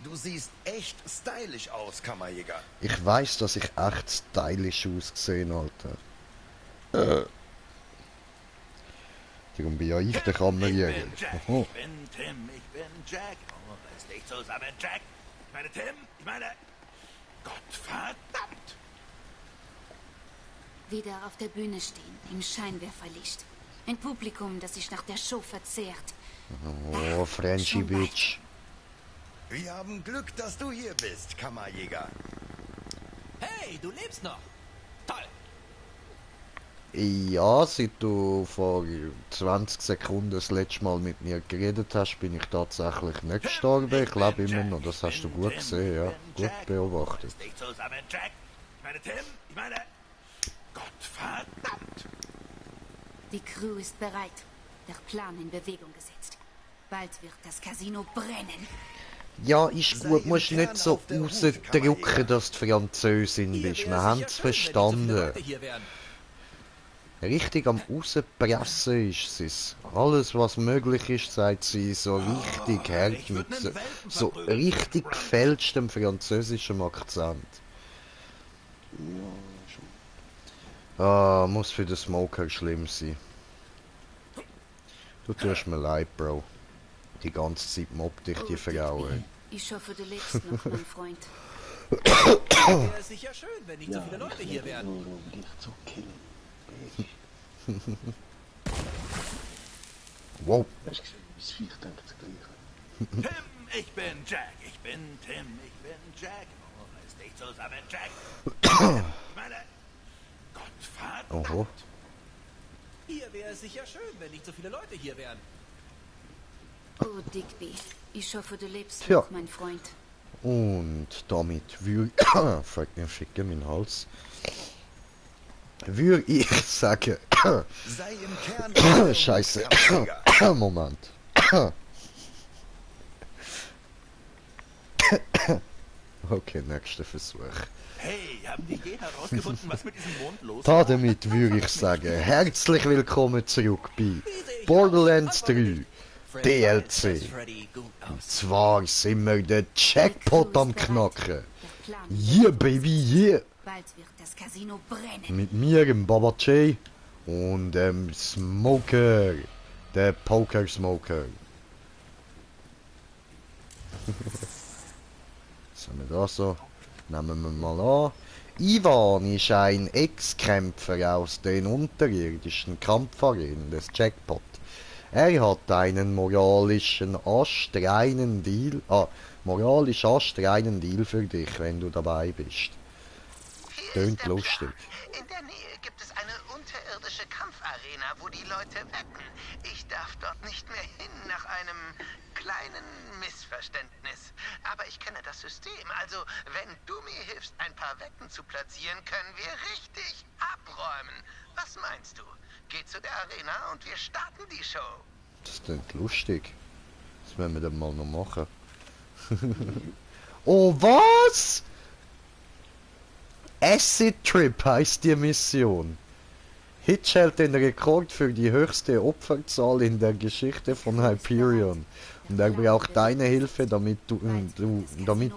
Du siehst echt stylisch aus, Kammerjäger. Ich weiß, dass ich echt stylisch ausgesehen, Alter. Darum bin ja ich der Kammerjäger. Ich bin Jack, Aha. ich bin Tim, ich bin Jack. Oh, reiß dich zusammen, Jack. Ich meine Tim, ich meine... Gottverdammt! Wieder auf der Bühne stehen, im Scheinwerferlicht. Ein Publikum, das sich nach der Show verzehrt. Oh, Frenchy Bitch. Wir haben Glück, dass du hier bist, Kammerjäger. Hey, du lebst noch. Toll. Ja, seit du vor 20 Sekunden das letzte Mal mit mir geredet hast, bin ich tatsächlich nicht gestorben. Ich lebe immer noch, das hast du gut gesehen, ja. Gut beobachtet. Reiß dich zusammen, Jack. Ich meine Tim, ich meine... Gottverdammt! Die Crew ist bereit. Der Plan in Bewegung gesetzt. Bald wird das Casino brennen. Ja, ist gut, musst nicht so rausdrücken, dass du Französin bist. Wir haben es verstanden. Richtig am rauspressen ist sie es. Alles, was möglich ist, sagt sie so richtig hart mit so richtig gefälschtem französischem Akzent. Ah, muss für den Smoker schlimm sein. Du tust mir leid, Bro. Die ganze Zeit mobbt dich die Frau, ey. Ich hoffe, du lebst noch, mein Freund. Wäre es sicher schön, wenn nicht so viele Leute hier wären. Wow. Tim, ich bin Jack, ich bin Tim, ich bin Jack. Oh, reiß dich zusammen, Jack. Ich meine... Gottverdammt! Oho. Hier wäre es sicher schön, wenn nicht so viele Leute hier wären. Oh, Digby. Ich hoffe, du lebst Tja. noch, mein Freund. Und damit würde fragt mir Ficker mein Hals. Würde ich sagen. Sei im Kern Scheiße. Kammerjäger. Moment. Okay, nächster Versuch. Hey, haben die je herausgefunden, was mit diesem Mond los Da war? damit würde ich sagen, herzlich willkommen zurück bei Borderlands 3 DLC. Und zwar sind wir den Jackpot am Knacken. Der Plan Yeah, baby, yeah. Bald wird das Casino brennen. Mit mir, dem Baba J und dem Smoker, der Poker Smoker. Was haben wir da so? Nehmen wir mal an. Ivan ist ein Ex-Kämpfer aus den unterirdischen Kampfarenen des Jackpot. Er hat einen moralisch astreinen Deal für dich, wenn du dabei bist. Hier Tönt ist der lustig. Plan. In der Nähe gibt es eine unterirdische Kampfarena, wo die Leute wetten. Ich darf dort nicht mehr hin nach einem kleinen Missverständnis. Aber ich kenne das System. Also, wenn du mir hilfst, ein paar Wetten zu platzieren, können wir richtig abräumen. Was meinst du? Geh zu der Arena und wir starten die Show. Das klingt lustig. Das werden wir dann mal noch machen. Oh, was? Acid Trip heisst die Mission. Hitch hält den Rekord für die höchste Opferzahl in der Geschichte von Hyperion. Und er braucht deine Hilfe, damit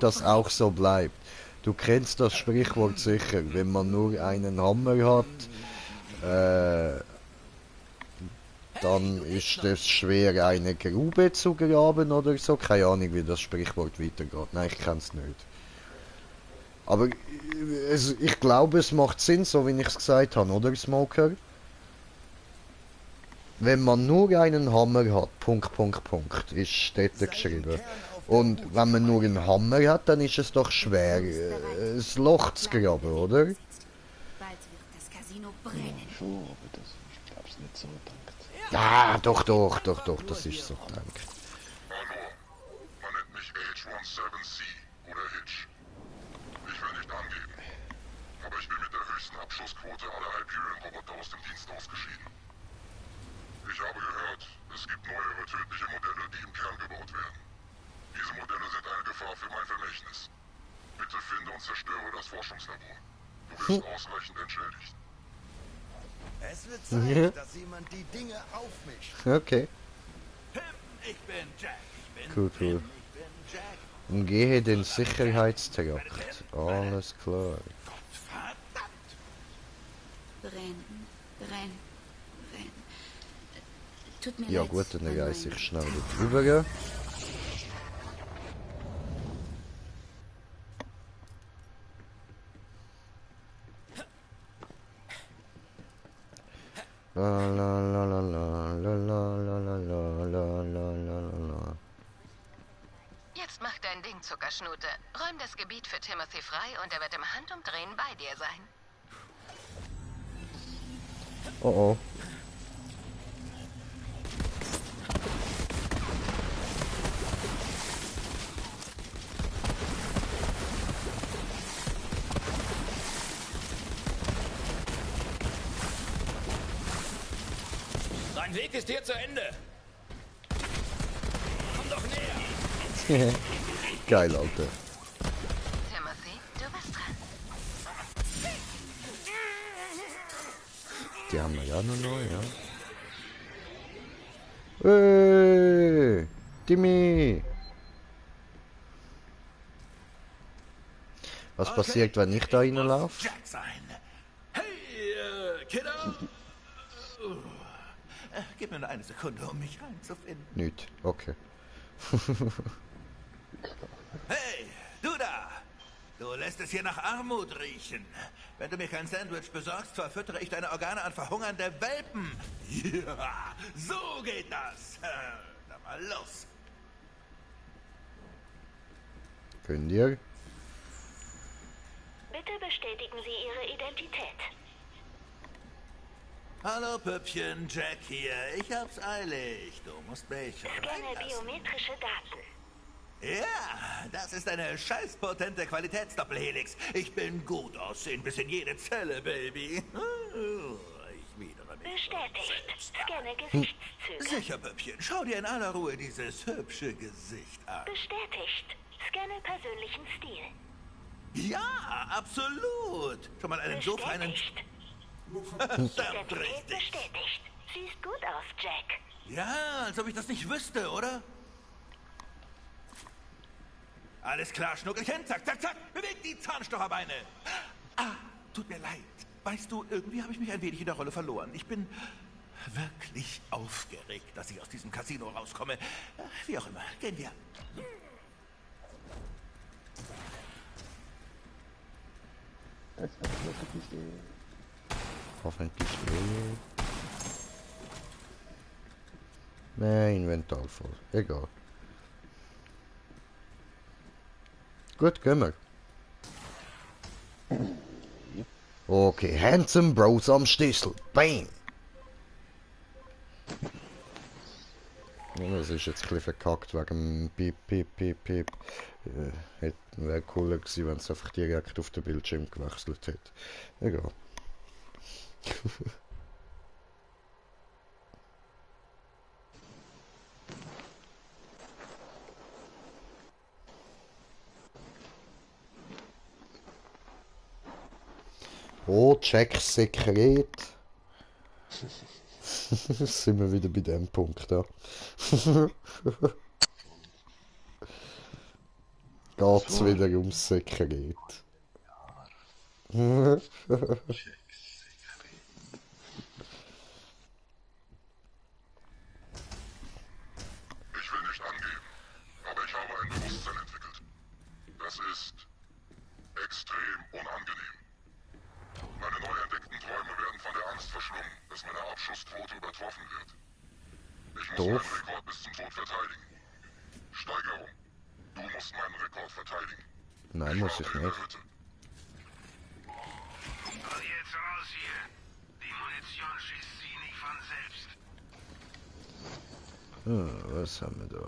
das auch so bleibt. Du kennst das Sprichwort sicher, wenn man nur einen Hammer hat, dann ist es schwer, eine Grube zu graben oder so. Keine Ahnung, wie das Sprichwort weitergeht. Nein, ich kenne es nicht. Aber ich glaube, es macht Sinn, so wie ich es gesagt habe, oder, Smoker? Wenn man nur einen Hammer hat, Punkt, ist dort geschrieben. Und wenn man nur einen Hammer hat, dann ist es doch schwer, ein Loch zu graben, oder? Bald wird das Casino brennen. Schon, aber das, ich glaub's nicht so gedacht. Ja, doch, das ist so, danke. Hallo, man nennt mich H17C oder Hitch. Ich will nicht angeben, aber ich bin mit der höchsten Abschussquote aller Hyperion-Roboter aus dem Dienst ausgeschieden. Ich habe gehört, es gibt neuere tödliche Modelle, die im Kern gebaut werden. Diese Modelle sind eine Gefahr für mein Vermächtnis. Bitte finde und zerstöre das Forschungslabor. Du wirst ausreichend entschädigt. Es wird Zeit, dass jemand die Dinge aufmischt. Okay. Tim, ich bin Jack, ich bin Cool. Tim, ich bin Jack. Umgehe den Sicherheitstrakt. Alles klar. Verdammt! Brenn. Tut mir Ja leid. gut, dann an reise mein- ich schnell drüber. La la la la la la la la la la la la la la. Jetzt mach dein Ding, Zuckerschnute. Räum das Gebiet für Timothy frei und er wird im Handumdrehen bei dir sein. Oh oh. Dein Weg ist hier zu Ende. Komm doch näher. Geil, Alter. Timothy, du bist dran. Die haben wir ja noch, ja. Hey, Timmy! Was Okay, passiert, wenn ich da ich muss reinlaufe? Jack sein. Hey, Kiddo! Gib mir nur eine Sekunde, um mich reinzufinden. Nicht. Okay. Hey, du da! Du lässt es hier nach Armut riechen. Wenn du mir kein Sandwich besorgst, verfüttere ich deine Organe an verhungernde Welpen. Ja, so geht das. Dann mal los. Könnt ihr? Bitte bestätigen Sie Ihre Identität. Hallo Püppchen, Jack hier. Ich hab's eilig. Du musst mich Scanne reinlassen. biometrische Daten. Ja, das ist eine scheißpotente Qualitätsdoppelhelix. Ich bin gut aussehend bis in jede Zelle, Baby. Ich widere mich Bestätigt. selbst. Scanne Gesichtszüge. Sicher, Püppchen. Schau dir in aller Ruhe dieses hübsche Gesicht an. Bestätigt. Scanne persönlichen Stil. Ja, absolut. Schon mal einen so feinen... Bestätigt. Verdammt Identität richtig. bestätigt. Siehst gut aus, Jack. Ja, als ob ich das nicht wüsste, oder? Alles klar, Schnuckelchen. Zack, zack, zack. Bewegt die Zahnstocherbeine. Ah, tut mir leid. Weißt du, irgendwie habe ich mich ein wenig in der Rolle verloren. Ich bin wirklich aufgeregt, dass ich aus diesem Casino rauskomme. Wie auch immer. Gehen wir. Hoffentlich eh. Nein, Inventar voll. Egal. Gut, gehen wir. Okay, Handsome Bros am Schlüssel. Bam! Ja, das ist jetzt ein bisschen verkackt wegen dem Piep, Piep, Piep, Piep. Wäre cooler gewesen, wenn es einfach direkt auf den Bildschirm gewechselt hätte. Egal. Oh, check Sekret. Sind wir wieder bei dem Punkt, ja. Geht's wieder ums Sekret. Ich will nicht angeben, aber ich habe ein Bewusstsein entwickelt. Das ist extrem unangenehm. Meine neu entdeckten Träume werden von der Angst verschlungen, dass meine Abschussquote übertroffen wird. Ich muss Doof. meinen Rekord bis zum Tod verteidigen. Steigerung. Du musst meinen Rekord verteidigen. Nein, muss ich warte in der nicht. Hütte. Und jetzt raus hier. Die Munition schießt sie nicht von selbst. Was haben wir da?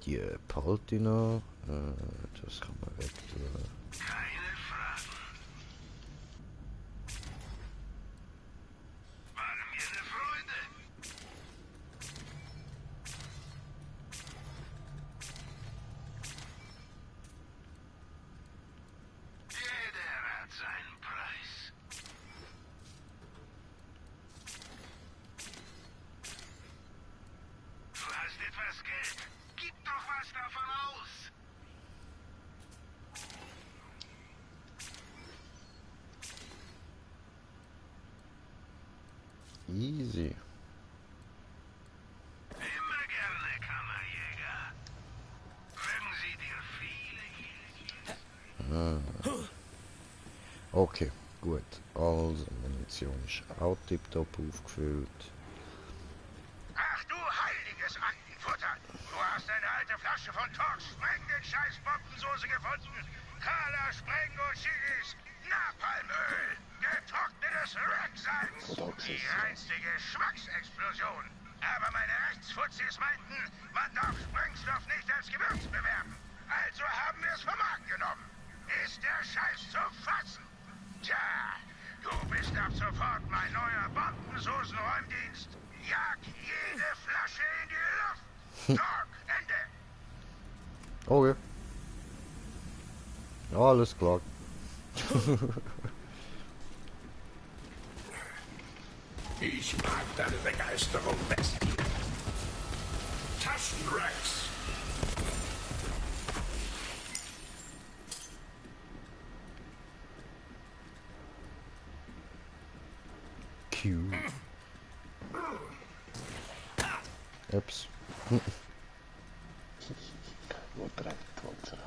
Die Paltina. Das kann man weg tun. Keine Fragen. War mir eine Freude. Jeder hat seinen Preis. Du hast etwas Geld. Gib doch was davon aus. Easy. Immer gerne, Kammerjäger. Mögen Sie dir viele Okay, gut. Also, Munition ist auch tiptop aufgefüllt. Ach du heiliges Antenfutter! Du hast eine alte Flasche von Torx sprengenden scheiß Bombensoße gefunden! Kala Sprengo-Chilis! Napalmöl! Getrocknetes Racksalz! Die reinste Geschmacksexplosion! Aber meine Rechtsfuzis meinten, man darf Sprengstoff nicht als Gewürz bewerben! Also haben wir es vom Markt genommen! Ist der Scheiß zu fassen? Tja, du bist ab sofort mein neuer Bombensoßenräumdienst! Jag jede Flasche in die Luft! Talk, Ende! Okay. Alles klar. Ich mag deine Begeisterung, Bestie. Taschenrex. Q. Ups. Nur 23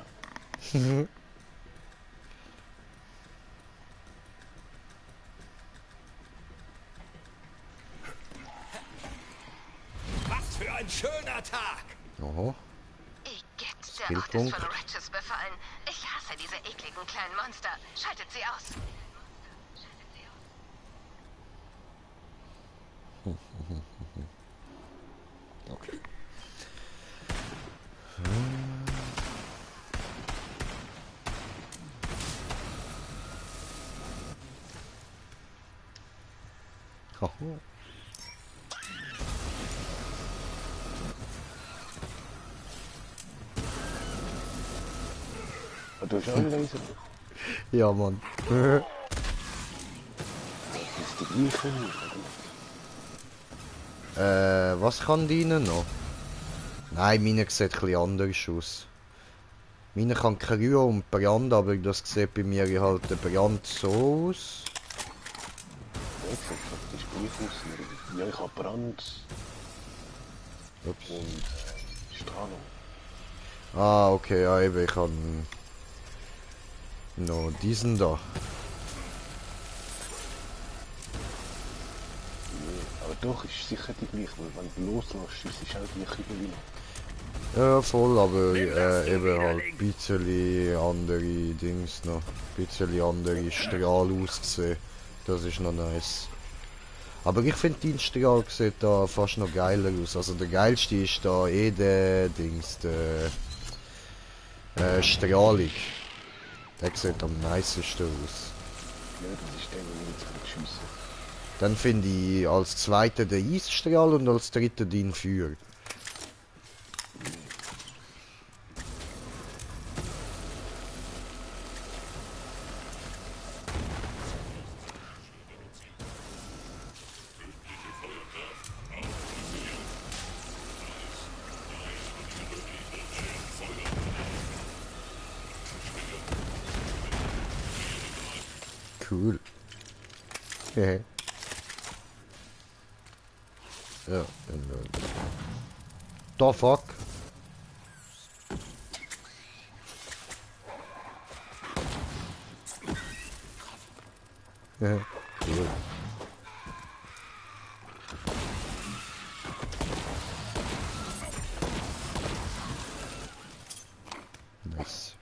haben. Was für ein schöner Tag. Oho. Igitt, der Ort ist von Ratches befallen. Ich hasse diese ekligen kleinen Monster. Schaltet sie aus. Okay. Oho. Du hast auch einen Laser? Ja, Mann. Das ist die gleiche. Was kann dienen noch? Nein, meine sieht etwas anders aus. Meine kann Kryo und Brand, aber das sieht bei mir halt der Brand so aus. Ja, ich sag praktisch gleich aus. Ja, ich habe Brand Ups. und Strahlung. Ah, okay, ja eben, ich kann noch diesen da. Nee, aber doch, ist sicher die gleiche, weil wenn du loslässt, ist es auch die gleiche wie noch. Ja, voll, aber eben halt ein bisschen andere Dings noch. Ein bisschen andere Strahl ausgesehen. Das ist noch nice. Aber ich finde, dein Strahl sieht da fast noch geiler aus. Also der geilste ist da eh der Dings, der Strahlung. Der sieht am nicesten aus. Ja, das ist der, den ich jetzt schiessen. Dann finde ich als zweiter den Eisstrahl und als dritter den Feuer. Cool. Hehe. Ja, the fuck? Ja, cool. Nice.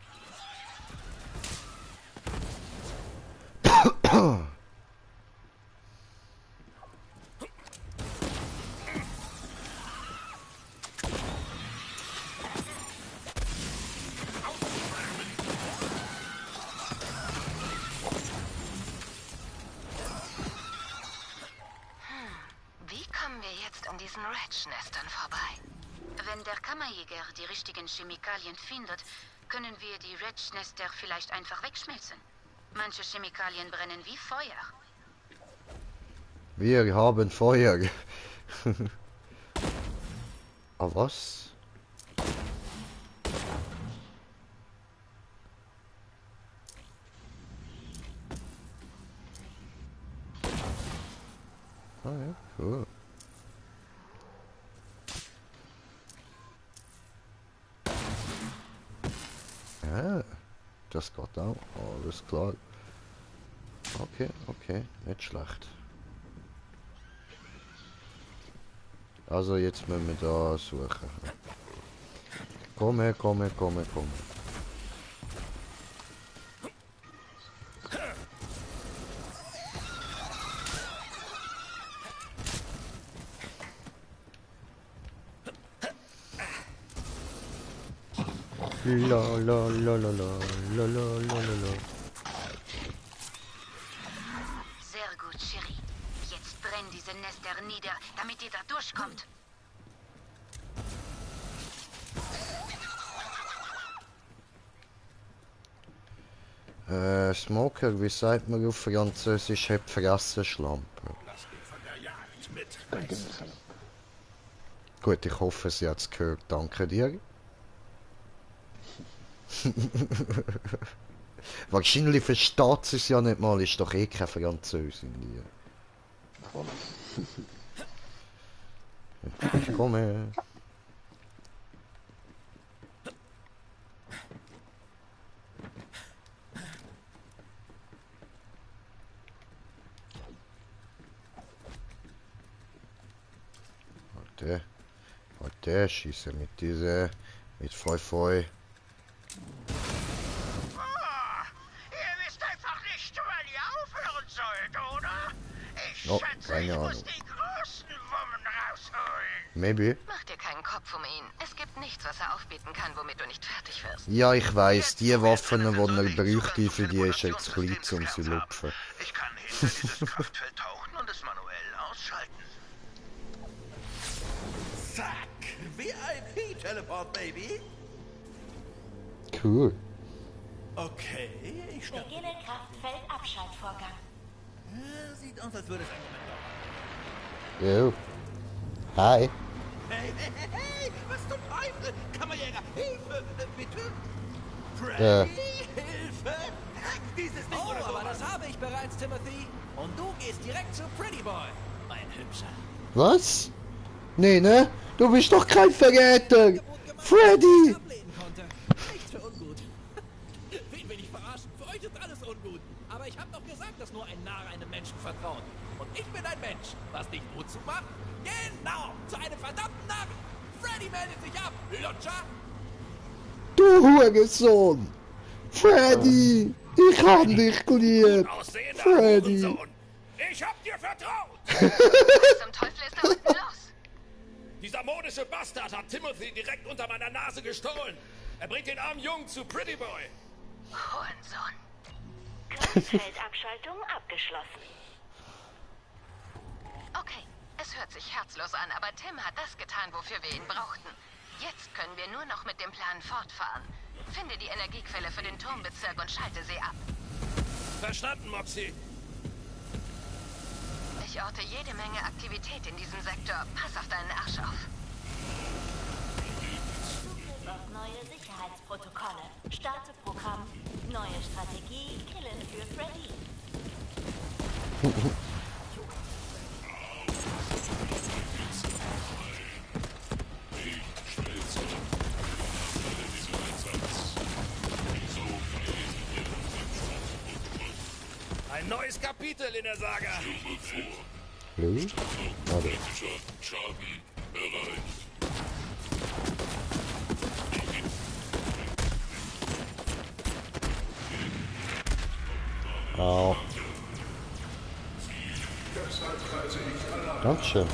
Wie kommen wir jetzt an diesen Ratch-Nestern vorbei? Wenn der Kammerjäger die richtigen Chemikalien findet, können wir die Ratch-Nester vielleicht einfach wegschmelzen. Manche Chemikalien brennen wie Feuer. Wir haben Feuer. Ah, was? Ah ja, cool. Ja, das geht auch. Alles klar. Okay, okay, nicht schlecht. Also jetzt müssen wir da suchen. Komme. Sehr gut, Sherry. Jetzt brenn diese Nester nieder, damit ihr da durchkommt. Smoker, wie sagt man auf Französisch, hat Fressenschlampe. Gut, ich hoffe, sie hat es gehört. Danke dir. Wahrscheinlich versteht sie es ja nicht mal, ist doch eh keine Französin. Ich komme. Warte, schieße mit dieser, mit Feu. Ihr wisst einfach nicht, wann ihr aufhören sollt, oder? Ich schätze, ich muss die großen Wummen rausholen. Maybe. Mach dir keinen Kopf um ihn. Es gibt nichts, was er aufbieten kann, womit du nicht fertig wirst. Ja, ich weiß, die Waffen, die er bräuchte, für die ist jetzt klein, um sie zu lupfen. Ich kann hinter dieses Kraftfeld tauchen und es manuell ausschalten. Zack! VIP-Teleport, Baby! Cool. Okay, ich starte. Beginne Kraftfeldabschaltvorgang. Ja, sieht aus, als würde es einen Moment dauern. Jo. Hi. Hey, was zum Teufel? Kammerjäger, Hilfe, bitte? Freddy, Hilfe! Dieses Ding oder aber das habe ich bereits, Timothy. Und du gehst direkt zu Pretty Boy, mein Hübscher. Was? Nee, ne? Du bist doch kein Verräter! Freddy! Nichts für ungut. Wen will ich verarschen? Für euch ist alles ungut. Aber ich habe doch gesagt, dass nur ein Narr einem Menschen vertraut. Und ich bin ein Mensch. Was dich wozu macht? Genau! Zu einem verdammten Narren! Freddy meldet sich ab! Lutscher! Du Hurensohn! Freddy! Ich hab dich lieb! Freddy! Ich hab dir vertraut! Was zum Teufel ist da unten los? Dieser modische Bastard hat Timothy direkt unter meiner Nase gestohlen. Er bringt den armen Jungen zu Pretty Boy. Hurensohn. Kraftfeldabschaltung abgeschlossen. Okay, es hört sich herzlos an, aber Tim hat das getan, wofür wir ihn brauchten. Jetzt können wir nur noch mit dem Plan fortfahren. Finde die Energiequelle für den Turmbezirk und schalte sie ab. Verstanden, Moxie. Ich orte jede Menge Aktivität in diesem Sektor. Pass auf deinen Arsch auf. Zugriff auf neue Sicherheitsprotokolle. Starte Programm. Neue Strategie. Killen für Freddy. Ein neues Kapitel in der Saga. Warte. Schaden erreicht. Au. Dankeschön.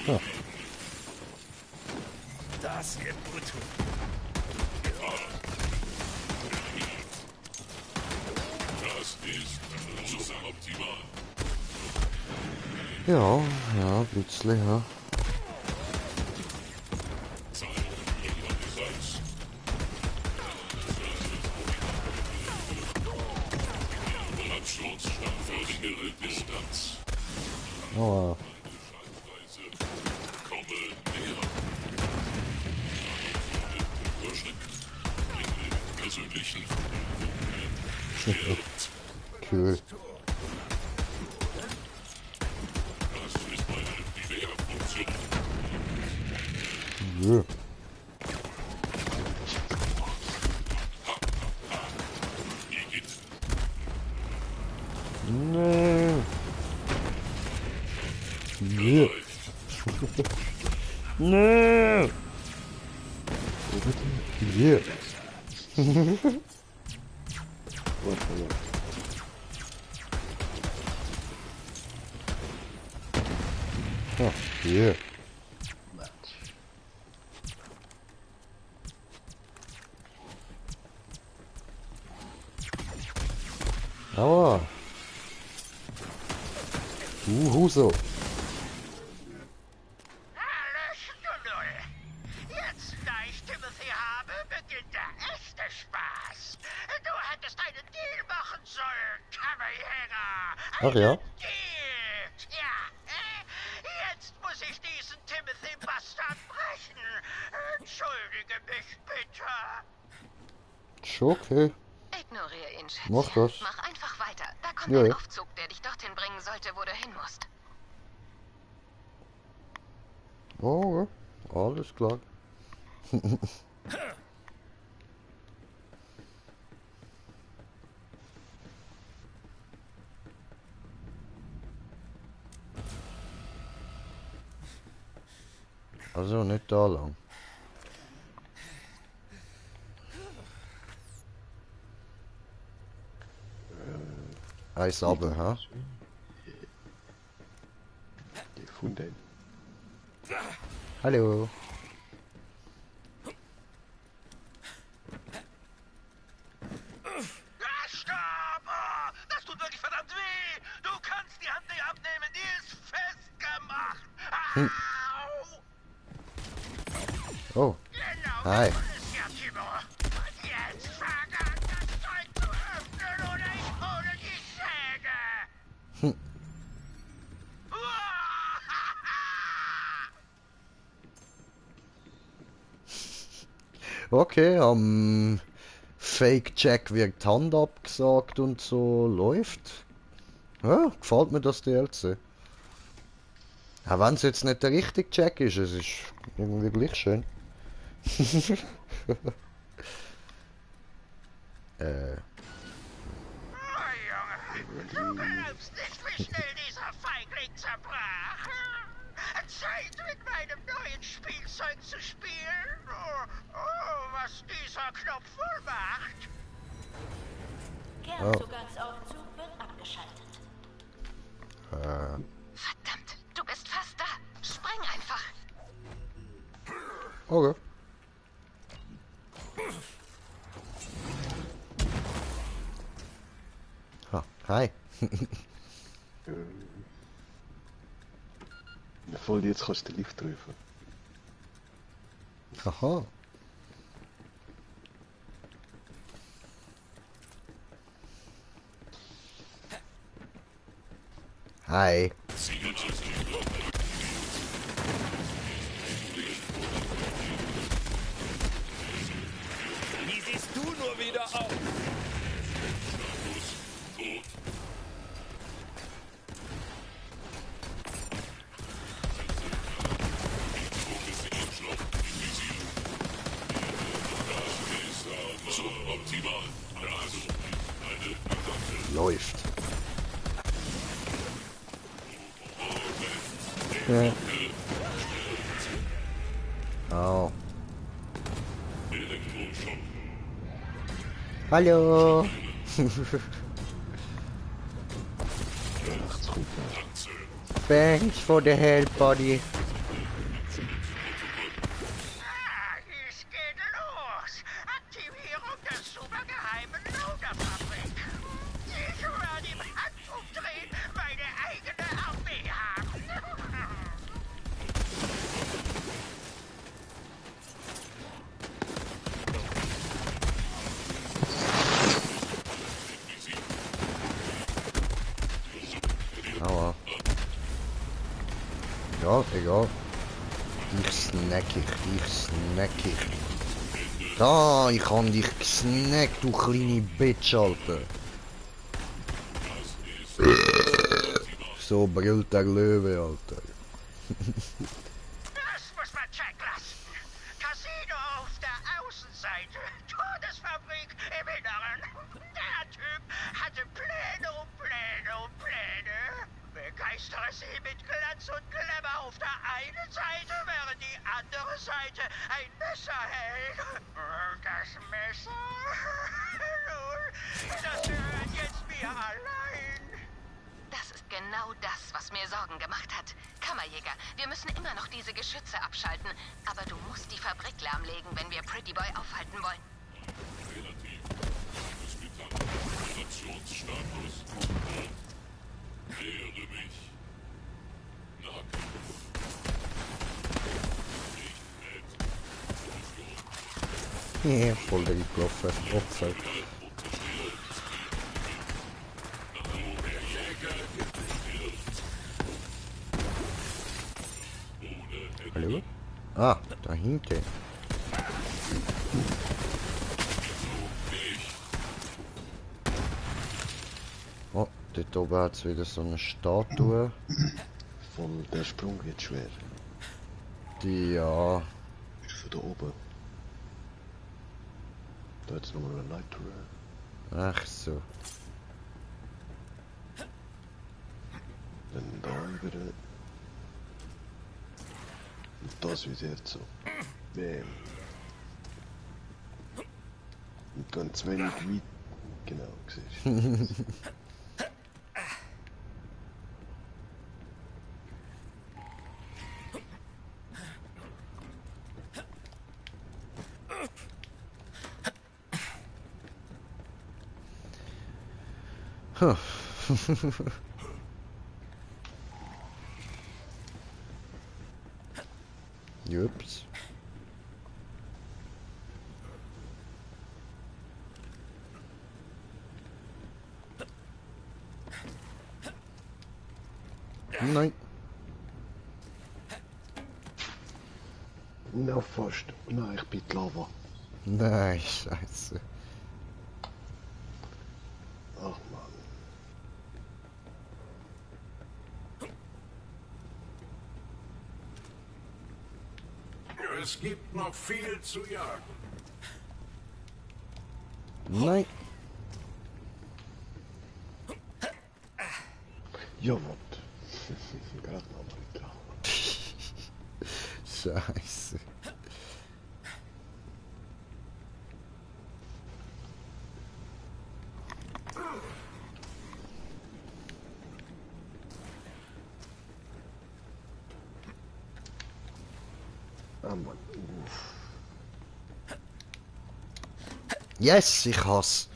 Ja. Das gibt gut. Das ist suboptimal. Ja, plötzlich, ja. Distanz. Oh. Cool. Ja. Nee. Nee. Nee. Yeah. Oh, yeah. Aua. Huso. Hallöchen, du Null. Jetzt, da ich Timothy habe, beginnt der echte Spaß. Du hättest einen Deal machen sollen, Kammerjäger. Ach ja? Deal. Ja, jetzt muss ich diesen Timothy-Bastard brechen. Entschuldige mich bitte. Schon okay. Ignoriere ihn, Schätzchen. Mach das. Mach einfach weiter. Da kommt Ja, ein ja. Aufzug, der dich dorthin bringen sollte, wo du hin musst. Oh, ja. Alles klar. Also nicht da lang. Eis aber, ha? Gefunden. Hallo. Stopp! Das tut wirklich verdammt weh! Du kannst die Hand nicht abnehmen, die ist festgemacht! Au! Oh. Genau, Hi. das ist ja, Timo. Und jetzt fang an, das Zeug zu öffnen oder ich hole die Säge! Okay, am Fake-Check wird die Hand abgesagt und so läuft. Ja, gefällt mir das DLC. Auch wenn es jetzt nicht der richtige Check ist, es ist irgendwie gleich schön. Oh, Junge, du glaubst nicht, wie schnell dieser Feigling zerbrach. Zeit, mit meinem neuen Spielzeug zu spielen. Oh, was dieser Knopf wohl macht. Kernzugangsaufzug wird abgeschaltet. Verdammt, du bist fast da. Spring einfach. Okay. Ha, hi. Voll, jetzt kannst du den Lift rufen. Aha. Hi. Wie siehst du nur wieder aus? Läuft. Ja. Oh. Hallo. Thanks for the help, buddy. Es geht los. Aktivierung der supergeheimen Loaderfabrik. Ich werde im Handumdrehen meine eigene Armee haben. Aua. Ja, egal. Ich snack ich. Ah, ich hab dich gesnackt, du kleine Bitch, Alter. So brüllt der Löwe, Alter. Das muss man checken lassen. Casino auf der Außenseite, Todesfabrik im Inneren. Der Typ hatte Pläne um Pläne um Pläne. Begeistere sie mit Glanz und Glamour auf der einen Seite, während die andere Seite ein Messer hält. Und das Messer? Nun, das gehört jetzt mir allein. Das ist genau das, was mir Sorgen gemacht hat. Kammerjäger, wir müssen immer noch diese Geschütze abschalten. Aber du musst die Fabrik lahmlegen, wenn wir Pretty Boy aufhalten wollen. Relativ. Operationsstatus. Nähere mich. Nahkampf. Nicht mit. Ja, voll der gelaufen. Opfer. Hallo? Ah, da hinten. Oh, dort oben hat es wieder so eine Statue. Voll der Sprung wird schwer. Die, ja. Ist von da oben. Da hat es nochmal eine Leiter. Ach so. Dann da über. Und das wieder so. Bam. Und ganz wenig weit. Genau, siehst du. Huh. Ups. Nein. Na fast. Nein, ich bin die Lava. Nein, scheiße. Ach man. Es gibt noch viel zu jagen. Nein. Ja, wat? Gerade nochmal die Lava. Scheiße. Ah man. Uff. Yes, ich hasse.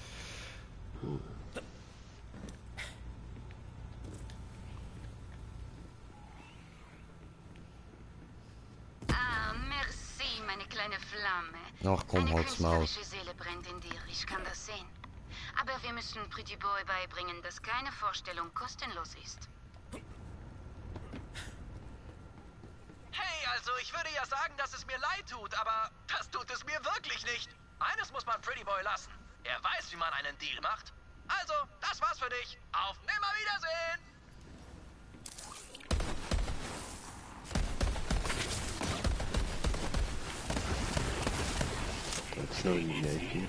Ah, merci, meine kleine Flamme. Ach komm, Eine halt's Maul. künstlerische Seele brennt in dir, ich kann das sehen. Aber wir müssen Pretty Boy beibringen, dass keine Vorstellung kostenlos ist. Hey, also ich würde ja sagen, dass es mir leid tut, aber das tut es mir wirklich nicht. Eines muss man Pretty Boy lassen. Er weiß, wie man einen Deal macht. Also, das war's für dich. Auf Nimmerwiedersehen! Jetzt noch in die Ecke.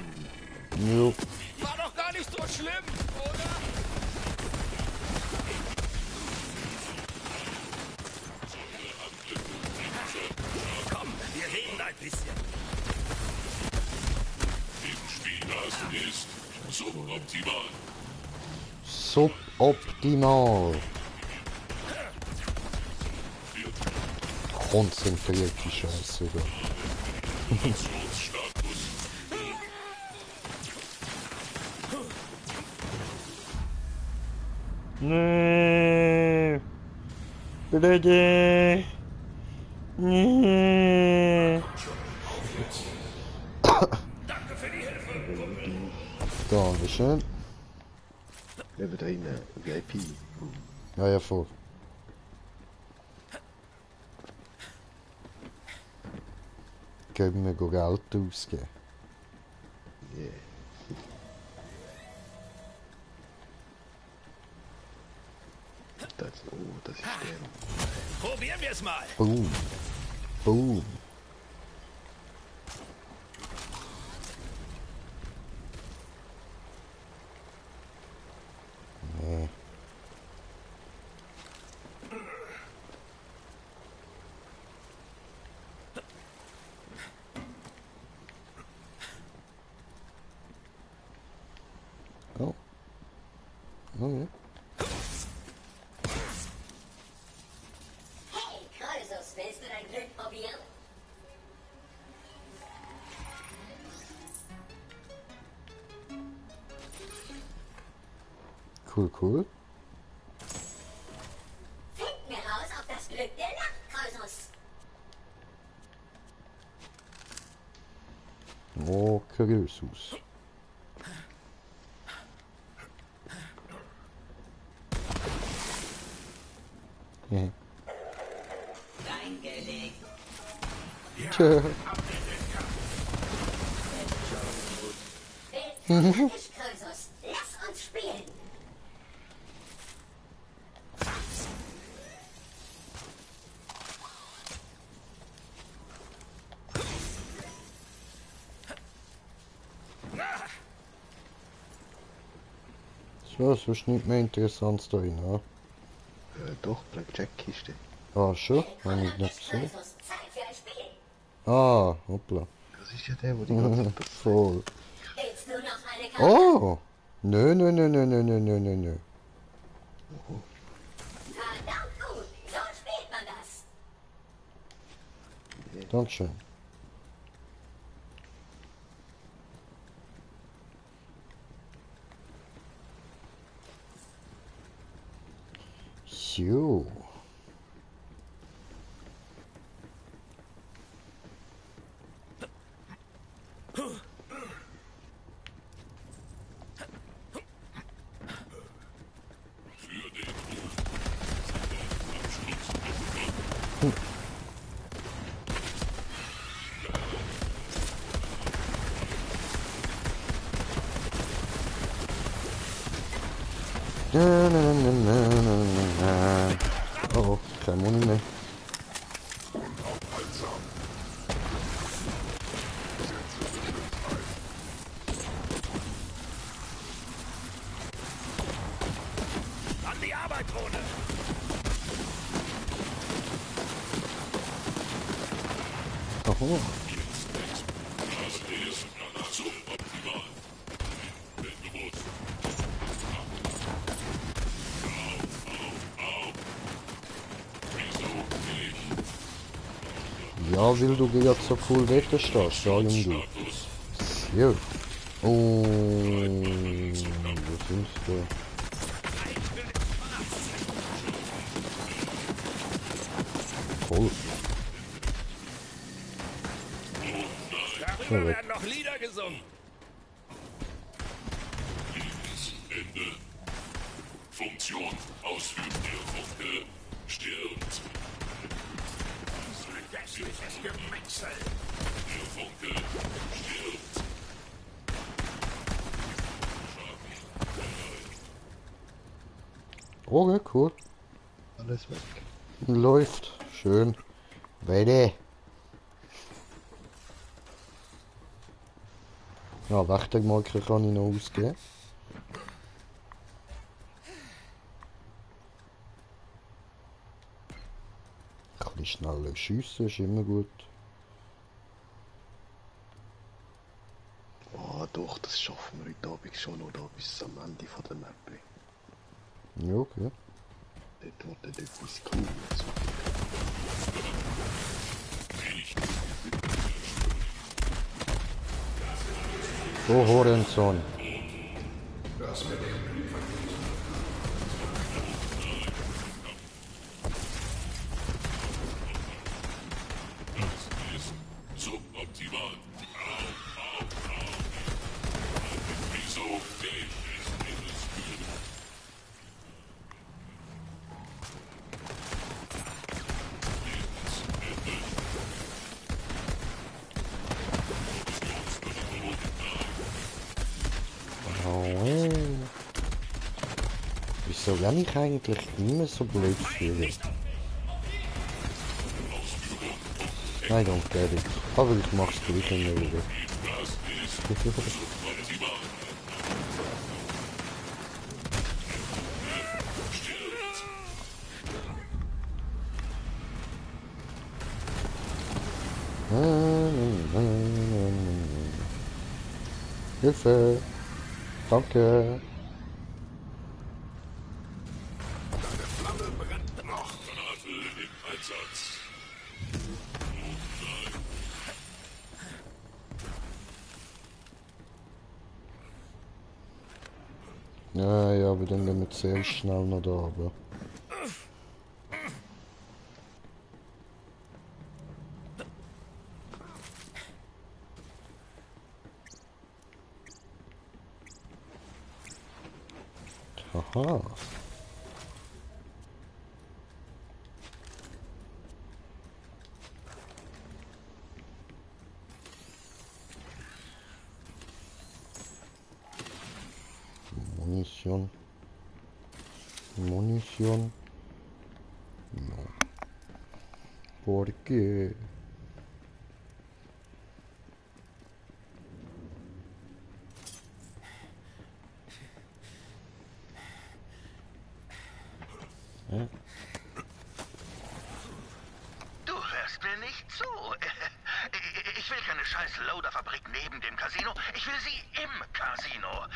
Jo. War doch gar nicht so schlimm, oder? Komm, wir reden ein bisschen. Im Spielhasen ist suboptimal. Suboptimal. Konzentriert die Scheiße. Da. Operationsstatus. Nee. Bitte. Nee. Danke für die Hilfe. Dankeschön. Eben da hinten. VIP. Ja, ja, voll. Können wir Geld ausgeben. Das, oh, das ist der. Probieren wir es mal. Boom. Boom. Nee. Oh. Okay. Hey, Kreusus, willst du dein Glück probieren? Cool, cool. Find mir raus, ob das Glück der Nacht, Kreusus. Oh, Krösus. Ja. Reingelegt. Tja. Fertig, Kreusus. Lass uns spielen. So, sonst nicht mehr Interessantes da drin, ne? Doch, Blackjack-Kiste. Ah, schon? Habe ich nicht gesehen. Kreusus, Zeit für ein Spiel. Ah, hoppla. Das ist ja der, wo die ganze Zeit... Voll. Willst du noch eine Karte? Oh! Nö, nö, nö, nö, nö, nö, nö, nö, nö. Verdammt gut. So spielt man das. Dankeschön. So. Oh, kein Mund mehr. An die Arbeit, Drohne. Oh. Ja, weil du gerade so cool Wetter stehst, sagen du. Ja. Oh, wo sind wir? Voll. Darüber werden noch Lieder gesungen. Ende. Funktion ausführen. Der Funke stirbt. Hässliches Gemetzel. Der Funke stirbt. Okay, cool. Alles weg. Läuft. Schön. Weiter. Ja, Wächtermarker kann ich noch ausgeben. Ein bisschen schneller schiessen ist immer gut. Oh, doch, das schaffen wir heute Abend schon oder bis am Ende von der Map. Ja, okay. Dort wird etwas Cooles. So, Horizon. Suboptimal. Wieso fähig ist dieses Fühlen? Wieso wenn ich eigentlich immer so blöd fühle? I don't get it. Aber ich mach's gleich immer wieder. Hilfe! Danke! Ja, wir dann mit sehr schnell noch da, aber... Haha. Munition. Munition. No. ¿Por qué? Du hörst mir nicht zu. Ich will keine scheiß Loaderfabrik neben dem Casino. Ich will sie im Casino.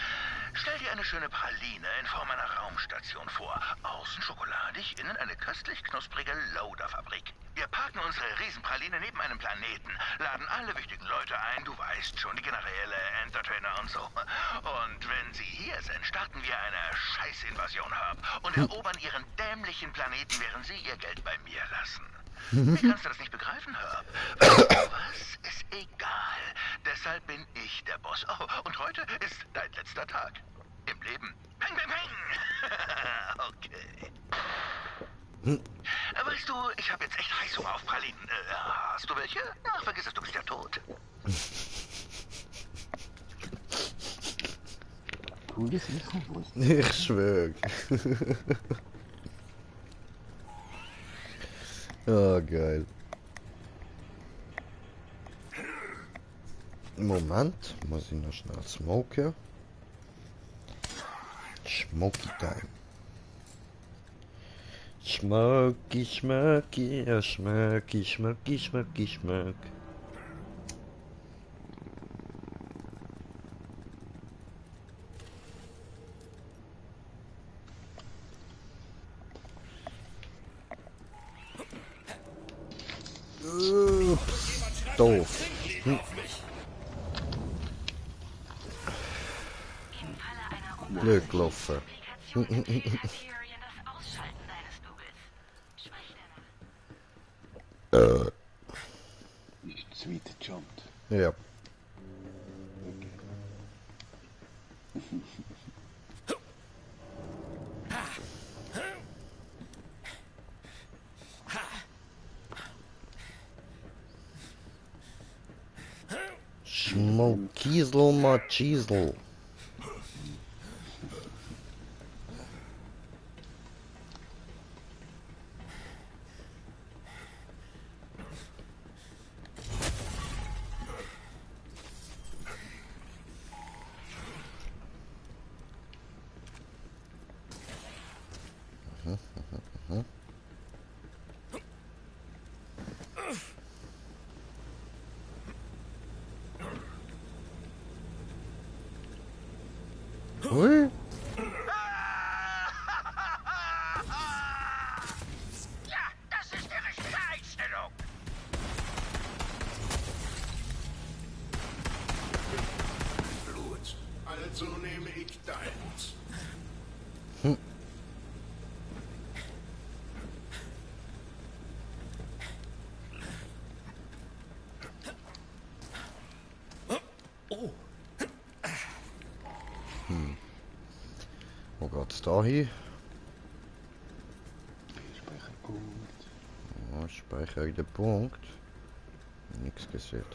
Stell dir eine schöne Praline in Form einer Raumstation vor. Außen schokoladig, innen eine köstlich knusprige Loaderfabrik. Wir parken unsere Riesenpraline neben einem Planeten, laden alle wichtigen Leute ein, du weißt schon, die Generäle, Entertainer und so. Und wenn sie hier sind, starten wir eine Scheißinvasion, Herb, und erobern ihren dämlichen Planeten, während sie ihr Geld bei mir lassen. Wie kannst du das nicht begreifen, Herb? Weißt du was? Ist egal. Deshalb bin ich der Boss. Oh, und heute ist dein letzter Tag. Im Leben. Peng, peng, peng! Okay. Weißt du, ich habe jetzt echt Heißhunger auf Pralinen. Hast du welche? Ach, vergiss es, du bist ja tot. Ich schwör. Oh, geil. Moment, muss ich noch schnell smoken. Smoky time. Smoky, smoky, ja, smoky, smoky, smoky, smoke. Ups, doof. Blöd gelaufen. Ist es weiter gejumpt? Ja. Schmokiesel Machiesel. Ui. Ja, das ist die richtige Einstellung. Blut. Also nehme ich deins. Wo geht's da hin? Speicherpunkt. Ja, speichere den Punkt. Nichts gesehen.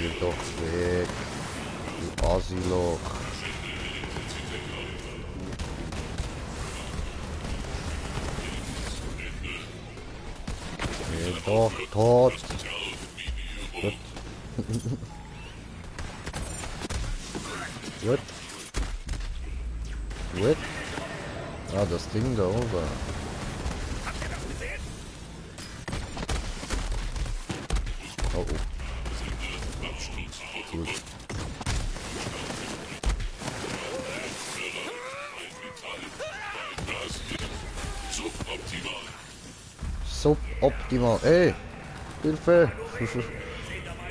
geh doch weg. Du Asiloch. Geh doch tot. Gut. Gut. Gut. Ah, das Ding da oben. Oh, oh. Gut. Suboptimal. Ey! Hilfe!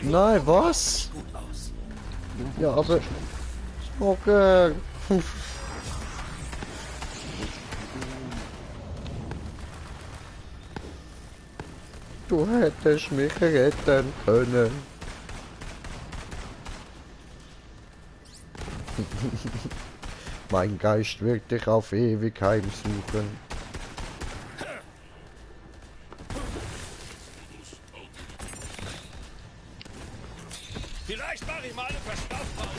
Nein, was? Ja, aber... Okay. Du hättest mich retten können. Mein Geist wird dich auf ewig heimsuchen. Vielleicht mache ich mal eine Verschnaufpause.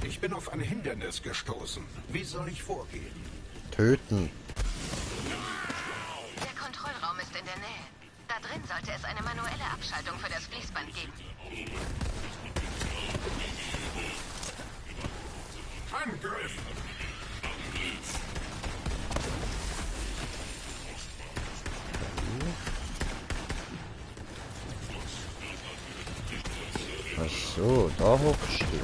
Ich bin auf ein Hindernis gestoßen. Wie soll ich vorgehen? Töten. Der Kontrollraum ist in der Nähe. Da drin sollte es eine manuelle Abschaltung für das Fließband geben. Angriff! Ach so, da hochst du.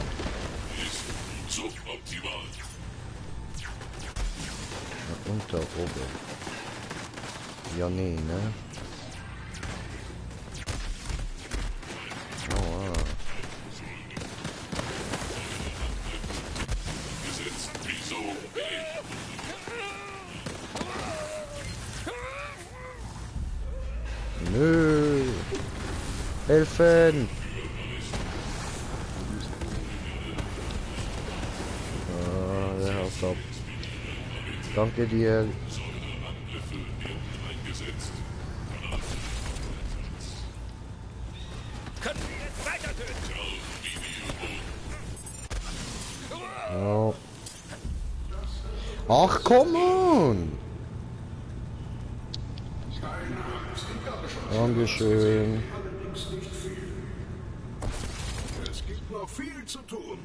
Und da oben. Ja, nee, ne? Oh, ah. Nö. Helfen! Ah, der haut ab. Danke dir. Können wir jetzt weiter töten? Ja. Ach, komm on! Dankeschön. Allerdings nicht viel. Es gibt noch viel zu tun.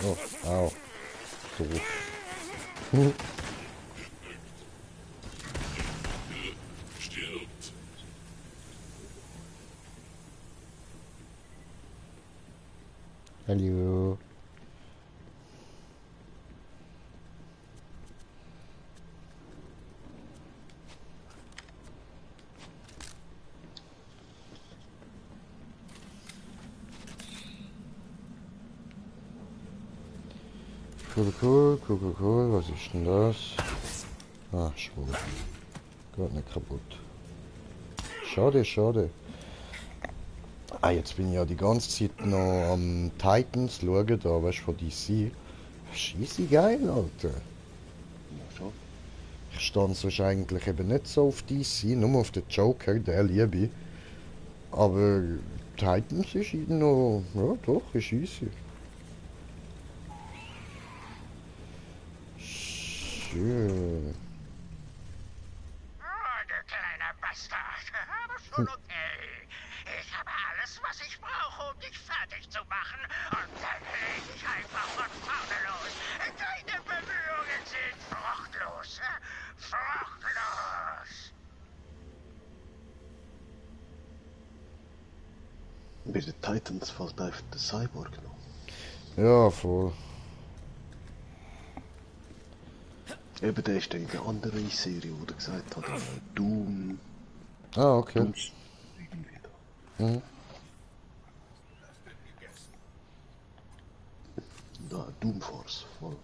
Oh, au. So. Hallo. Cool, was ist denn das? Ah, schwul. Geht nicht kaputt. Schade, schade. Ah, jetzt bin ich ja die ganze Zeit noch am Titans schauen, da, weißt du, von DC. Scheisse geil, Alter. Ja, schon. Ich stand sonst eigentlich eben nicht so auf DC, nur auf den Joker, der liebe ich. Aber Titans ist noch, ja doch, ist easy. Schön. Oh, du kleiner Bastard. Aber schon okay. Ich habe alles, was ich brauche, um dich fertig zu machen. Und dann leg ich einfach von vorne los. Deine Bemühungen sind fruchtlos. Fruchtlos. Bei den Titans fällt einfach der Cyborg noch. Ja, voll. Eben, der ist dann in der anderen Serie, wo der gesagt hat, Doom. Ah, okay. Dooms. Irgendwie da. Mhm. Da, Doom Force. Voll.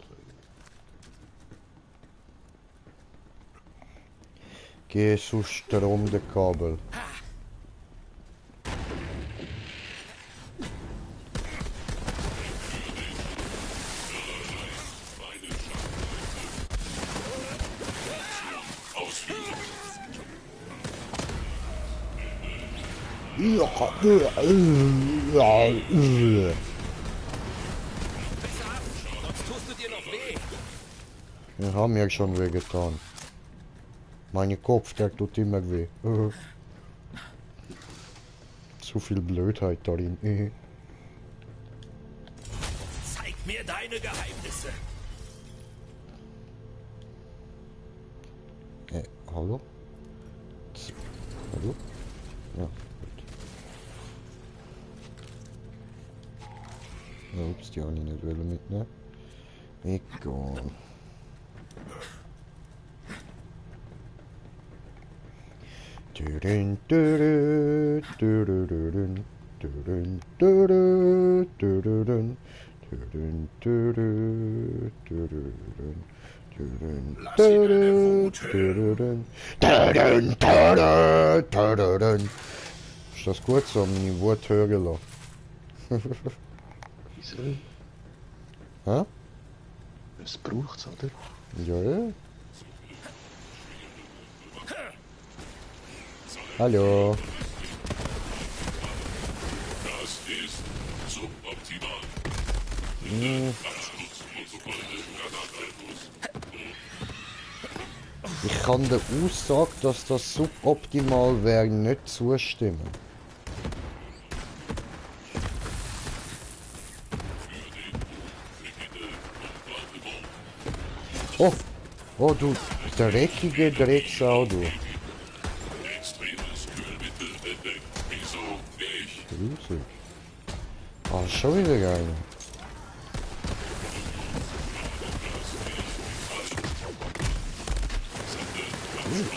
Geh sonst um den Kabel. Sonst tust du dir noch weh. Wir haben ja schon weh getan. Mein Kopf, der tut immer weh. Zu viel Blödheit darin. Zeig mir deine Geheimnisse. Hallo? Hallo? Ja, gut. Ja, ups, die habe ich nicht mitnehmen. Egal. Dürün, dürün, dürün, dürün, dürün, dürün, dürün, dürün, dürün. Ist das gut so, meine Wut hören lassen? Wieso? Hä? Es braucht's, oder? Ja, ja. Hallo. Das ist suboptimal. Ich kann der Aussage, dass das suboptimal wäre, nicht zustimmen. Oh, oh du dreckige Drecksau, du. Extremes Kühlmittel entdeckt. Wieso nicht? Gruselig. Ah, schon wieder geil.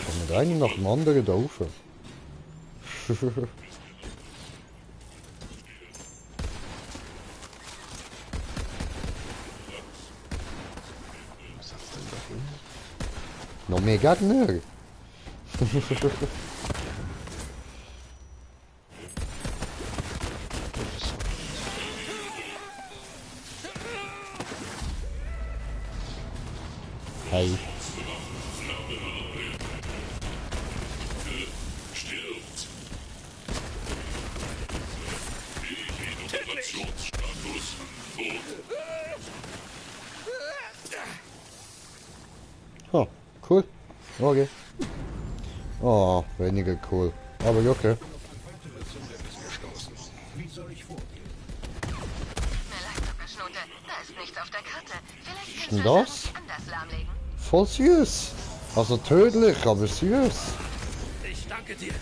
Kommt einer nach dem anderen da rauf. Noch mehr Gegner. Hey. Stirbt. Operationsstatus tot. Oh, cool. Okay. Oh, weniger cool. Aber okay. Da ist nichts auf der Karte. Vielleicht Was kannst denn du das? es anders lahmlegen. Voll süß. Also tödlich, aber süß. Ich danke dir.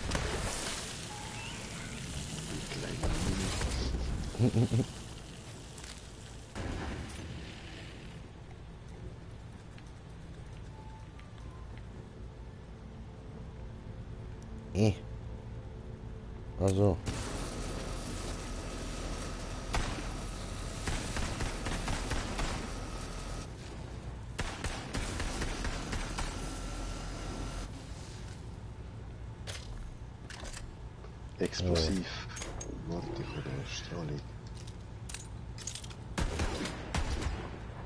Also. Explosiv. Warte, ich will Strahlung.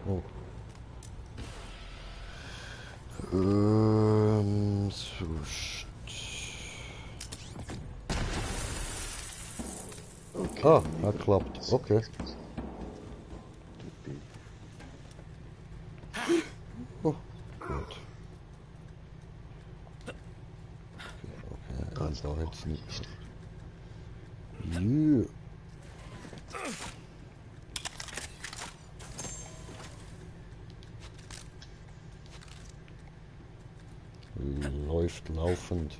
Oh. Sonst. Okay. Ah, hat klappt. Okay. Oh, gut. Okay, dann da jetzt nicht. Yeah. Läuft laufend.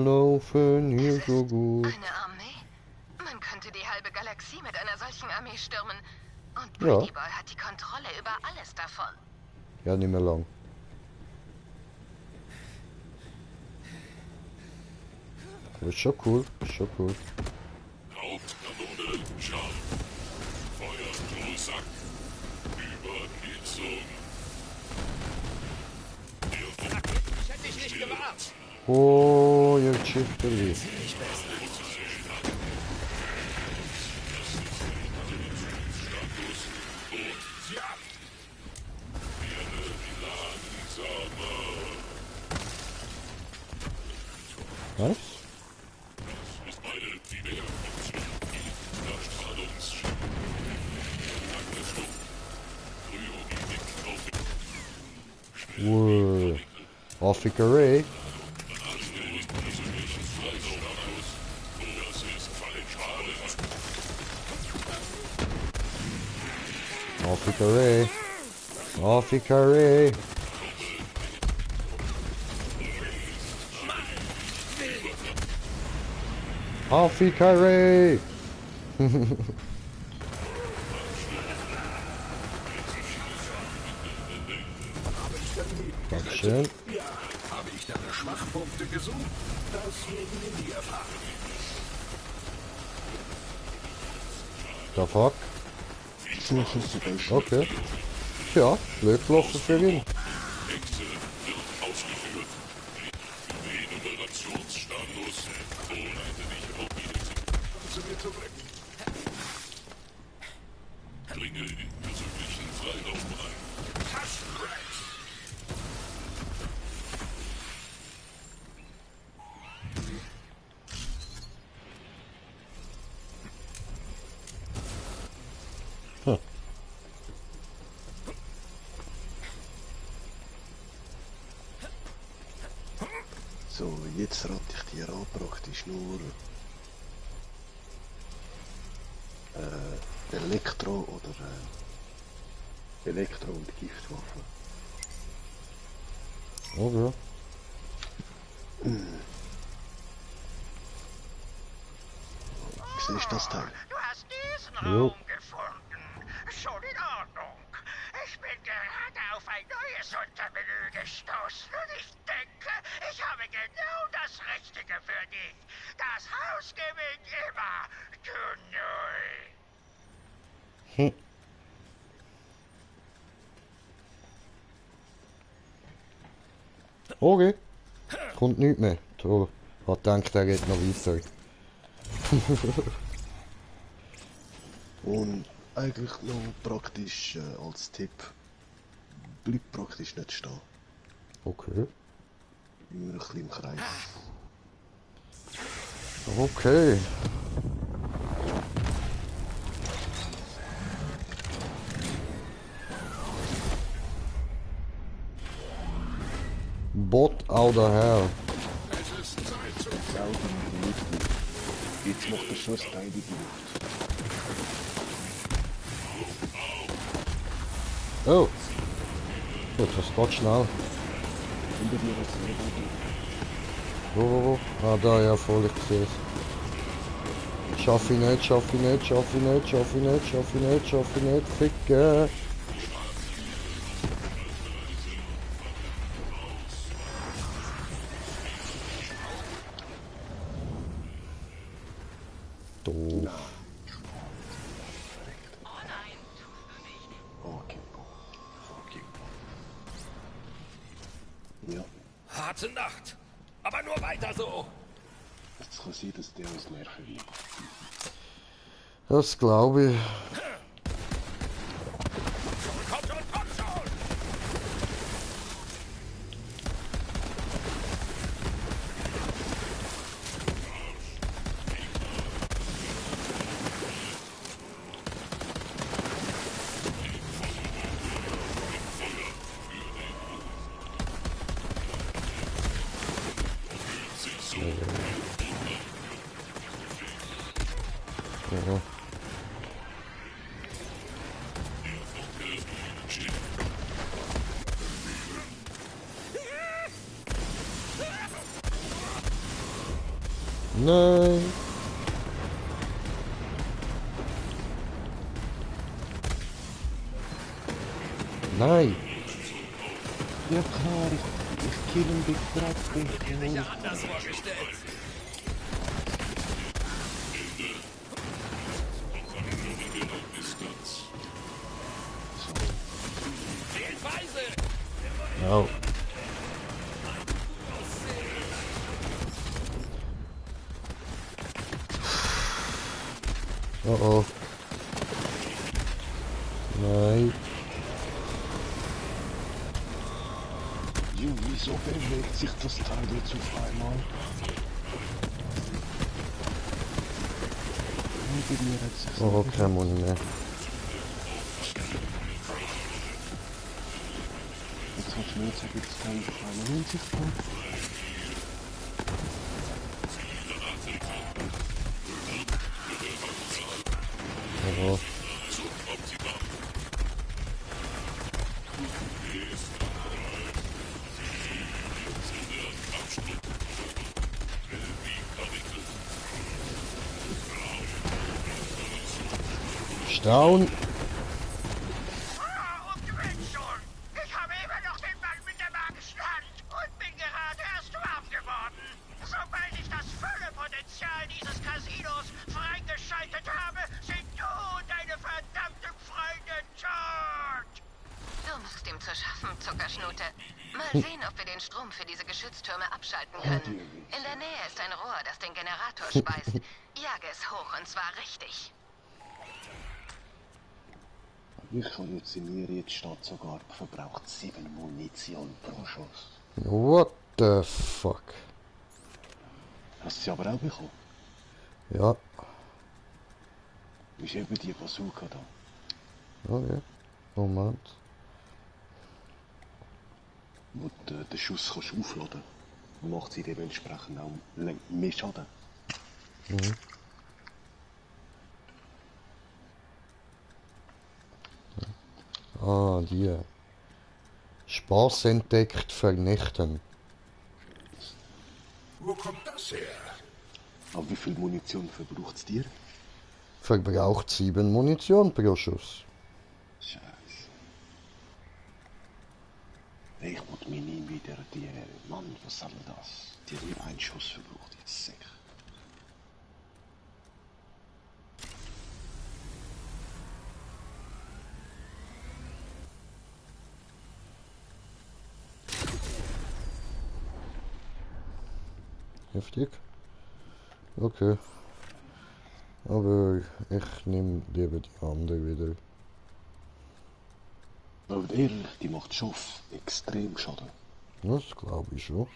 Laufen hier so gut. Eine Armee? Man könnte die halbe Galaxie mit einer solchen Armee stürmen. Und Ja. Pretty Boy hat die Kontrolle über alles davon. Ja, nicht mehr lang. Aber ist schon cool, ist schon cool. Hauptkanone, Schal. Feuer, Klosack. Übergezogen. Ich hätte dich nicht gewarnt. Oh, ihr Geschichte. Was? Whoa. Africa Ray. Africa Ray. Africa Ray. Africa Ray. Dankeschön. Ja, habe ich deine Schwachpunkte gesucht? Das werden wir nie erfahren. The fuck? Okay. Ja, blöd gelaufen für ihn. Dringe in persönlichen Freiraum ein. So, jetzt rate ich dir an, praktisch nur Elektro oder Elektro- und Giftwaffe. Okay. Siehst du das Teil? Du hast diesen Jo. Raum gefunden. Schon in Ordnung. Ich bin gerade auf ein neues Untermenü gestoßen und ich denke, ich habe genau das Richtige für dich. Das Haus gewinnt immer. Du Null. Okay. Kommt nichts mehr. So, hat gedacht, er geht noch weiter. Und eigentlich noch praktisch als Tipp, bleib praktisch nicht stehen. Okay. Immer ein bisschen im Kreis. Okay. Bot out of hell. Es ist Zeit zum Sauber in die Luft. Jetzt macht der Schuss Teil in die Luft. Oh. Gut, das geht schnell. Hinter dir ist es nicht. Wo? Ah, da, ja, voll, ich sehe es. Schaff ich nicht, ficke. Doof. Okay. Fuck you. Ja, Harte Nacht. Aber nur weiter so. es kann sein, dass der uns nerven will. Das glaube ich. Komm schon. Ja. Nein. Nein. Ja klar, ich kill ihn Hätte ich ja anders vorgestellt. Fehlweise! Oh. Oh oh. Nein. Jo, wieso bewegt sich das Teil jetzt auf einmal? Bei mir hat sich's Oh, nicht kein Mund mehr. Jetzt willst du mir jetzt sagen, das Teil ist auf einmal unsichtbar. Oh. Staun. Ich habe eben noch den Mann mit der magischen Hand und bin gerade erst warm geworden. Sobald ich das volle Potenzial dieses Casinos freigeschaltet habe, sind du und deine verdammten Freunde tot! Du machst ihm zu schaffen, Zuckerschnute. Mal sehen, ob wir den Strom für diese Geschütztürme abschalten können. In der Nähe ist ein Rohr, das den Generator speist. Jage es hoch, und zwar richtig. Ich halluziniere, jetzt steht sogar, verbraucht 7 Munition pro Schuss. What the fuck? Hast du sie aber auch bekommen? Ja. Ist eben die Bazooka da. Okay. Moment. Wo du den Schuss kannst aufladen kannst, macht sie dementsprechend auch mehr Schaden. Mhm. Ah, die. Spaß entdeckt, vernichten. Wo kommt das her? Aber wie viel Munition verbraucht es dir? Verbraucht 7 Munition pro Schuss. Scheiße. Ich muss mir nie wieder die... Mann, was soll das? Die hat nur einen Schuss verbraucht, jetzt sicher. Heftig. Okay. Aber ich nehme lieber die andere wieder. Aber ehrlich, die macht schon extrem Schaden. Das glaube ich schon.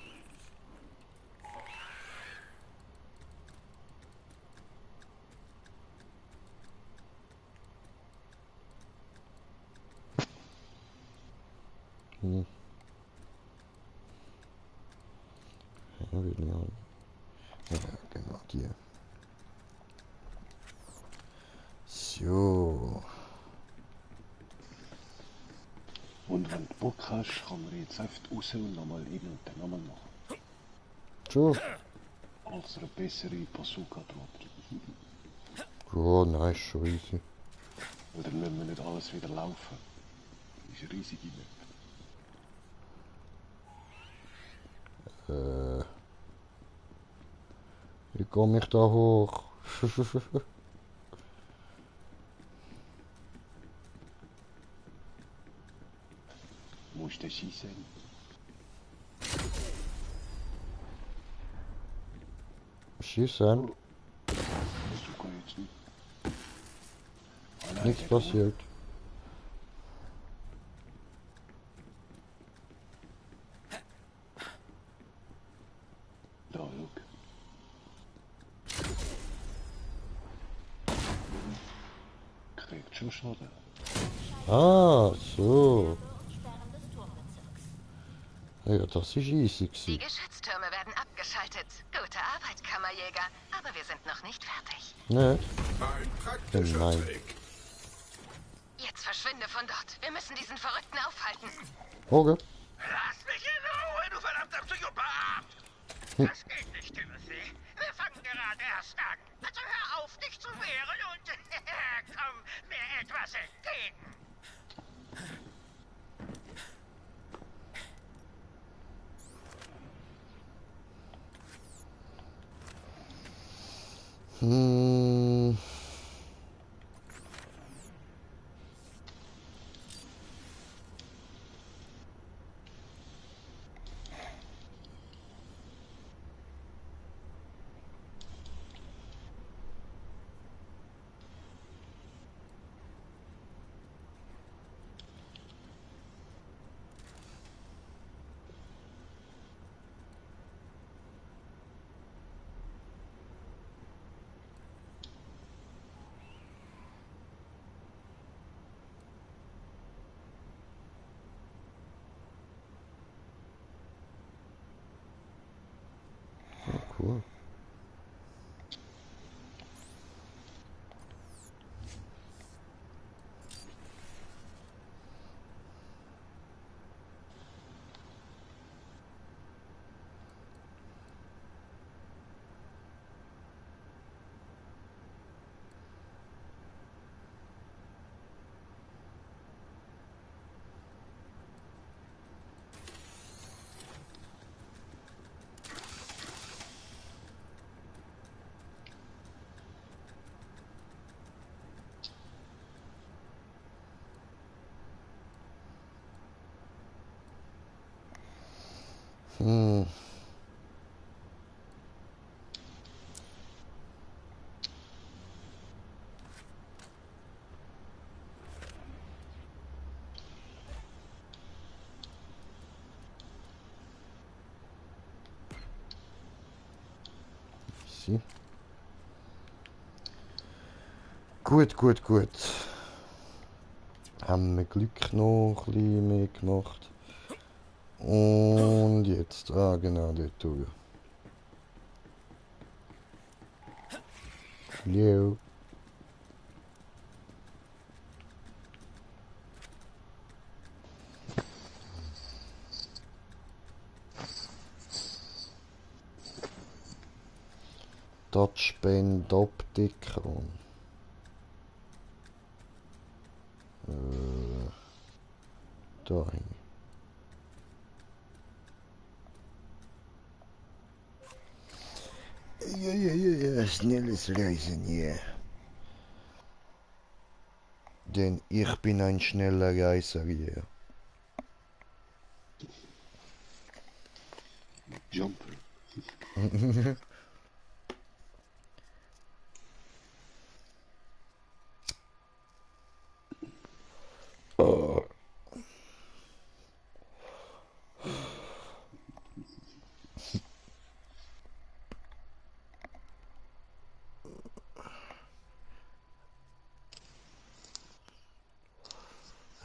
Hm. Ja, wieder mal. Ja, genau, die. So. Und wenn du Bock hast, kann man jetzt einfach raus und nochmal rein und dann nochmal machen. So. Als eine bessere Bazooka dort. Oh, nice, schon easy. Oder müssen wir nicht alles wieder laufen? Das ist eine riesige Map. Wie komme ich da hoch? Musst du schießen? Schießen? Bazooka jetzt nicht. Nichts passiert. Da, look. Kriegt schon Schaden. Ah, so. Ja, das ist easy Die gewesen. Geschütztürme werden abgeschaltet. Gute Arbeit, Kammerjäger. Aber wir sind noch nicht fertig. Ne? Ein praktischer Nein. Trick. Jetzt verschwinde von dort. Wir müssen diesen Verrückten aufhalten. Okay. Lass mich in Ruhe, du verdammter Psychopath! Das geht nicht, Timothy. Wir fangen gerade Donnerstag. Also hör auf, dich zu wehren und komm mir etwas entgegen. Cool. Sie. Gut. Haben wir Glück noch ein bisschen mehr gemacht. Und jetzt, genau, dort drüber. Leo. Touchband Optikon. Da hin. Ja, schnelles Reisen, ja. Denn ich bin ein schneller Reiser, ja. Jumper. Oh.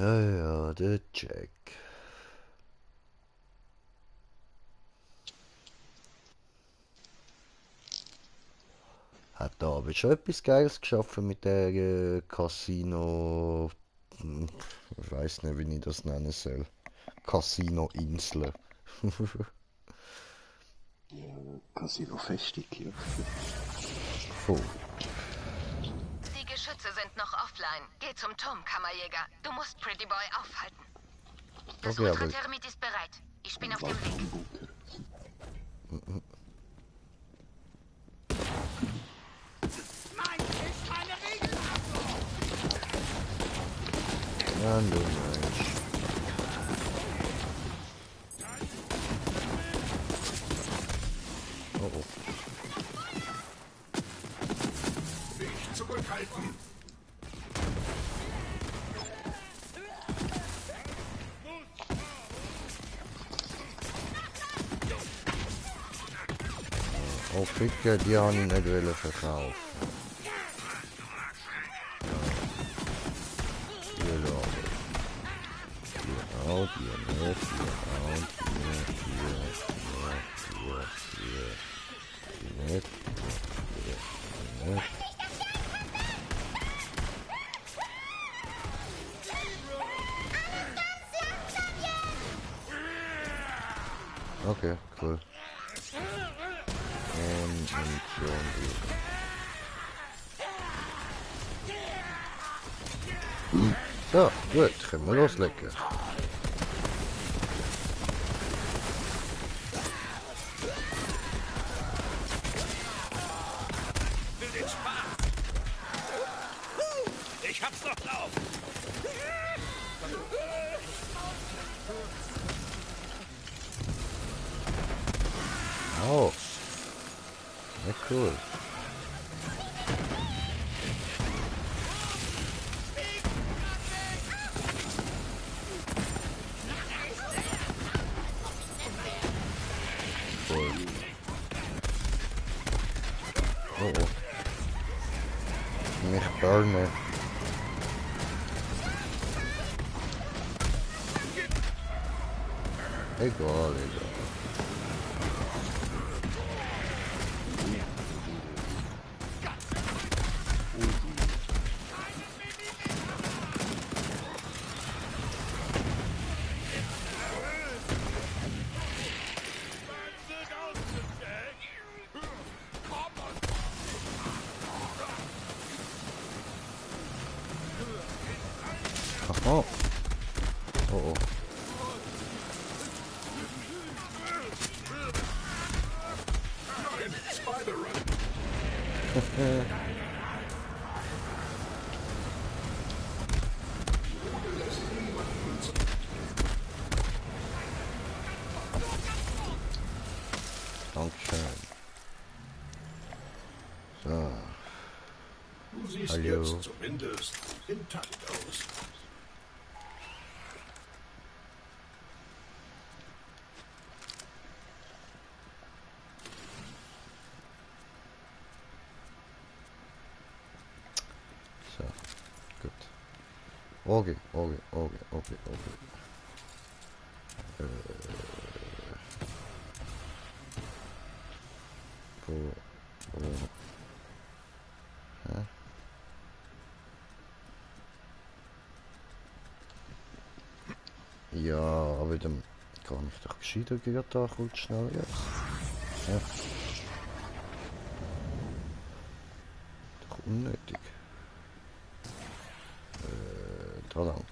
Ja, der Jack. Hat da aber schon etwas Geiles geschaffen mit der Casino. Ich weiß nicht, wie ich das nennen soll. Casino-Insel. Ja, Casino-Festung, ja. Voll. Die Geschütze sind noch offline. Geh zum Turm, Kammerjäger. Du musst Pretty Boy aufhalten. Das Okay, aber- Ultrathermit ist bereit. Ich bin auf dem Weg. Ja, du Mensch. Oh. Nicht zurückhalten. Oh, Ficker, die habe ich nicht wollen verkaufen. Die auch, die nicht, die nicht, die nicht. Okay, cool. Und Munition über. So, gut, können wir loslegen. Ich hab's noch drauf. Oh. Ja, cool. Cool. Oh, oh. Mich burnen. Egal, egal. Oh. Oh, oh. Dankeschön. So. Du siehst Hallo. jetzt zumindest intakt aus. So, gut. Okay. Wo? Hä? Ja, aber dann kann ich doch gescheiter gegen da kurz schnell jetzt. Ja. Doch unnötig. Da lang.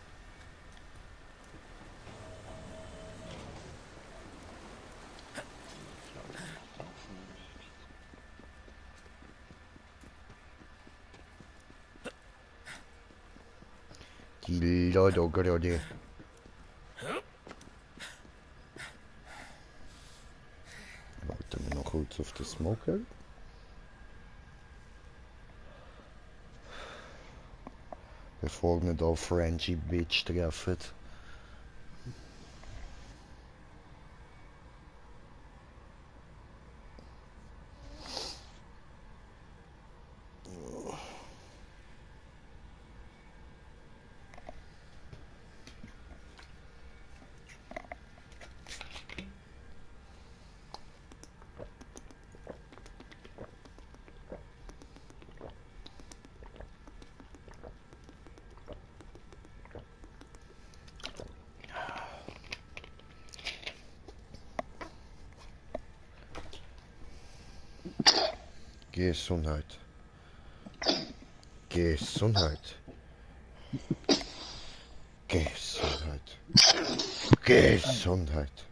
Die Leute gerade. Warten wir noch kurz auf den Smoker. Bevor wir da Frenchie Bitch treffen. Gesundheit. Gesundheit. Gesundheit. Gesundheit.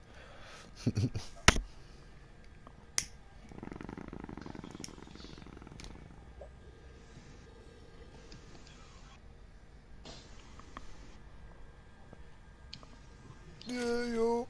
Ja, jo.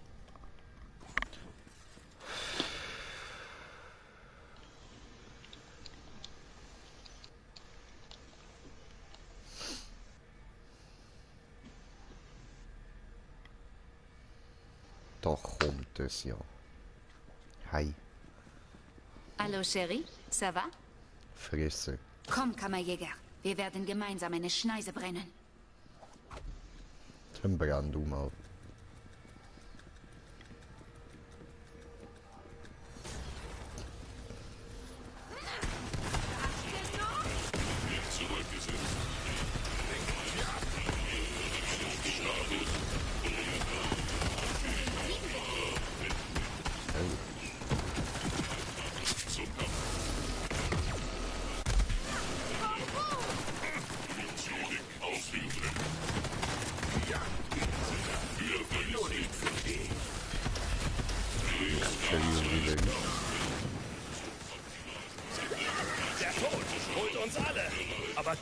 Da kommt es ja. Hi. Hallo, Chérie. Ça va? Fresse. Komm, Kammerjäger. Wir werden gemeinsam eine Schneise brennen. Dann brenn du mal.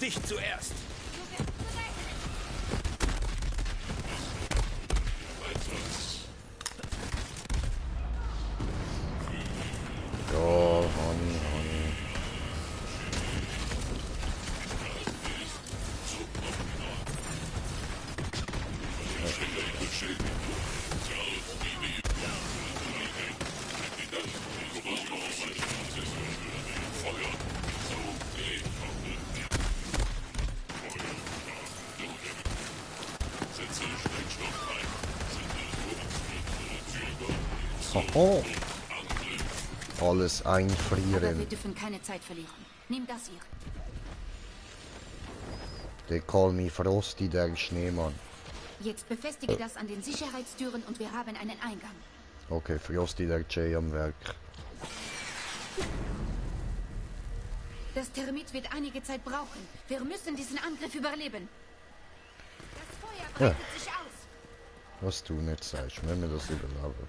dich zuerst. Ja, Honey. Oh. Alles Aber einfrieren. wir dürfen keine Zeit verlieren. Nimm das hier. They call me Frosty, der Schneemann. Jetzt befestige das an den Sicherheitstüren und wir haben einen Eingang. Okay, Frosty, der Jay am Werk. Das Termit wird einige Zeit brauchen. Wir müssen diesen Angriff überleben. Das Feuer breitet sich aus. Was du nicht sagst, wenn wir das überleben.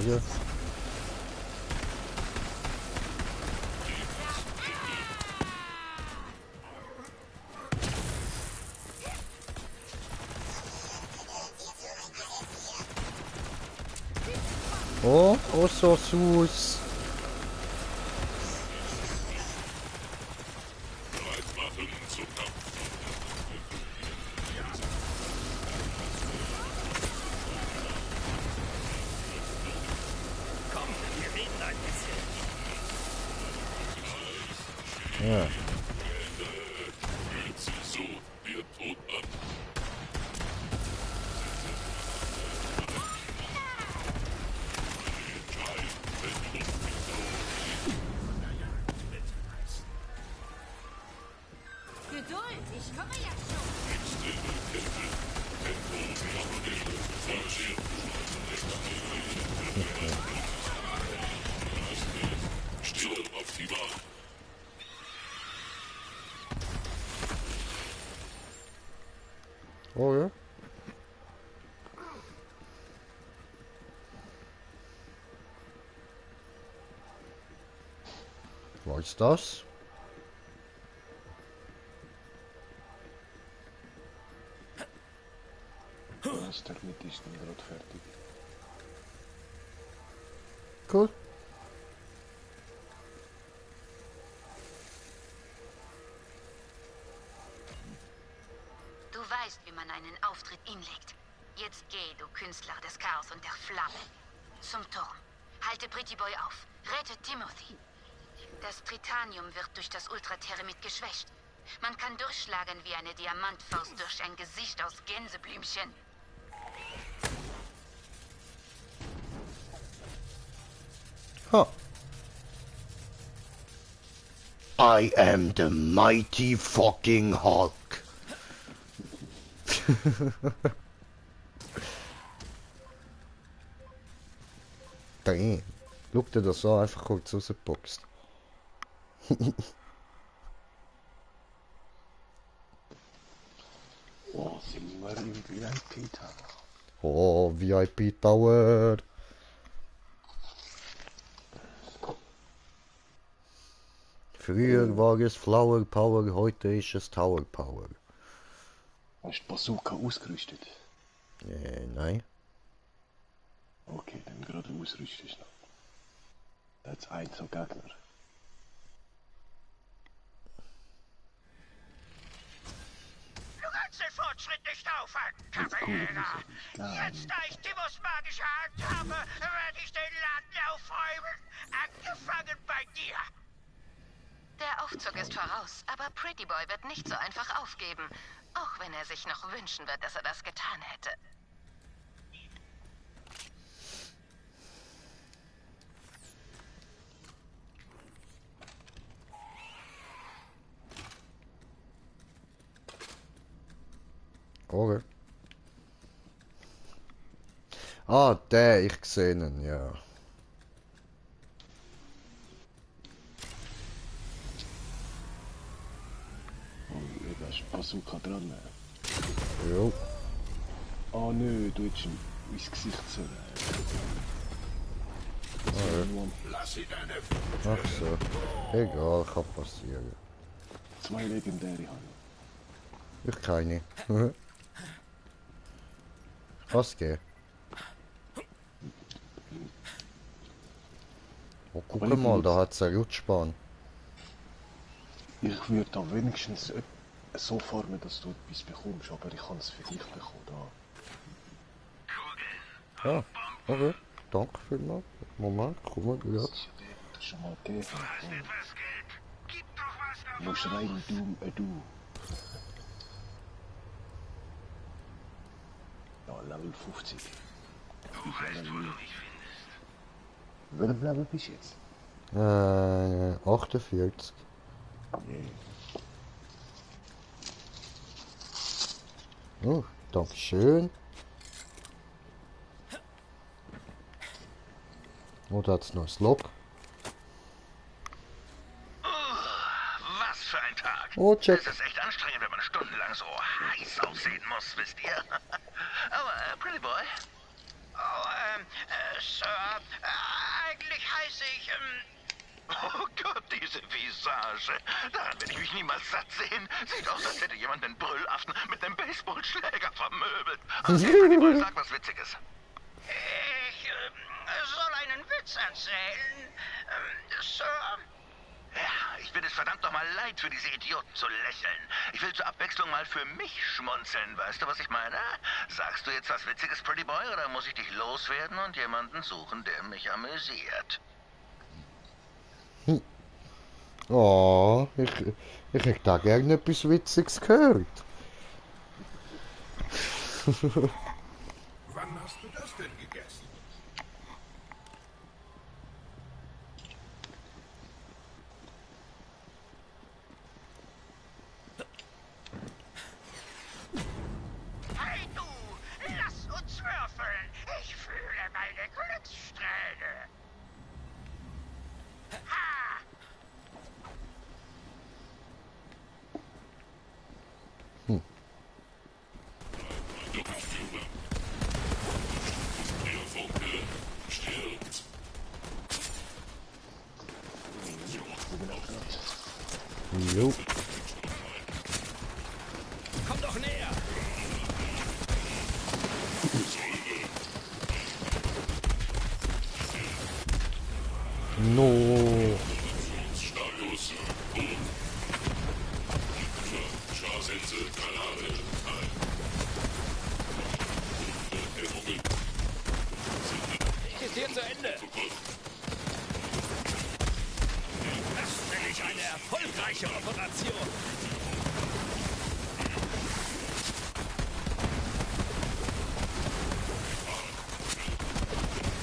Ja. Oh, so süß. Ja. Geduld, ich komme jetzt schon. Oh ja. Was ist das? Das Termit ist dann gerade fertig. Cool. Du weißt, wie man einen Auftritt inlegt. Jetzt geh, du Künstler des Chaos und der Flamme. Zum Turm. Halte Pretty Boy auf. Rette Timothy. Das Tritanium wird durch das Ultratermit geschwächt. Man kann durchschlagen wie eine Diamantfaust durch ein Gesicht aus Gänseblümchen. Ha. I am the mighty fucking Hulk. Damn. Schau dir das an, einfach kurz rausgeboxt. Oh, sind wir im VIP-Tower. Oh, VIP Tower. Früher war es Flower Power, heute ist es Tower Power. Hast du Bazooka ausgerüstet? Nein. Okay, dann gerade ausrüsten ist noch. Das ist ein so Gegner. Du kannst den Fortschritt nicht aufhalten, Kapella. Jetzt, da ich Timos magische Hand habe, werde ich den Laden aufräumen. Angefangen bei dir. Der Aufzug ist voraus, aber Pretty Boy wird nicht so einfach aufgeben. Auch wenn er sich noch wünschen wird, dass er das getan hätte. Okay. Ah, der, ich gesehen ihn, ja. Oh, da ist Bazooka dran. Jo. Oh nö, du hättest ihm ins Gesicht sollen. Lass ihn deine Ach so. Egal, kann passieren. 2 legendäre habe Ich keine. Was geht? Oh, guck mal, da hat es eine Rutschbahn. ich. Würde da wenigstens so farmen, dass du etwas bekommst, aber ich kann es für dich bekommen. Da. Ah, okay. Danke vielmals. Moment, komm mal gerade. Das ist schon mal gegeben. Du musst rein, du. Ja, Level 50. Welchem Level bist du jetzt? 48. Oh, dankeschön. Oh, da hat's noch ein Log. Was für ein Tag. Oh, check. Es ist echt anstrengend, wenn man stundenlang so heiß aussehen muss, wisst ihr? Aber, Pretty Boy? Oh, Sir, eigentlich heiße ich, Oh Gott, diese Visage. Daran werde ich mich niemals satt sehen. Sieht aus, als hätte jemand den Brüllaffen mit einem Baseballschläger vermöbelt. Okay, Pretty Boy, sag was Witziges. Ich soll einen Witz erzählen, Sir. Ja, ich bin es verdammt nochmal leid, für diese Idioten zu lächeln. Ich will zur Abwechslung mal für mich schmunzeln. Weißt du, was ich meine? Sagst du jetzt was Witziges, Pretty Boy, oder muss ich dich loswerden und jemanden suchen, der mich amüsiert? Oh, ich hätte da gerne etwas Witziges gehört. Wann hast du das denn gegessen? Hey du, lass uns würfeln. Ich fühle meine Glückssträhne. Ha! Jo. Komm doch näher! No. Ist hier zu Ende! Das nenne ich eine erfolgreiche Operation!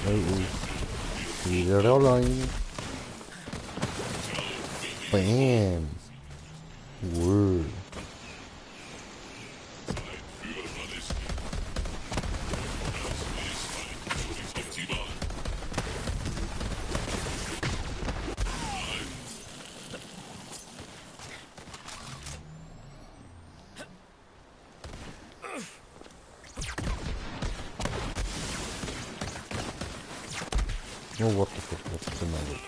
Oh. Wieder allein. Bam. Wow. Oh, what the fuck, was ist denn da los?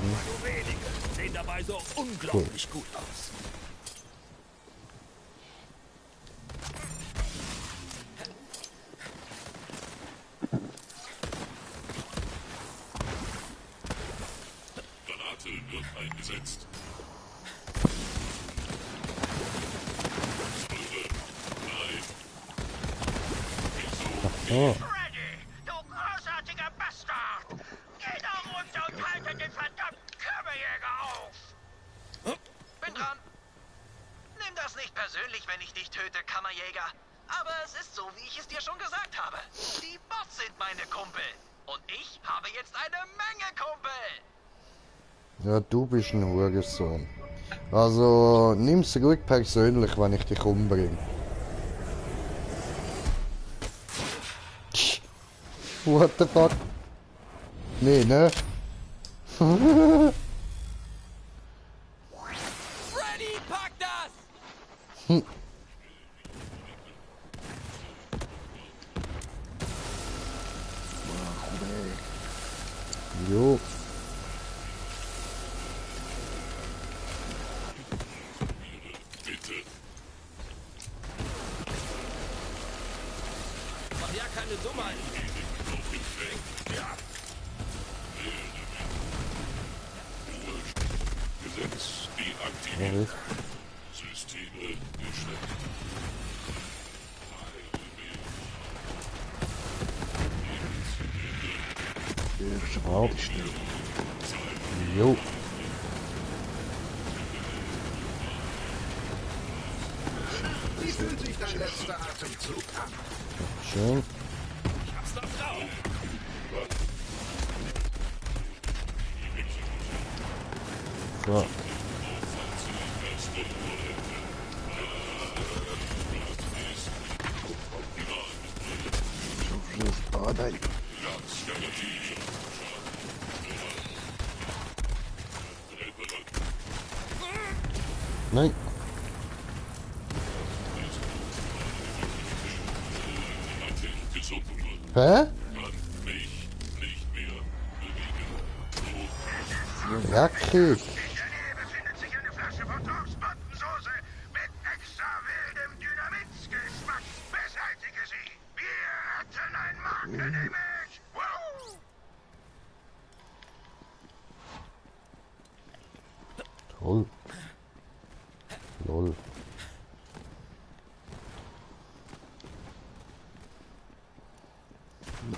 Nur wenige sehen dabei so unglaublich gut aus. Granate wird eingesetzt. Oh. Freddy, du großartiger Bastard! Geh da runter und halte den verdammten Kammerjäger auf! Bin dran. Nimm das nicht persönlich, wenn ich dich töte, Kammerjäger. Aber es ist so, wie ich es dir schon gesagt habe. Die Bots sind meine Kumpel. Und ich habe jetzt eine Menge Kumpel. Ja, du bist ein Hurensohn. Also, nimm's ruhig persönlich, wenn ich dich umbringe. What the fuck? Nee, ne? Freddy, pack Jo. Mach ja keine Dummheit. Gesetz deaktiviert. Systeme geschwächt. Auf. Jo. Wie fühlt sich dein letzter Atemzug an? Schön. Ich hab's noch drauf. So. Ah, nein. Nein. Hä? Ja, Krieg. Daneben befindet sich eine Flasche von Torfsbottensoße mit extra wildem Dynamitsgeschmack. Beseitige sie. Wir hatten ein Markenimage. Wow! Toll. Lol.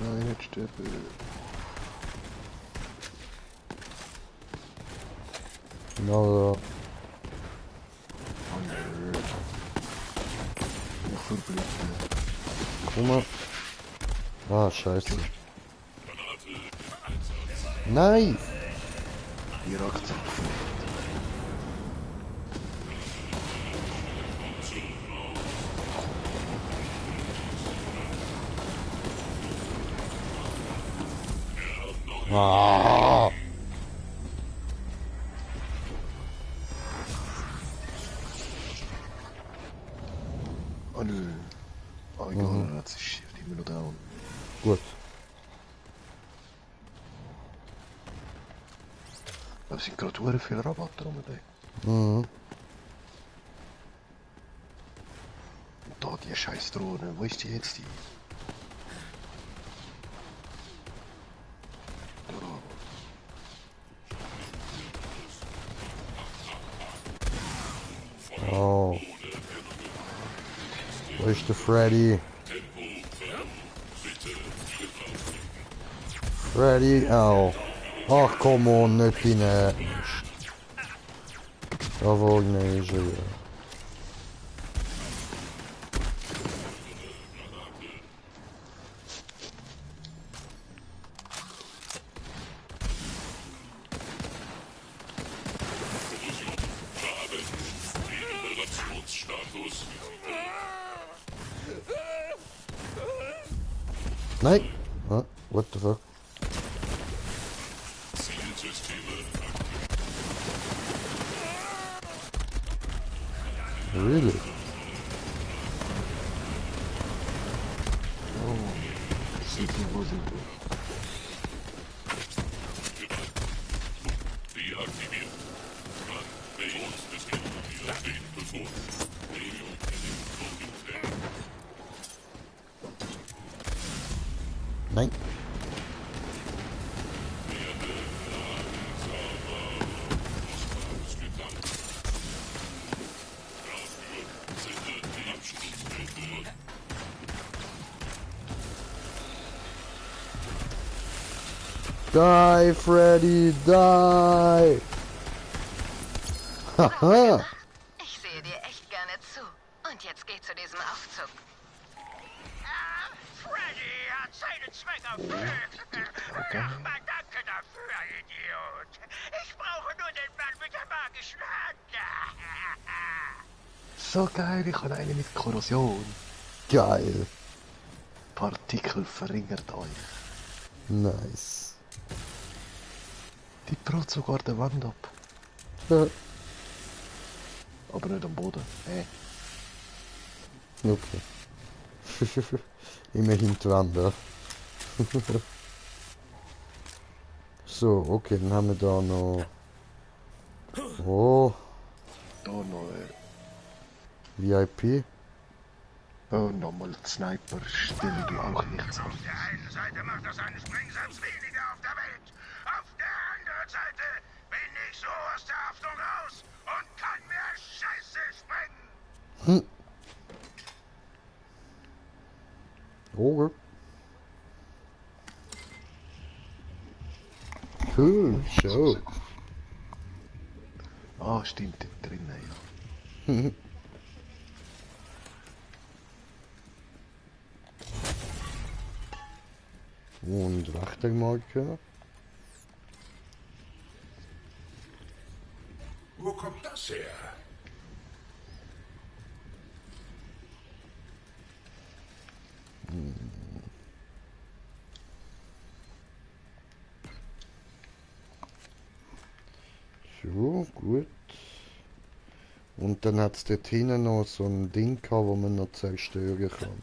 Nein, nicht sterben. No. Guck mal. Ah, scheiße. Nein! Direkt. Ah! Oh nö. Oh egal, das ist immer noch down. Gut. Da sind gerade sehr viele Rabatte rum. Mhm. Da die scheiß Drohne, wo ist die jetzt? Oh. Wo ist der Freddy? Freddy, oh. Ach komm on, nicht dein Ernst. Jawohl, nee, ist er ja. Nein! Ah, what the fuck? Really? Nein. Die, Freddy, die! Haha! Ich sehe dir echt gerne zu. Und jetzt geh zu diesem Aufzug. Freddy hat seinen Zweck erfüllt. Aber danke dafür, Idiot. Ich brauche nur den Mann mit der magischen Hand. So geil, ich habe eine mit Korrosion. Geil. Partikel verringert euch. Nice. Die braucht sogar die Wand ab. Ja. Aber nicht am Boden. Okay. Immerhin die Wände. So, okay, dann haben wir da noch... Oh, Da noch, VIP. oh, nochmal die Sniper-Stellung auch nichts Auf anderes. der einen Seite macht das einen Springsatz weniger auf der Welt. Auf der anderen Seite bin ich so aus der Haftung raus und kann mehr Scheiße springen. Okay. Cool, Show. Ah, stimmt, da drinnen, ja. Und Wächtermarke. Wo kommt das her? So, gut. Und dann hat es dort hinten noch so ein Ding gehabt, wo man noch zerstören kann.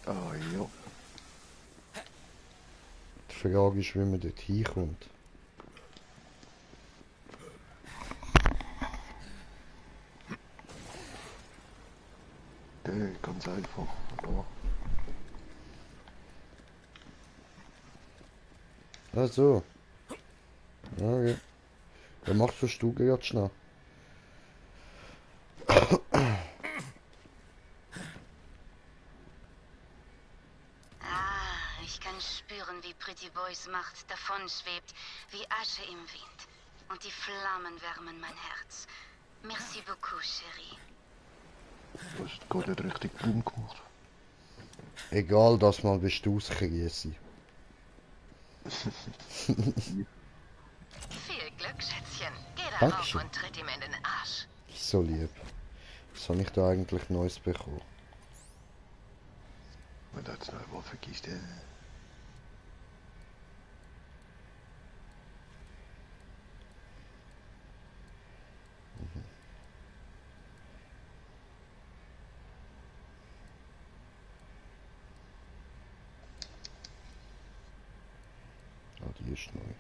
Ah, ja. Die Frage ist, wie man dort hinkommt. Ganz einfach. Ja. Ach so. Okay. Dann machst du Stuge jetzt schnell. Ich kann spüren, wie Pretty Boys Macht davonschwebt, wie Asche im Wind. Und die Flammen wärmen mein Herz. Merci beaucoup, Chérie. Du hast gar nicht richtig dumm gemacht. Egal, dass mal bist du auskriesi. Viel Glück, Schätzchen. Geh da rauf Dankeschön. und tritt ihm in den Arsch. So lieb. Was habe ich da eigentlich Neues bekommen? Wenn du jetzt noch eine Waffe gibst, Ah, die ist neu.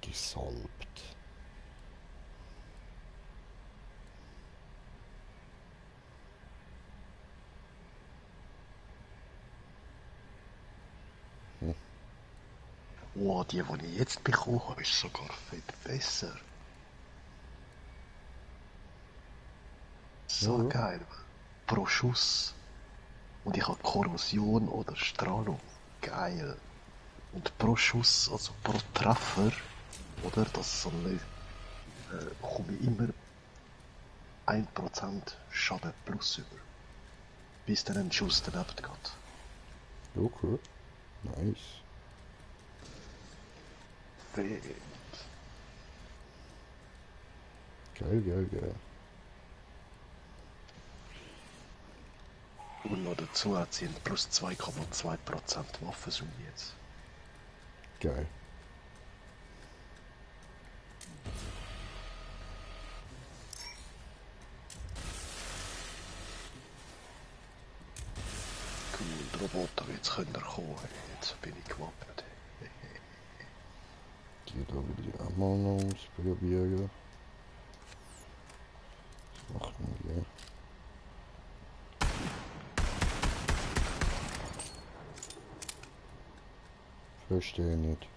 Gesalbt. oh, die ich jetzt bekommen habe, ist sogar fett besser. So Mhm. geil. Pro Schuss. Und ich habe Korrosion oder Strahlung. Geil. Und pro Schuss, also pro Treffer, oder? Das soll bekomme ich immer 1% Schaden plus über. Bis dann ein Schuss daneben geht. Okay. Nice. Fett. Geil, geil, geil. Und noch dazu hat sie einen plus 2,2% Waffensumme jetzt. Geil. Cool, die Roboter, jetzt können wir kommen. Jetzt bin ich gewappnet. Die da will ich auch mal noch ausprobieren. Was macht man hier? Verstehe nicht.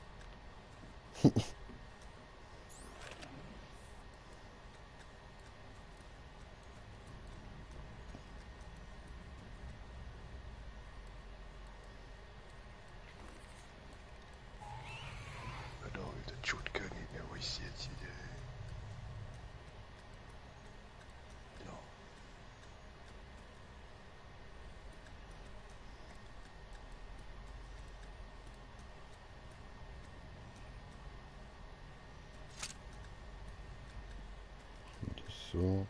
Да, это чутко не высетили. Да. Das so.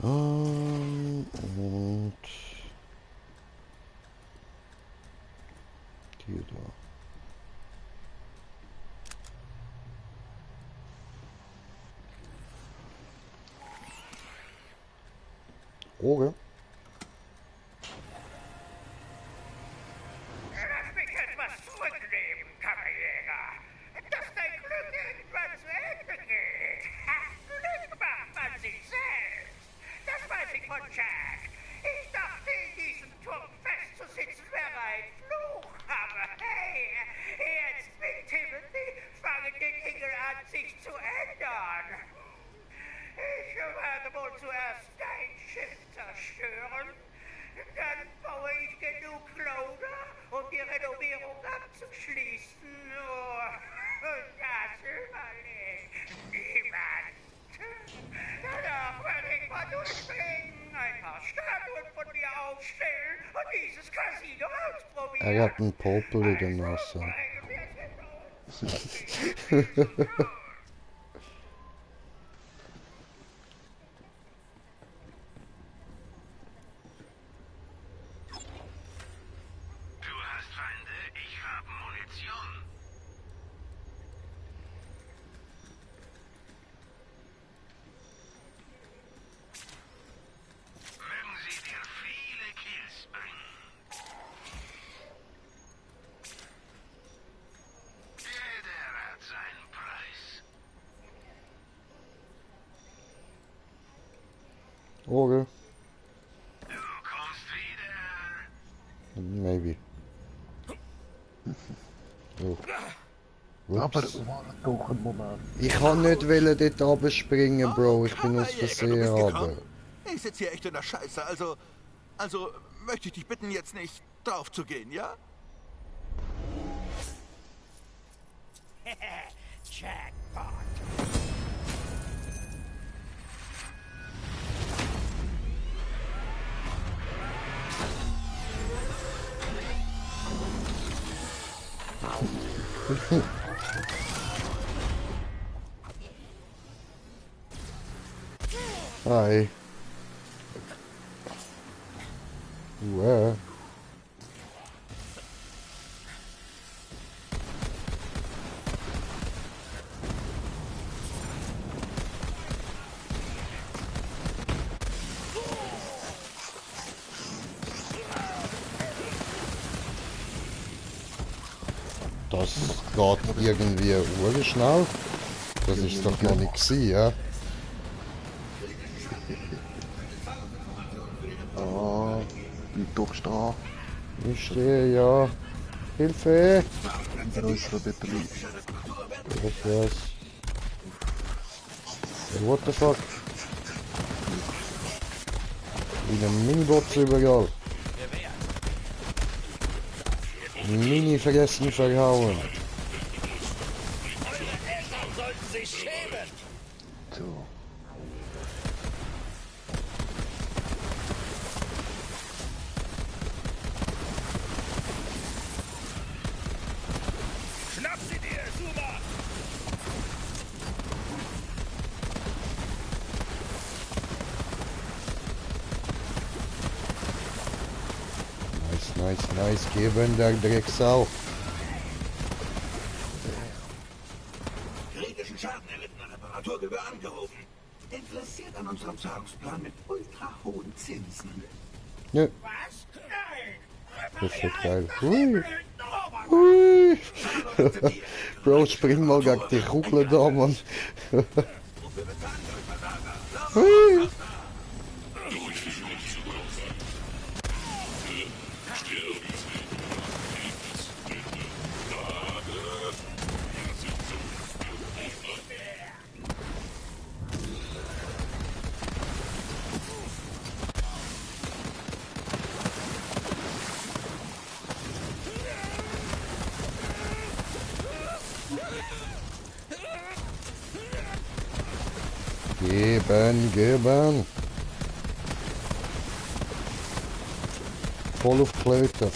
Und hier da. Okay. Lass mich etwas zurücknehmen, Kammerjäger. Dass dein Glück irgendwann zu Ende geht. Glück macht man sich selbst. Das weiß ich von Jack. Ich dachte, in diesem Turm festzusitzen wäre ein Fluch. Aber hey, jetzt mit Timothy fangen die Dinge an, sich zu ändern. Ich werde wohl zuerst dein Schiff zerstören. Dann baue ich genug Loader, um die Renovierung abzuschließen. Nur das überlebt niemand. Danach werde ich mal durchbringen, ein paar Statuen von mir aufstellen und dieses Casino ausprobieren. Er hat einen Popel in der Nase. Okay. Maybe. Oh. Aber warte doch einen Moment. Ich kann nicht wollen dort runterspringen, Bro. Ich bin aus Versehen runter. Ich sitze hier echt in der Scheiße, also möchte ich dich bitten, jetzt nicht drauf zu gehen, ja? Jackpot. Hi. Where? Das geht irgendwie urschnell. Das ist doch noch nicht gewesen, ja? Ah, bleib doch stehen. Ich stehe, ja. Hilfe! In unserem Betrieb. Ich weiß. What the fuck? Wie ein Minibots überall. Mini vergessen verhauen. So. Schnapp sie dir, Suma! Nice, geben der Drecksau. Kritischen Schaden erlitten, Reparaturgebühr angerufen. Interessiert an unserem Zahlungsplan mit ultra hohen Zinsen. Nö. Was? Nein! Das ist so geil. Hui. Hui. Bro, spring mal gegen die Kugel da, Mann. Hui. Geben. Voll auf Klöte,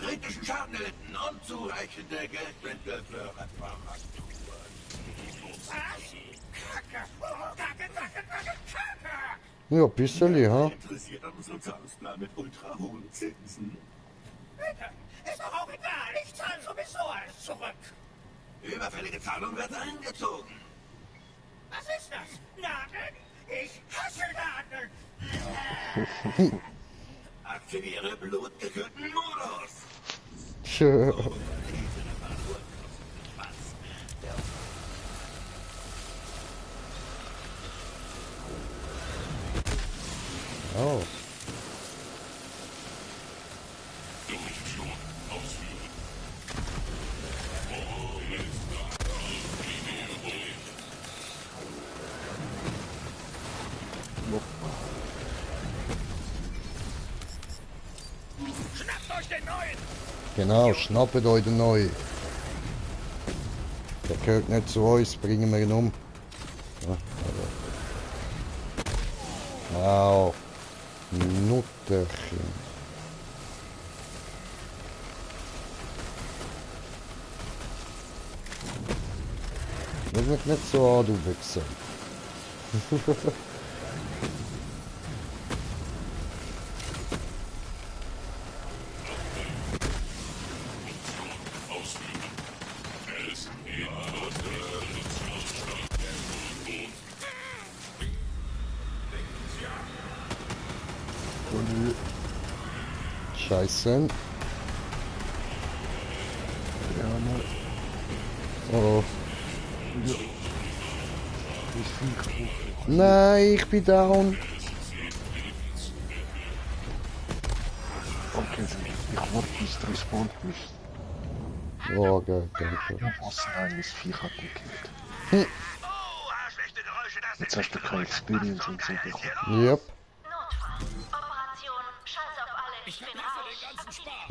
Kritischen Schaden erlitten, unzureichende Geldmittel für Reparatur. Was? Kacke! Kacke! Ja, ein bisschen, ha? Interessiert an unserem Zahlungsplan mit ultra hohen Zinsen. Ist doch auch egal. Ich zahle sowieso alles zurück. Überfällige Zahlung wird eingezogen. Was ist das? Nadeln? Ich hasse Nadeln. Aktiviere blutgekühlten Modus. Tschö. Oh. Schnappt euch den neuen! Genau, schnappt euch den neuen. Der gehört nicht zu uns, bringen wir ihn um. Ja, au. Nutterchen. Schau mich nicht so an, du Wichser. Scheiße. Oh. Nein, ich bin down. Okay, ich warte, bis du respawned bist. Oh, geil, danke. Was? Nein, das Viech hat mich gekillt. Oh, schlechte Geräusche, das Jetzt hast du keine Experience und so bekommen. Yep. Notfall. Operation. Scheiß auf alle. Ich bin raus.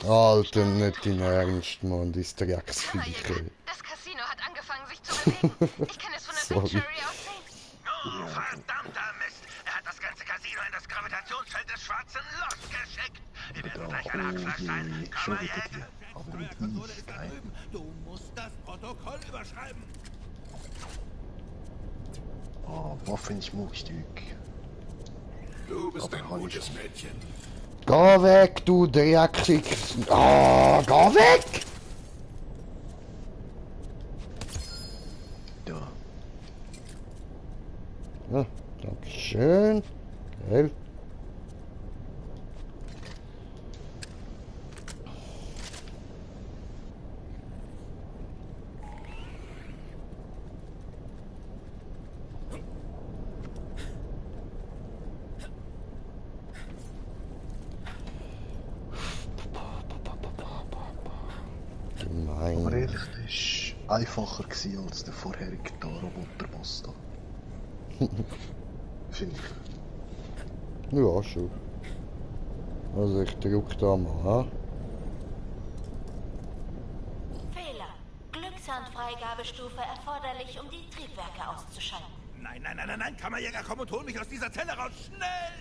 Alter, nicht in Ernst, Mann, das Drecksviecher. Das Casino hat angefangen, sich zu bewegen. Ich kann es von der Sanctuary aus sehen. Oh, verdammter Mist! Er hat das ganze Casino in das Gravitationsfeld des schwarzen Lochs geschickt. Wir werden gleich alle abflash sein. Komm mal jetzt! Aber mit ich, geil. Du musst das Protokoll überschreiben. Ah, Waffen ist Muckstück. Du bist Aber ein kann gutes ich- Mädchen. Geh weg, du Drecksig. Ah, geh weg! Da. Ja, dankeschön. Geil. Aber Gemein. ehrlich, das war einfacher gewesen als der vorherige Roboterboss da. Finde ich. Ja, schon. Also ich drück da mal an. Fehler. Glückshandfreigabestufe erforderlich, um die Triebwerke auszuschalten. Nein, nein, nein, nein, nein, Kammerjäger, komm und hol mich aus dieser Zelle raus, schnell!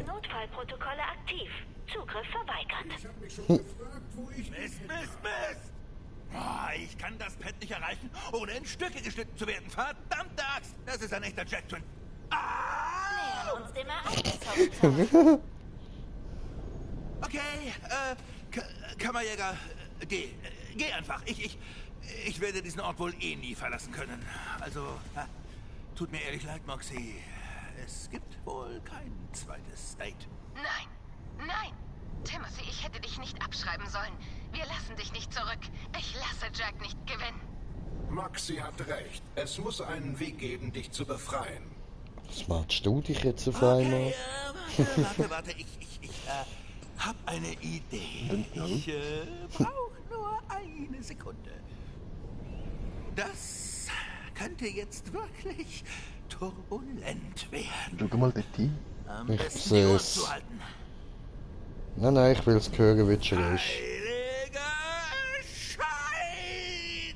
Notfallprotokolle aktiv. Zugriff verweigert. Mist, Mist, Mist! Oh, ich kann das Pad nicht erreichen, ohne in Stücke geschnitten zu werden. Verdammte Axt! Das ist ein echter Jackson. Ah! Nähern uns dem Ereignishorizont. Okay, Kammerjäger, geh einfach. Ich werde diesen Ort wohl eh nie verlassen können. Also, tut mir ehrlich leid, Moxie. Es gibt wohl kein zweites Date. Nein, nein. Timothy, ich hätte dich nicht abschreiben sollen. Wir lassen dich nicht zurück. Ich lasse Jack nicht gewinnen. Moxie hat recht. Es muss einen Weg geben, dich zu befreien. Was machst du dich jetzt auf einmal? Okay, warte, ich hab eine Idee. Ich brauche nur eine Sekunde. Das könnte jetzt wirklich turbulent werden. Schau mal dort hin. Am Ich besten die sehe Ohren es. zuhalten. Nein, nein, ich will es hören, wie es schon ist. Heiliger Schein!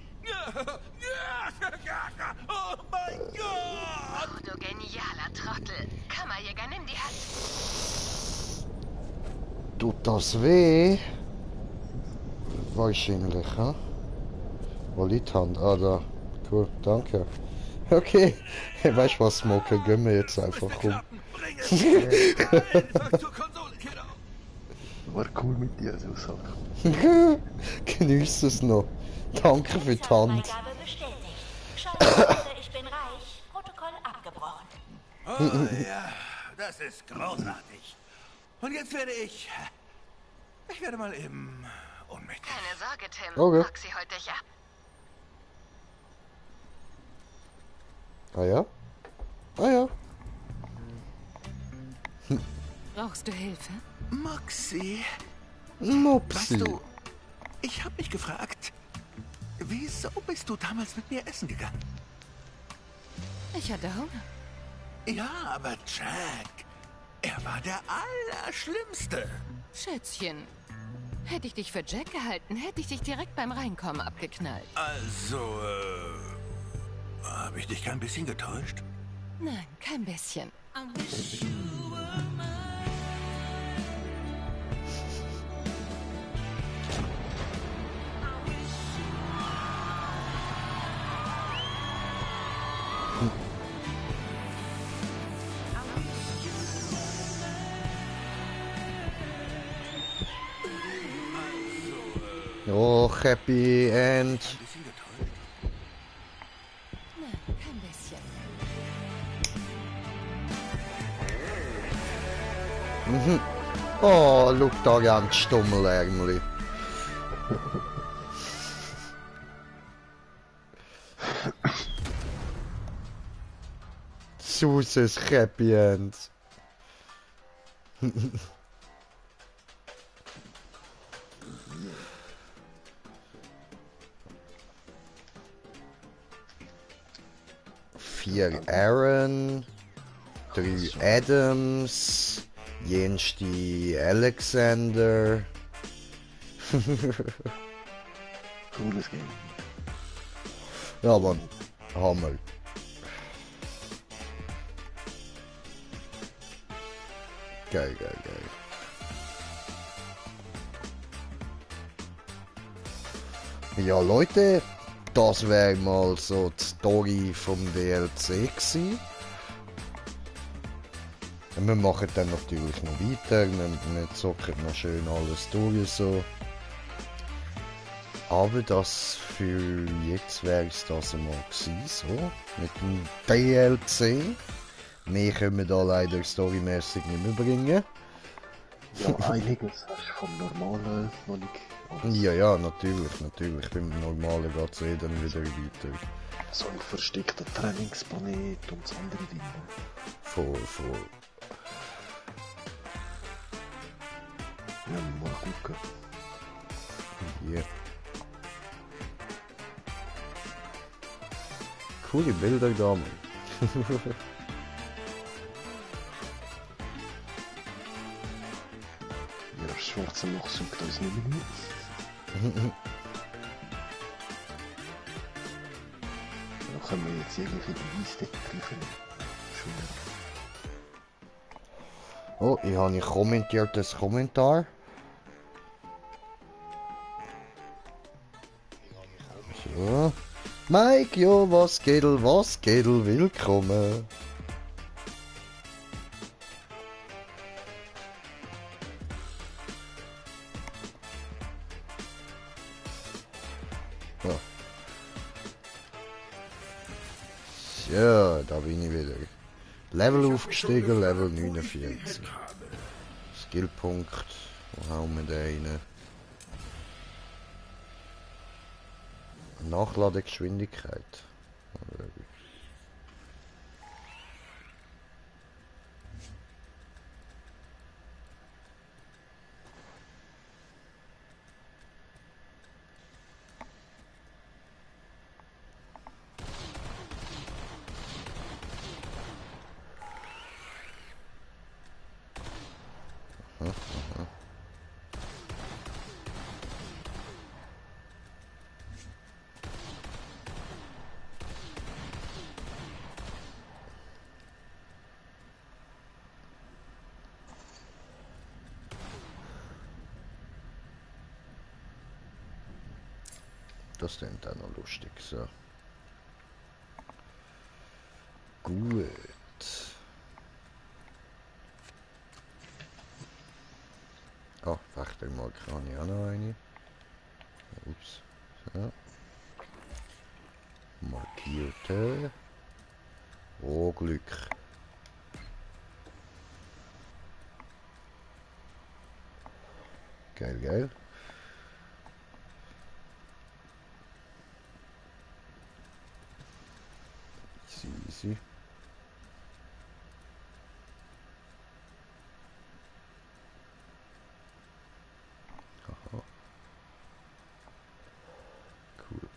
Oh mein Gott! Oh, du genialer Trottel. Kammerjäger, nimm die Hand. Tut das weh? Wahrscheinlich, ha? Wo liegt die Hand? Ah, da. Cool, danke. Okay. Weißt du was, Smoker? Gehen wir jetzt einfach rum. War cool mit dir, du Sack. Genieß es noch. Danke für die Hand. Freigabe bestätigt. Schaltleute, ich bin reich. Protokoll abgebrochen. Oh ja, das ist großartig. Und jetzt werde ich... Ich werde mal eben ohnmächtig. Keine Sorge, Tim. Okay. Roxy holt dich ab. Ah ja? Ah ja. Brauchst du Hilfe? Moxie, Mopsi. weißt du, ich habe mich gefragt, wieso bist du damals mit mir essen gegangen? Ich hatte Hunger. Ja, aber Jack, er war der Allerschlimmste. Schätzchen, hätte ich dich für Jack gehalten, hätte ich dich direkt beim Reinkommen abgeknallt. Also, habe ich dich kein bisschen getäuscht? Nein, kein bisschen. Oh, Happy End. Nein, kein bisschen. Mhm. Oh, schau da ganz Stummelärmli. Suses Happy End. Vier Aaron, 3 Adams, Jens die Alexander. Cooles Game. Ja, Mann, Hammer. Geil, geil, geil. Ja, Leute, das wäre mal so die Story vom DLC gewesen. Wir machen dann natürlich noch weiter, wir zocken noch schön alles durch so. Aber das für jetzt wäre es das einmal gewesen, so, mit dem DLC. Mehr können wir da leider storymäßig nicht mehr bringen. Ja, einiges hast du vom Normalen noch nicht. Ja, ja, natürlich. Beim Normalen geht es dann wieder weiter. So ein versteckter Trainingsplanet und das andere Dinge. Voll. Ja, mal gucken. Hier. Coole Bilder da, Mann. Ja, das schwarze Loch sucht uns nicht mehr. Dann können wir jetzt irgendwie die Liste treffen. Oh, ich habe ein kommentiertes Kommentar. So. Mike, jo, was geht, willkommen. Ja. So, da bin ich wieder. Level aufgestiegen, Level 49. Skillpunkt, wo hauen wir den rein? Nachladegeschwindigkeit. Das klingt auch noch lustig, so. Gut. Oh, warte mal, kann ich auch noch eine. Ups. So. Markierte. Oh, Glück. Geil, geil. Easy, easy. Aha. Cool.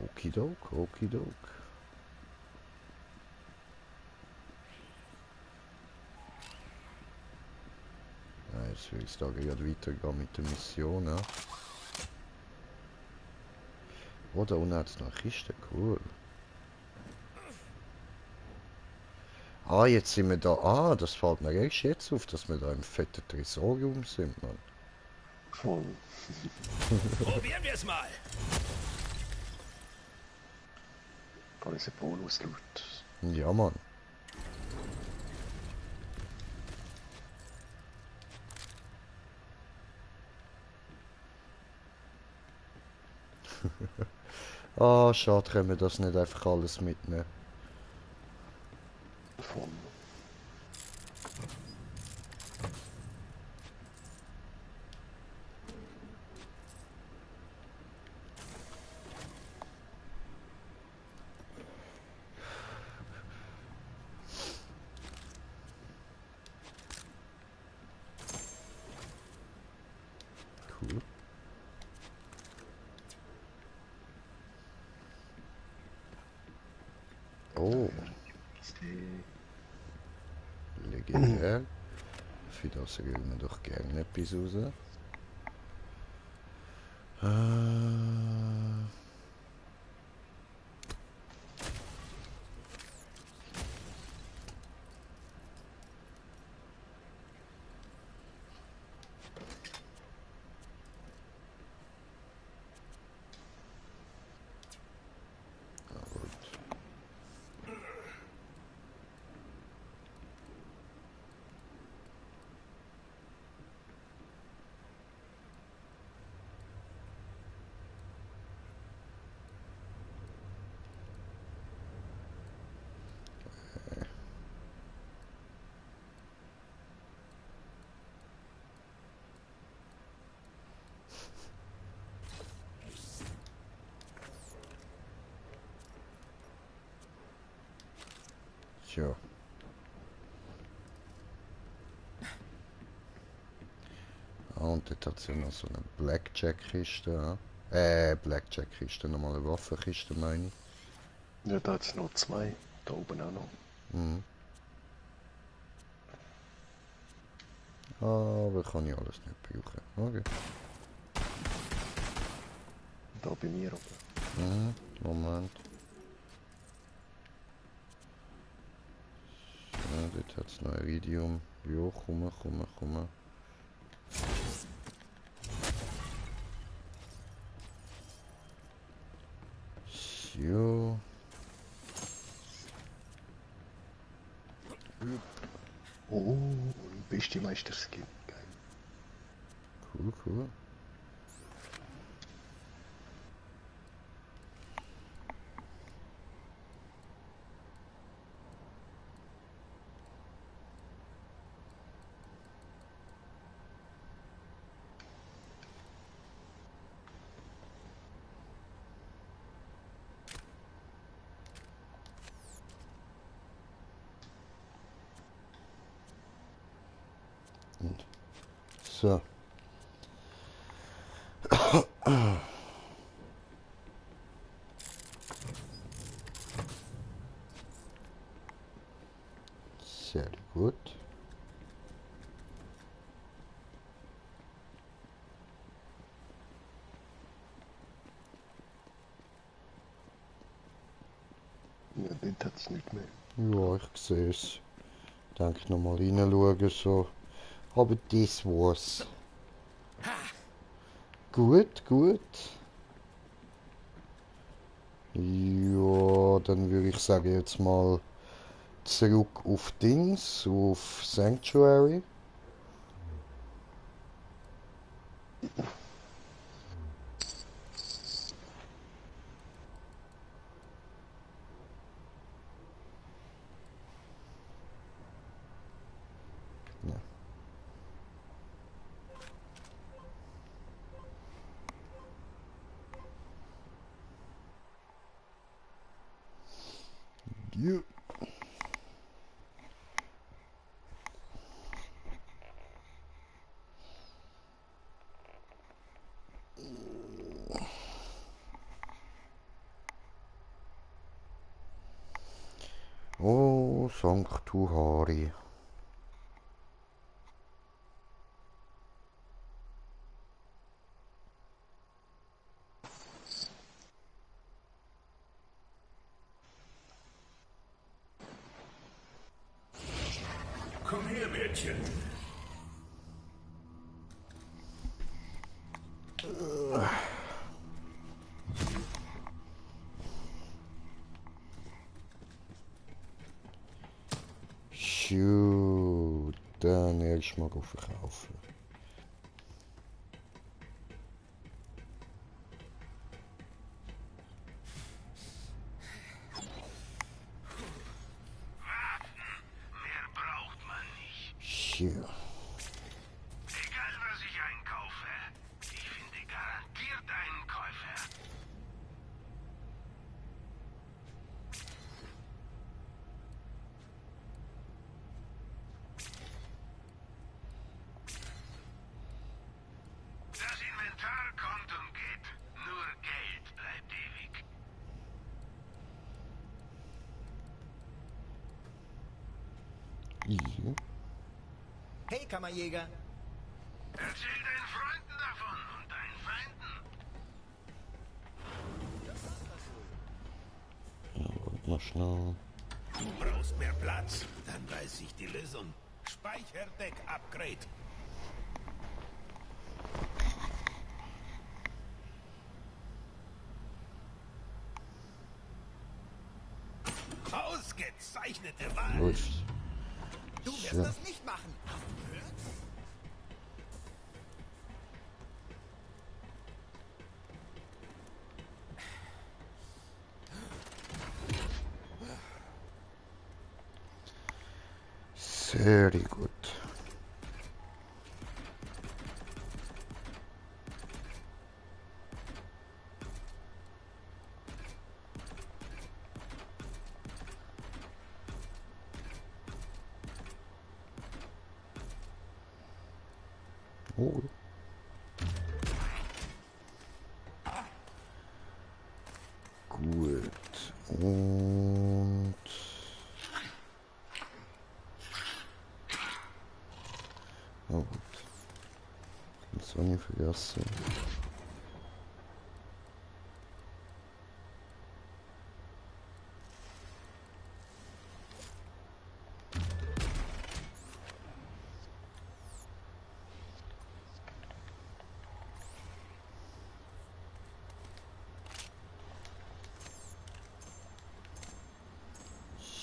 Okidok, okidok. Ja, jetzt will ich da gerade weitergehen mit der Mission, ja. Oh, da unten hat es noch eine Kiste, cool. Ah, jetzt sind wir da. Ah, das fällt mir erst jetzt auf, dass wir da im fetten Tresorium sind, Mann. Voll. Probieren wir es mal. Alles ein Bonus-Loot. Ja, Mann. Ah, schade, können wir das nicht einfach alles mitnehmen. Voll. Cool. Oh. Legendär. Für das wählen wir doch gerne etwas raus. Tja. Ah, und dort hat es ja noch so eine Blackjack-Kiste. Ja. Blackjack-Kiste, nochmal eine Waffenkiste, meine ich. Ja, da hat es noch zwei. Da oben auch noch. Mhm. Aber kann ich alles nicht brauchen. Okay. Da bei mir oben. Mhm. Moment. Ja, dort hat es noch Iridium. Ja, komm. So. Oh, beste Meister-Skin. Geil. Cool. Und so. Sehr gut. Ja, dort hat es nicht mehr. Ja, ich sehe es. Denk nochmal reinschauen, so. Aber das war's. Gut, gut. Ja, dann würde ich sagen, jetzt mal zurück auf Dings, auf Sanctuary. Ja. Ja. Oh, Sanctuary. Komm her, Mädchen. Shoot, dann erstmal verkaufen. Mehr braucht man nicht. Shoot. Egal, was ich einkaufe, ich finde garantiert einen Käufer. Das Inventar kommt und geht. Nur Geld bleibt ewig. Ja. Hey, Kammerjäger. Erzähl deinen Freunden davon und deinen Feinden. Ja, warte mal schnell. Du brauchst mehr Platz. Dann weiß ich die Lösung. Speicherdeck-Upgrade. Ausgezeichnete Wahl. Läuft. Du wirst So. das nicht machen. Hast du gehört? Sehr gut. Oh. Gut. Und oh gut. Das war nicht vergessen.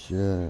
Ja.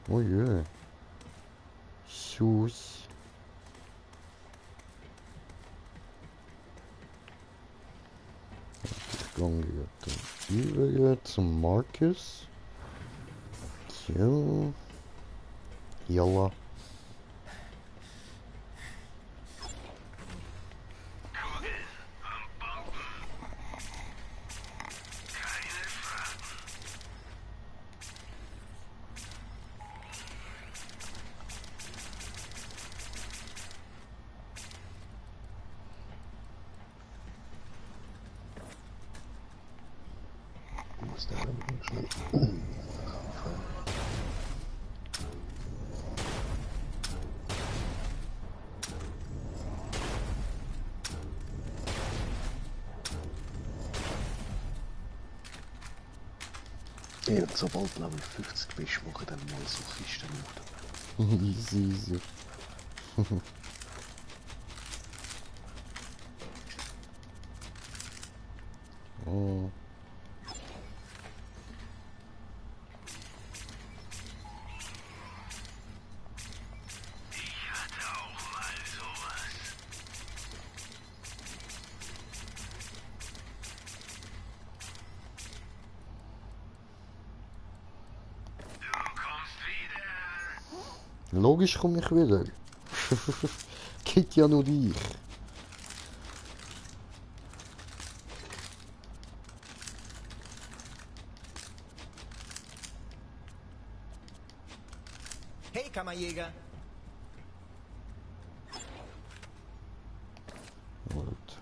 Oh yeah. Shoes. Gehen wir über zum Marcus. Kill. Yalla. muss der schnell kaufen. Sobald du Level 50 bist, mache ich dann mal so Kisten auf. Easy, easy. Oh. Ich hatte auch mal sowas. Du kommst wieder. Logisch komme ich wieder. Geht ja nur dich. Hey, Kammerjäger. Gut.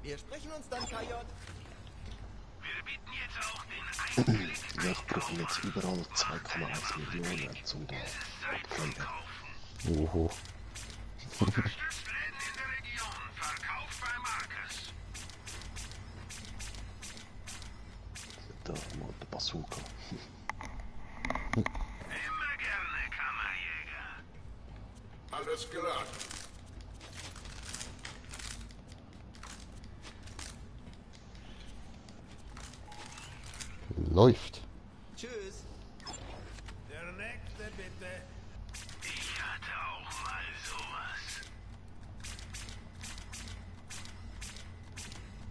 Wir sprechen uns dann, KJ. Wir bieten jetzt auch den eingelegten Ja, ich brauche jetzt überall 2,1 Millionen zum da upgraden. Oho. Unterstützt Läden in der Region. Verkauf bei Marcus. Da mal der Bazooka. Immer gerne, Kammerjäger. Alles klar. Läuft. Tschüss. Der nächste bitte. Ich hatte auch mal sowas.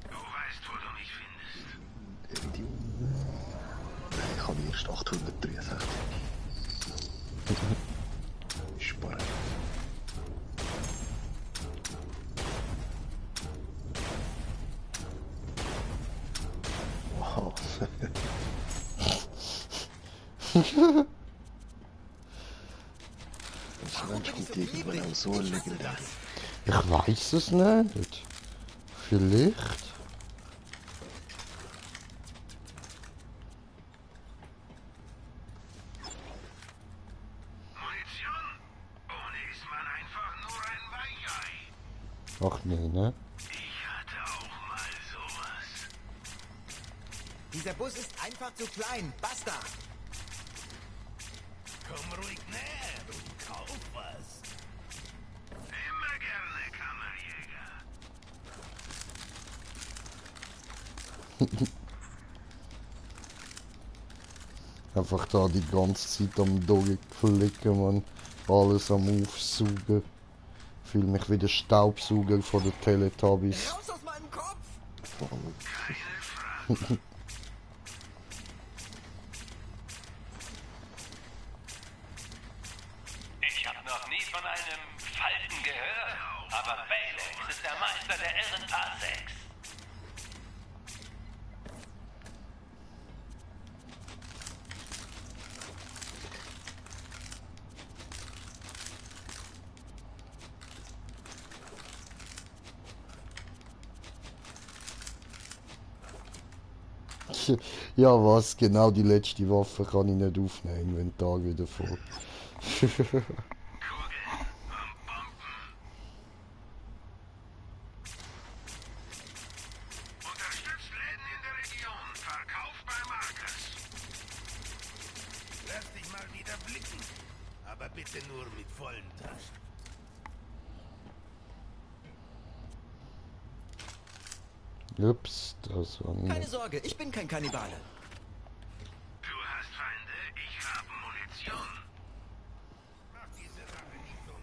Du weißt, wo du mich findest. Iridium. Ich habe erst 863. Sparen. Wow. Das Mensch kommt irgendwann auch so legendär. Ich weiß es nicht. Vielleicht. Munition? Ohne ist man einfach nur ein Weichei. Ach nee, ne? Ich hatte auch mal sowas. Dieser Bus ist einfach zu klein. Basta. Komm ruhig näher und kauf was. Immer gerne, Kammerjäger. Einfach da die ganze Zeit am durchklicken, man. Alles am Aufsaugen. Fühl mich wie der Staubsauger von den Teletubbies. Raus aus meinem Kopf. Keine Frage. Ich habe noch nie von einem Falken gehört, aber Baylex ist der Meister der RNA-6. Ja, was? Genau die letzte Waffe kann ich nicht aufnehmen, Inventar wieder voll. Unterstützt Läden in der Region. Verkauf bei Marcus. Lass dich mal wieder blicken. Aber bitte nur mit vollen Taschen. Ups, das war Keine nicht. Sorge, ich bin kein Kannibale. Du hast Feinde, ich habe Munition. Mach diese Sache nicht so.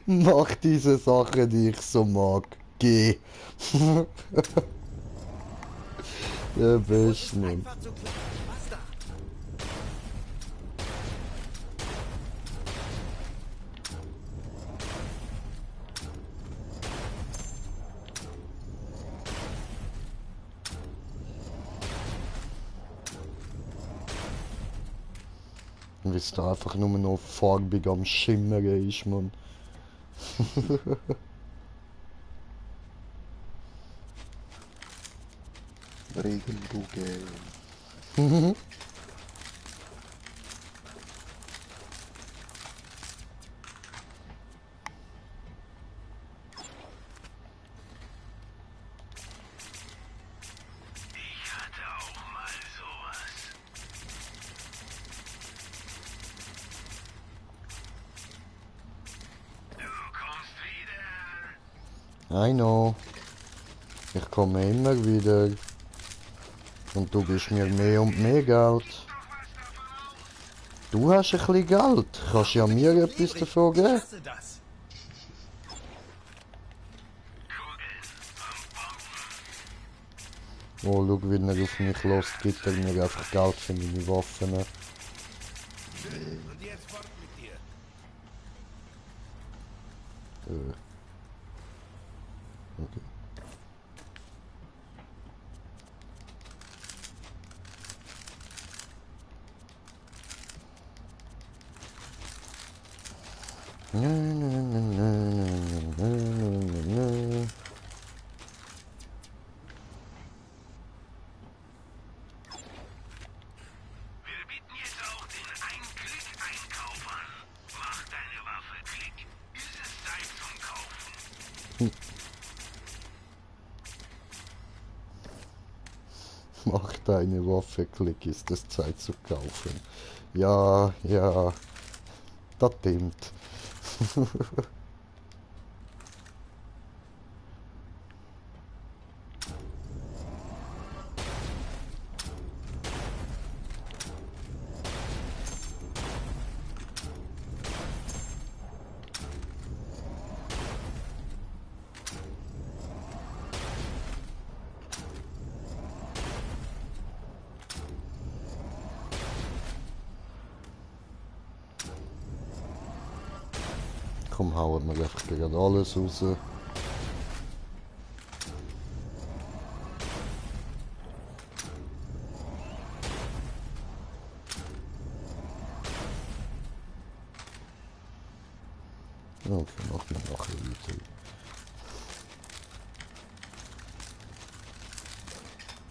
Mach diese Sache, die ich so mag. Geh. Der Beste. Einfach zu klein. Basta. Und wie es da einfach nur noch farbig am Schimmern ist, man. Regenbogen. I know. Ich komme immer wieder. Und du gibst mir mehr und mehr Geld. Du hast ein bisschen Geld. Kannst ja mir etwas davon geben? Oh, schau, wenn er auf mich lässt, gibt er mir einfach Geld für meine Waffen. Und jetzt fort mit dir. Okay. Wir bieten jetzt auch den Ein-Klick-Einkauf an. Mach deine Waffe Klick. Ist es Zeit zum Kaufen? Mach deine Waffe Klick, ist es Zeit zu kaufen. Ja, ja. Das stimmt. Komm, hauen wir einfach gerade alles raus. Okay, machen wir nachher weiter.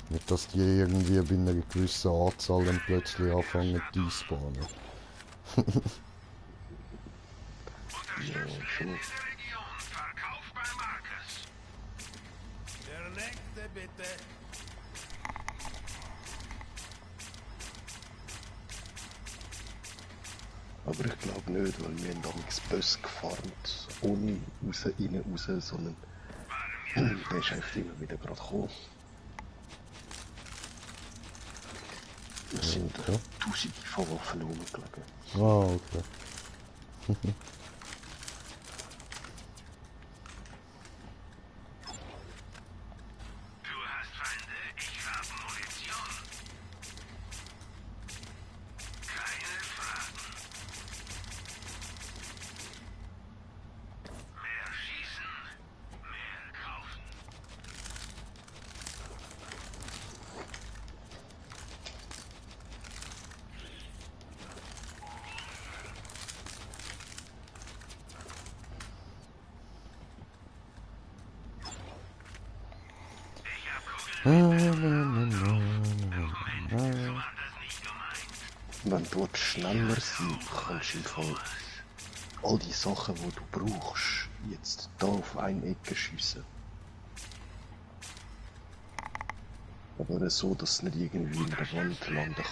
Nicht, dass die irgendwie bei einer gewissen Anzahl dann plötzlich anfangen zu spawnen. Der nächste bitte. Aber ich glaube nicht, weil wir haben damals Bus gefarmt, ohne raus, rein, raus, sondern der ist einfach immer wieder gerade gekommen. Es sind tausende von Waffen rumgelegen. Ah, okay. Du hast Feinde, ich habe Munition. Keine Fragen. Mehr schießen, mehr kaufen. Wenn du dort schneller sein kannst, im Fall all die Sachen, die du brauchst, jetzt da auf eine Ecke schiessen. Aber so, dass es nicht irgendwie in der Wand landen kann.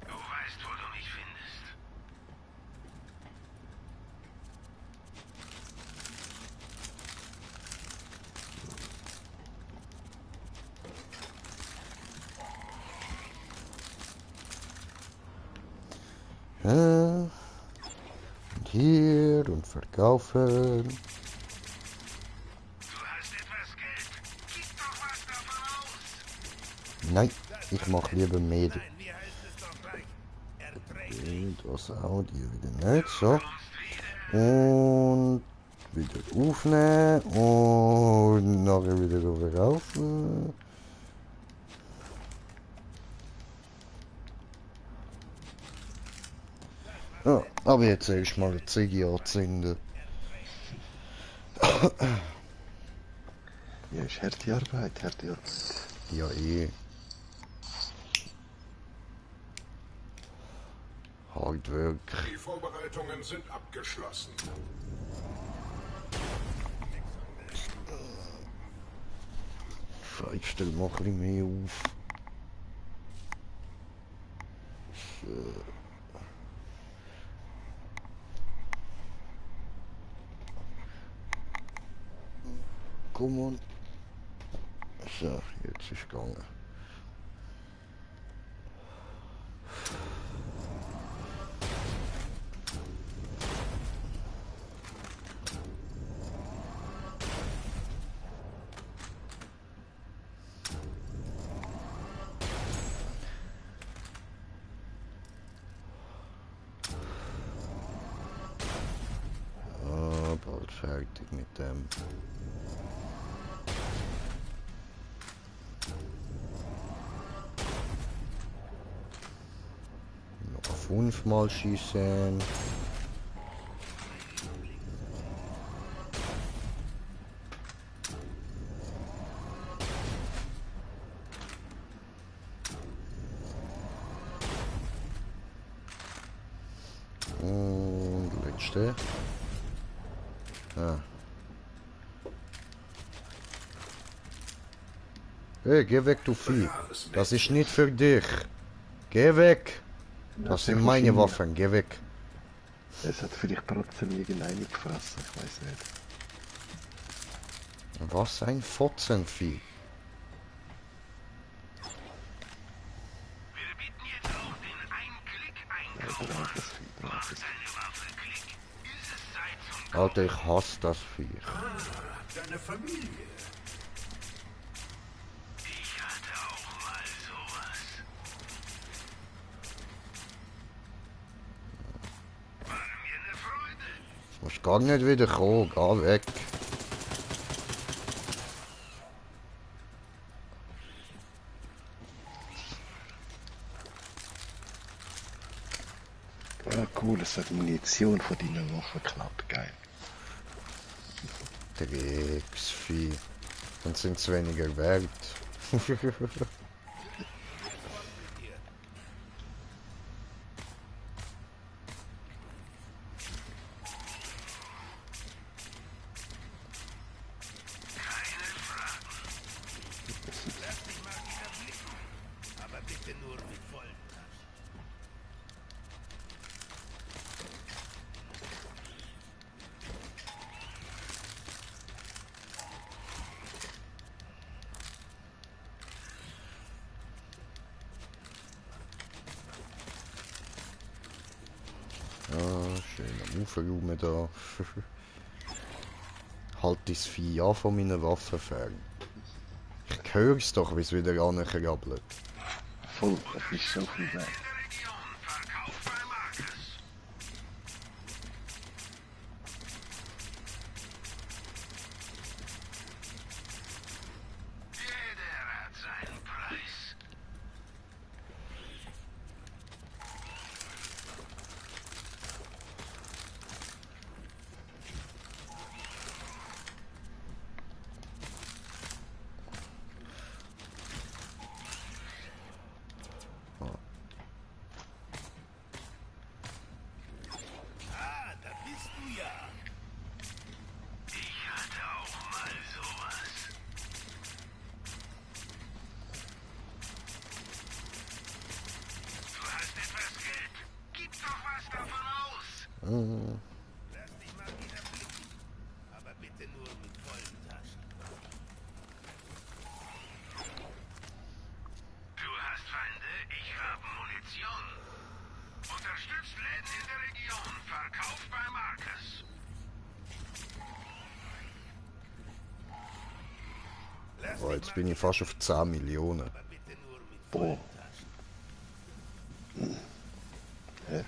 Du weißt, wo du mich findest. Und hier und verkaufen. Du hast etwas Geld. Gib doch was davon aus. Nein, ich mache lieber mehr. Wie heißt es doch gleich? Erträglich. Und das auch, die wieder nicht. So. Und wieder aufnehmen. Und nachher wieder verkaufen. Ja, aber jetzt erst mal eine Ziege anzünden. Ja, ist harte Arbeit, harte Arbeit. Ja, eh. Hard work. Die Vorbereitungen sind abgeschlossen. Ich stell mal ein bisschen mehr auf. So. Komm on. So, jetzt ist gegangen. Bald fertig mit dem. Noch 5-mal schießen. Und letzte. Ah. Hey, geh weg, du Vieh. Das ist nicht für dich. Geh weg. Das sind meine Waffen. Geh weg. Es hat vielleicht trotzdem irgendeine gefressen, ich weiß nicht. Was ein Fotzenvieh. Alter, ich hasse das Vieh. Deine Familie. Du musst gar nicht wieder kommen, geh weg. Ah, cool, es hat Munition von deiner Waffe geklaut, geil. Drecksvieh. Dann sind es weniger wert. Ja, schöner Uferlume da. Halt das Vieh an von meiner Waffe fern. Ich hör's doch, wie es wieder ankrabbelt. Voll, das ist so viel wert. Lass dich mal wieder blicken. Aber bitte nur mit vollen Taschen. Du hast Feinde, ich habe Munition. Unterstützt Läden in der Region. Verkauf bei Marcus. Oh, jetzt bin ich fast auf 10 Millionen. Boah. Hört.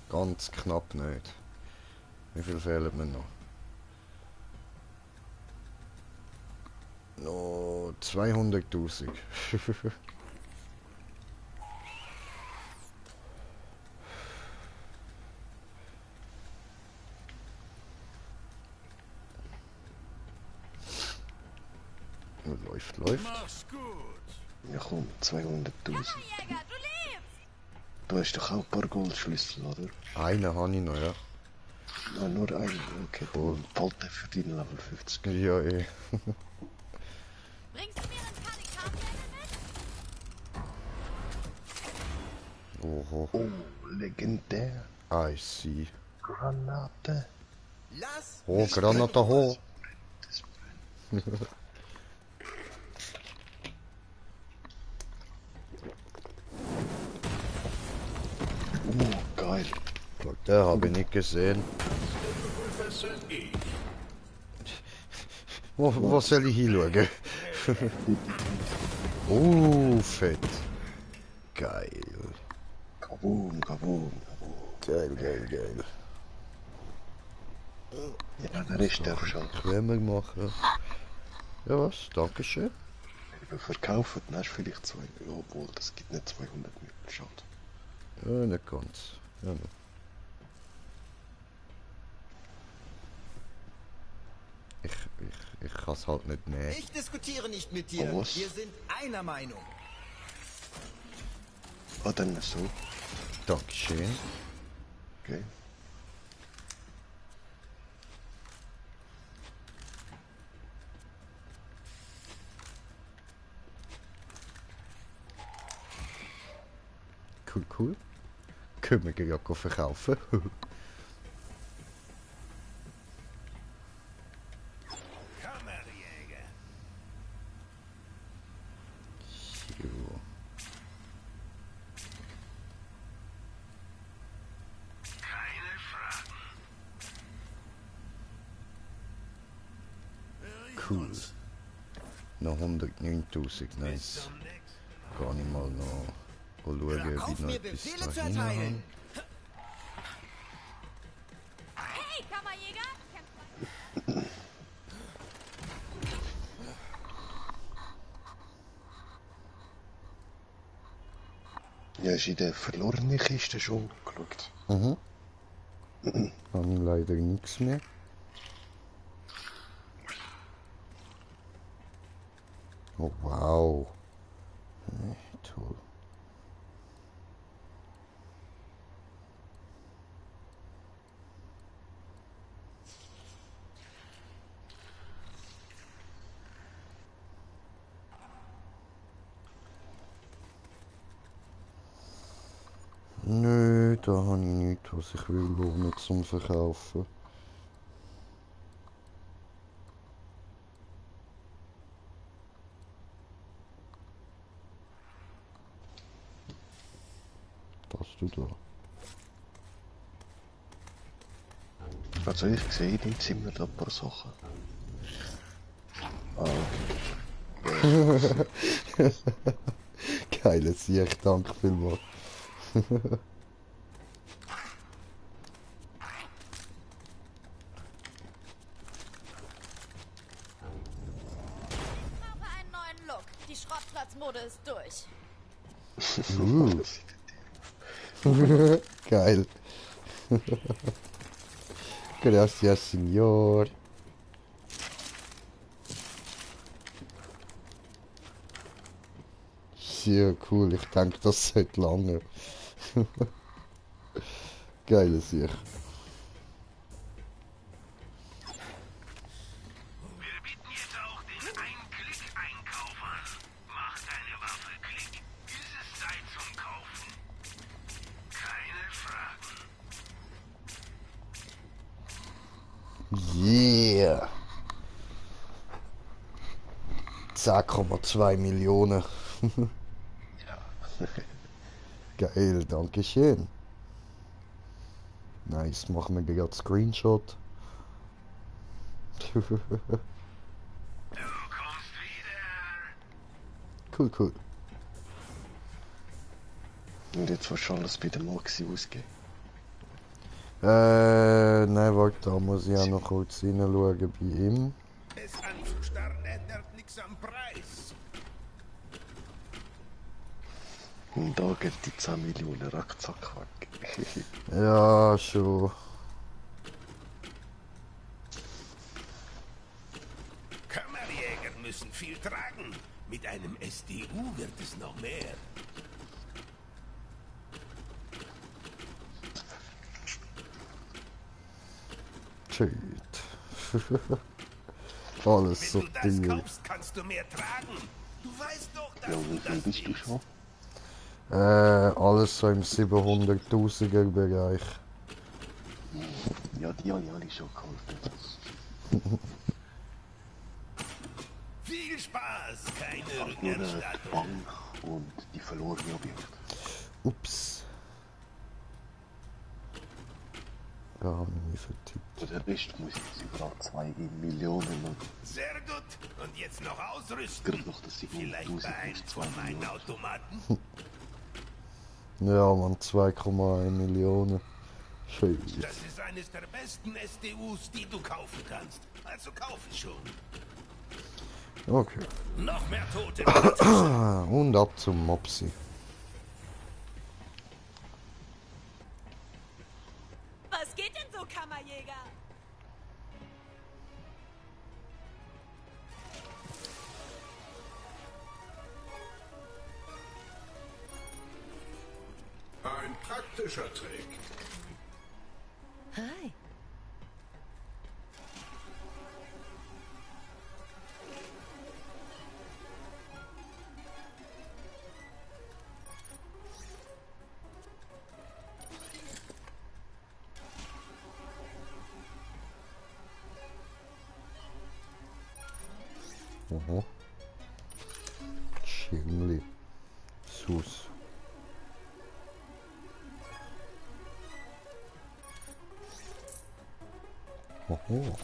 Ganz knapp nicht. Wie viel fehlen mir noch? Noch 200.000. Läuft. Mach's gut. Ja komm, 200'000. Du hast doch auch ein paar Goldschlüssel, oder? Einen habe ich noch, ja. Ah, nur einen, okay. Dann fällt der für deinen Level 50. Ja, eh. Bringst du mir einen Kalikartenlevel mit? Oho. Oh, legendär. I see. Granate. Lass Oh, mich Granate in Ruhe. hoch. Geil. Der habe ich nicht gesehen. Wo soll ich hinschauen? Fett. Geil. Kaboom. Geil. Ja, der ist der schon. Klemmer machen. Ja, was? Dankeschön. Wenn du verkaufen, dann hast du vielleicht 2. Obwohl, das gibt nicht 200 mehr. Schade. Ja, nicht ganz. Ja, no. Ich kann es halt nicht nehmen. Ich diskutiere nicht mit dir. Oh, was? Wir sind einer Meinung. Ah, dann so. Dankeschön. Okay. Cool. Können wir ja verkaufen. Kammerjäger. Jo. Keine Fragen. Cool. Noch 109.000, nice. Gar nicht mal noch schauen, Hör auf, wie noch mir etwas Befehle zu dahin erteilen. Hey, Kammerjäger! Ja, ist in der verlorenen Kiste schon geschaut. Mhm. Habe ich leider nichts mehr. Oh wow. Toll. Nö, da habe ich nichts, was ich will, lohnen zum Verkaufen. Was du da? Also ich sehe in dem Zimmer da ein paar Sachen. Ah, okay. Geiles Sieg, danke vielmals. Ich brauche einen neuen Look. Die Schrottplatzmode ist durch. Geil. Gracias, Signor. Sehr cool, ich denke, das sollte lange. Geile Sicht. Wir bieten jetzt auch den Ein-Klick-Einkauf an. Mach deine Waffe Klick. Ist es Zeit zum Kaufen? Keine Fragen. Yeah. 10,2 Millionen. Geil, danke schön. Nice, machen wir gerade Screenshot. Du kommst wieder. Cool. Und jetzt willst du alles bei der Maxi ausgeben. Nein, warte, da muss ich auch noch kurz hineinschauen bei ihm. Es anzustarren ändert nichts am Preis. Und da geht die 10 Millionen rackzack weg. Ja, schon. Kammerjäger müssen viel tragen. Mit einem SDU wird es noch mehr. Shit. Alles so Wenn du das teuer. kaufst, kannst du mehr tragen. Du weißt doch, dass Ja, du wie viel das bist du schon? Alles so im 700.000er Bereich. Ja, die habe ich alle schon geholfen. Viel Spaß, keine Nur die Rückerstattung. Bank und die verlorenen Objekte. Ups. Gar nicht vertippt. Für den Rest muss ich jetzt überall 2 Millionen und Sehr gut. Und jetzt noch ausrüsten. gerade noch das Vielleicht bei einem 700.000 von meinen Millionen. Automaten. Ja, man, 2,1 Millionen. Shit. Das ist eines der besten SDUs, die du kaufen kannst. Also kauf es schon. Okay. Noch mehr Tote. Und ab zum Mopsi. Was geht denn so, Kammerjäger? Ein praktischer Trick. Hi. Aha. Schirmli. Sus. Oho.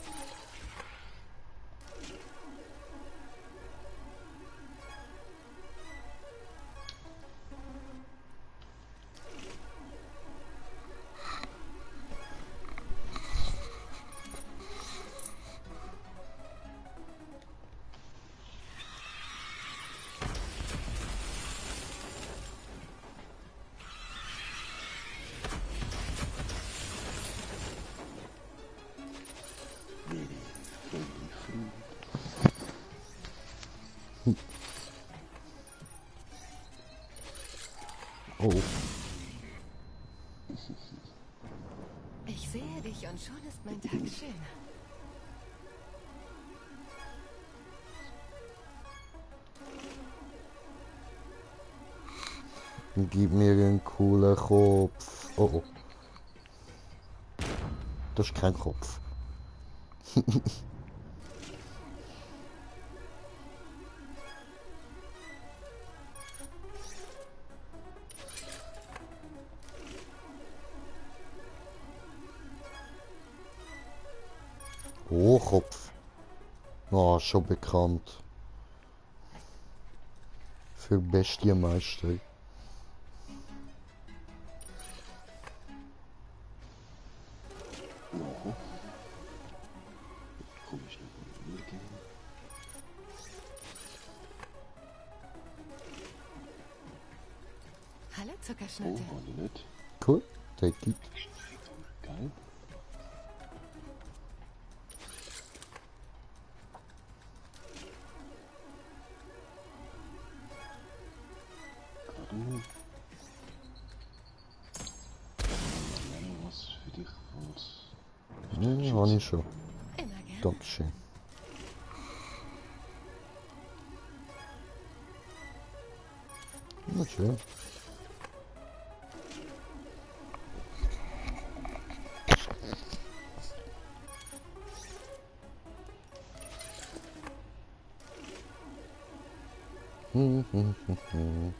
Oh. Ich sehe dich und schon ist mein Tag schöner. Gib mir einen coolen Kopf. Oh oh. Das ist kein Kopf. Oh, Kopf. Ah, schon bekannt. Für Bestienmeister. Ja. Komm ich noch mal hier gehen. Hallo, Oh, Zuckerschnutte. war die nicht. Cool, take it. Geil. Gerade. Was für dich als Ja, habe ich schon. Immer gern. Dankeschön. Na schön. Mal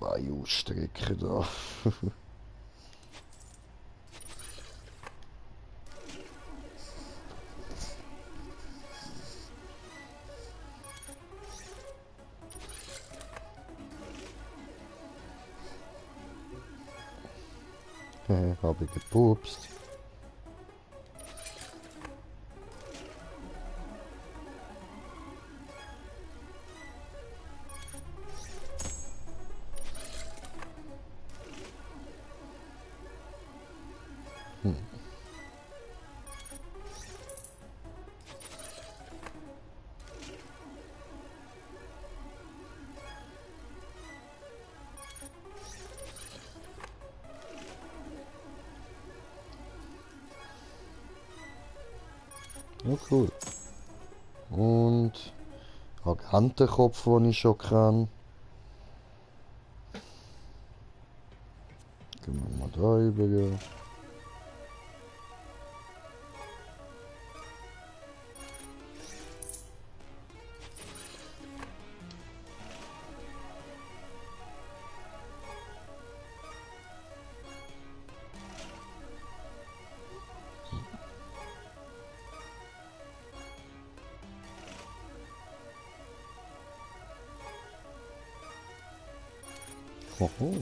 Bein ausstrecken da. Habe gepupst. Ja, cool. Und Agentenkopf, den ich schon kann. Gehen wir mal da rüber. Hoho.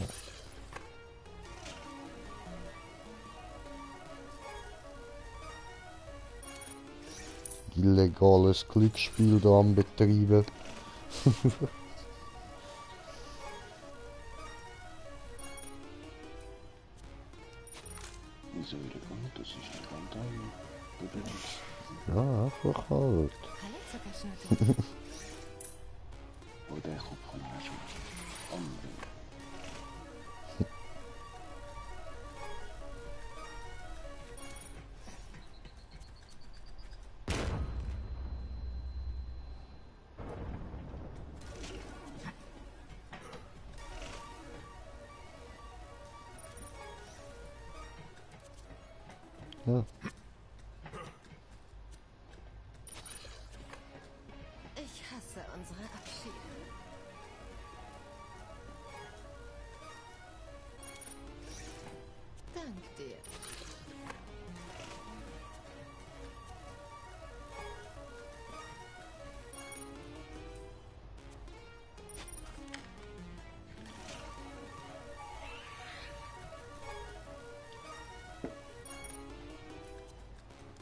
Illegales Glücksspiel da am Betreiben. Wieso wieder gut? Das ist ein Random. Ja, einfach halt. Oh, der Kopf kann ich auch schon anbringen. Ja. Ich hasse unsere Abschiede. Dank dir.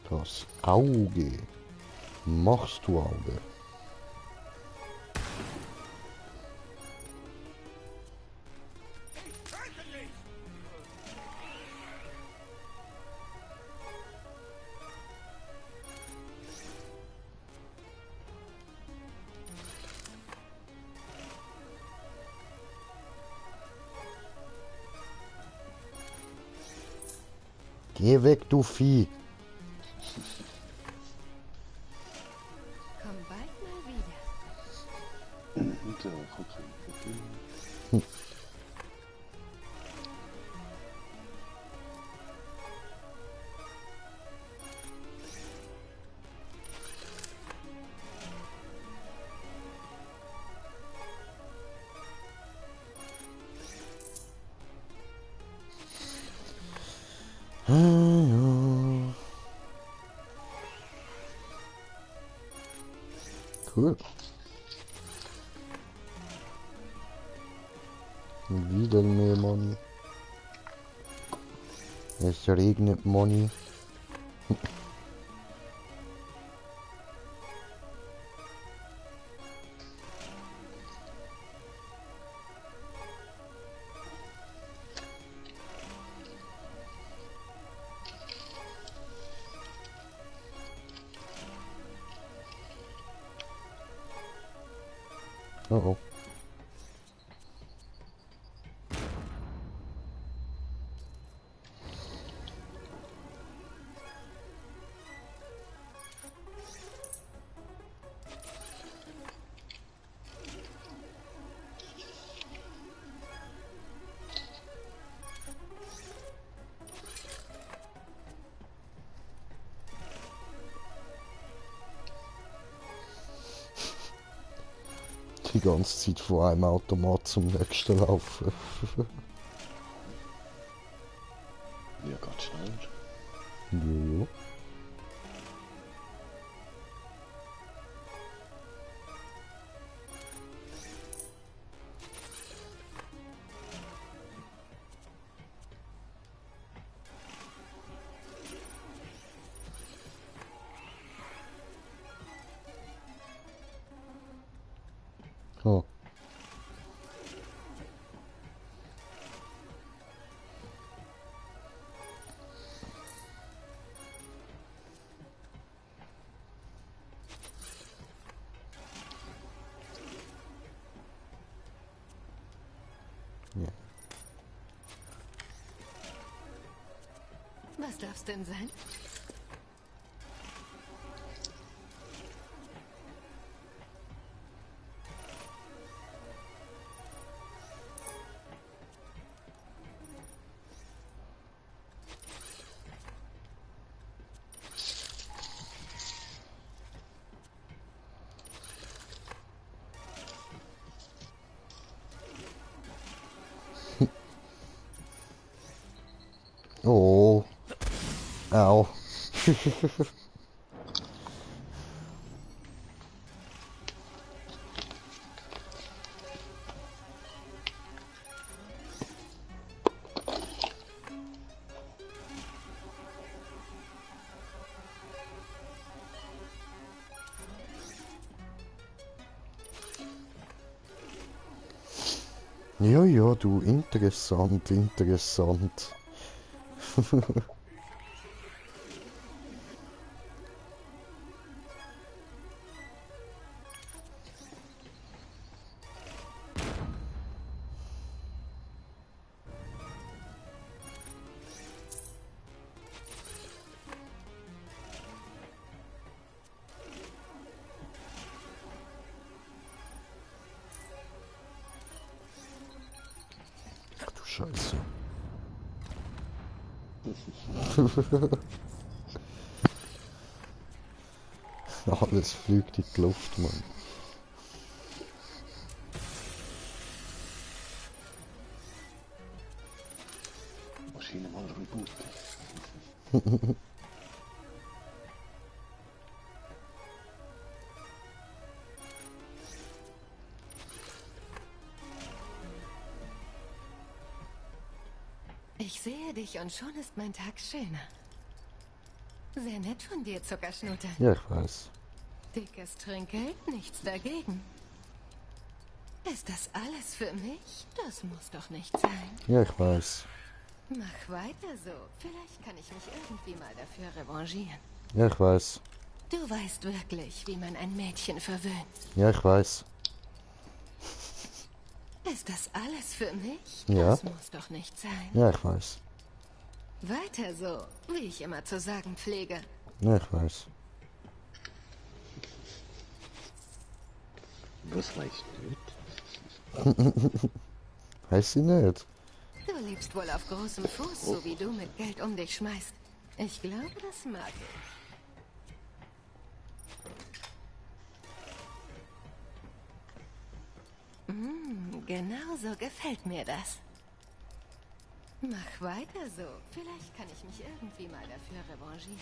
Das Auge. Machst du Auge? Geh weg, du Vieh. Komm bald mal wieder. Der kann kein Problem. Cool. Wieder mehr Money. Es regnet Money. Oh oh. Die ganze Zeit von einem Automat zum nächsten laufen. Ja, ganz schnell. Jo. Oh. Ja. Was darf's denn sein? Au. Ja, ja, du, interessant, interessant. Ach du Scheiße. Alles fliegt in die Luft, Mann. Maschine mal reboot. Ich sehe dich und schon ist mein Tag schöner. Sehr nett von dir, Zuckerschnute. Ja, ich weiß. Dickes Trinkgeld, nichts dagegen. Ist das alles für mich? Das muss doch nicht sein. Ja, ich weiß. Mach weiter so. Vielleicht kann ich mich irgendwie mal dafür revanchieren. Ja, ich weiß. Du weißt wirklich, wie man ein Mädchen verwöhnt. Ja, ich weiß. Ist das alles für mich? Ja. Das muss doch nicht sein. Ja, ich weiß. Weiter so, wie ich immer zu sagen pflege. Ja, ich weiß. Was weißt du nicht? Weiß sie nicht. Du lebst wohl auf großem Fuß, so wie du mit Geld um dich schmeißt. Ich glaube, das mag ich. Genau so gefällt mir das. Mach weiter so. Vielleicht kann ich mich irgendwie mal dafür revanchieren.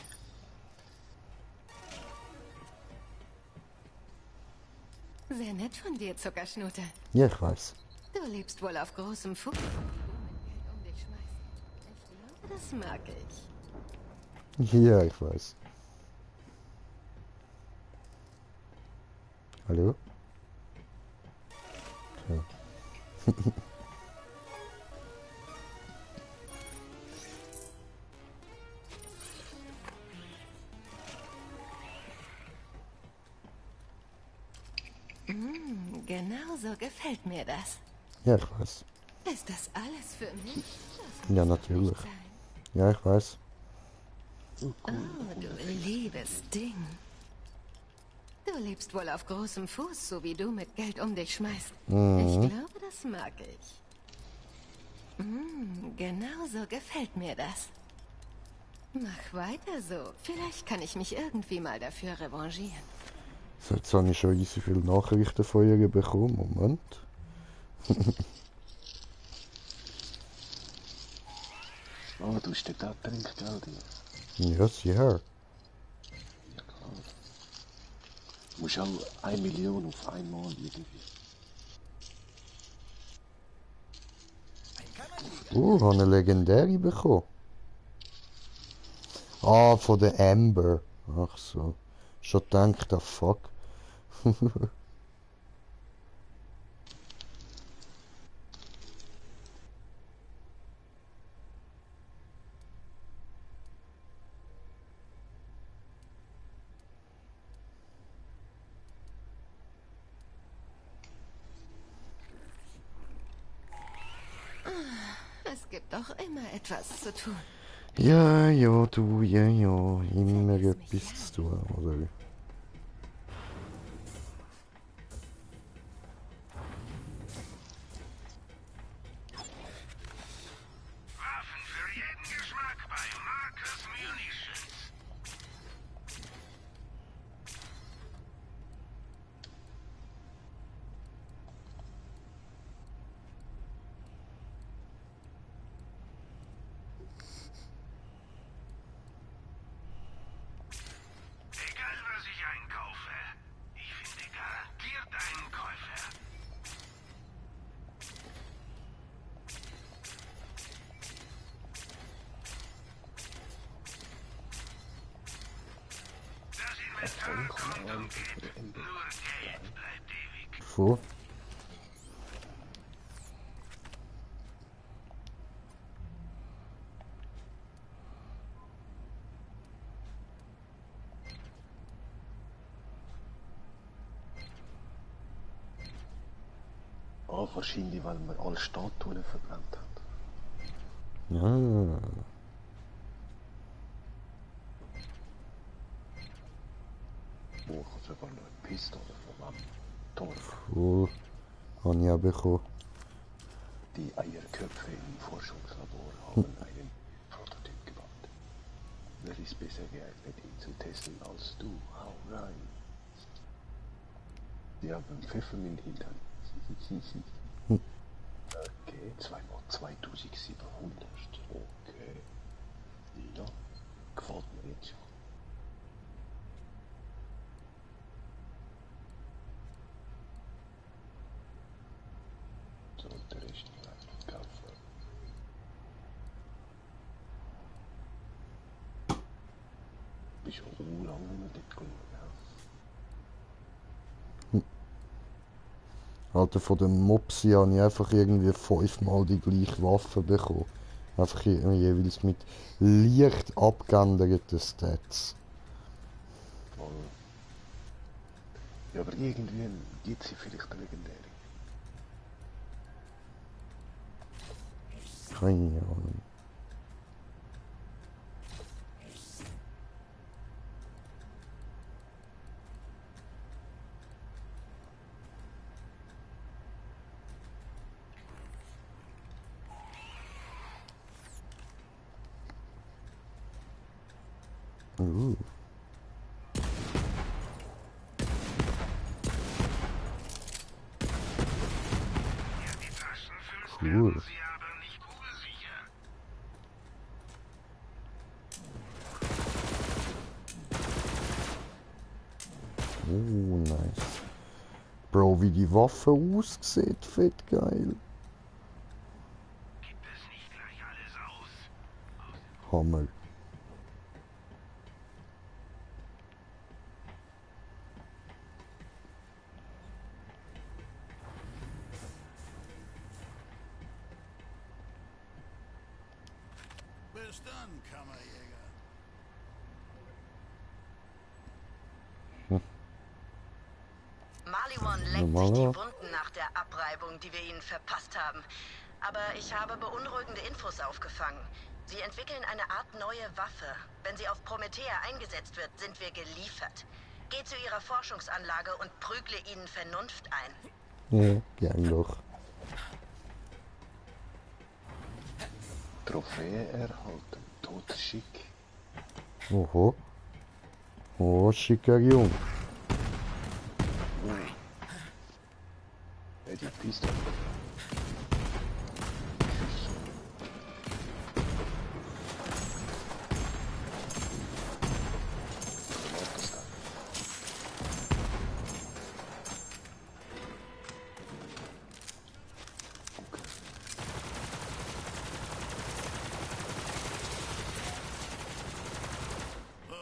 Sehr nett von dir, Zuckerschnute. Ja, ich weiß. Du lebst wohl auf großem Fuß, wie du mit Geld um dich schmeißt. Ich glaube, das mag ich. Ja, ich weiß. Hallo? Ja. Genau so gefällt mir das. Ja, ich weiß. Ist das alles für mich? Ja, natürlich. Ja, ich weiß. Oh, du liebes Ding. Du lebst wohl auf großem Fuß, so wie du mit Geld um dich schmeißt. Ich glaube, das mag ich. Genau so gefällt mir das. Mach weiter so. Vielleicht kann ich mich irgendwie mal dafür revanchieren. So, jetzt habe ich schon easy viele Nachrichten von ihr bekommen. Moment. Oh, du hast da Trinkgeld in. Ja, sicher. Ja, klar. Du musst auch 1 Million auf einmal irgendwie. Habe eine legendäre bekommen. Ah, von der Amber. Ach so. Schon gedacht, ah fuck. Es gibt doch immer etwas zu tun. Ja, ja, du, ja, ja. Immer etwas zu tun, oder? Waffen für jeden Geschmack bei Marcus Munitions. Vor. Ah, wahrscheinlich, weil man alle Statuen verbrannt hat. Ja. Oh, ich habe sogar noch eine Pistole von meinem Torf. Cool. Habe ich auch bekommen. Die Eierköpfe im Forschungslabor haben einen Prototyp gebaut. Wer ist besser geeignet, ihn zu testen als du? Hau rein. Sie haben Pfeffermint hintern. Okay, 2700. Okay. Ja, gefällt mir jetzt schon. So, der Rest bleibt kaufen. Bist schon lange nicht mehr dort geschaut. Alter, von dem Mopsi habe ich einfach irgendwie 5-mal die gleiche Waffe bekommen. Einfach jeweils mit leicht abgeänderten Stats. Voll. Ja, aber irgendwie gibt sie vielleicht eine legendäre. Keine Ahnung. Cool. Oh, nice. Bro, wie die Waffe aussieht, fett geil. Hammer. Bis dann, Kammerjäger. Maliwan leckt sich die Wunden nach der Abreibung, die wir ihnen verpasst haben. Aber ich habe beunruhigende Infos aufgefangen. Sie entwickeln eine Art neue Waffe. Wenn sie auf Promethea eingesetzt wird, sind wir geliefert. Geh zu ihrer Forschungsanlage und prügle ihnen Vernunft ein. Ja, gern doch. Trophäe erhalten. Tot schick. Oho. Oh, schicker Jung. Ja, die Pistole.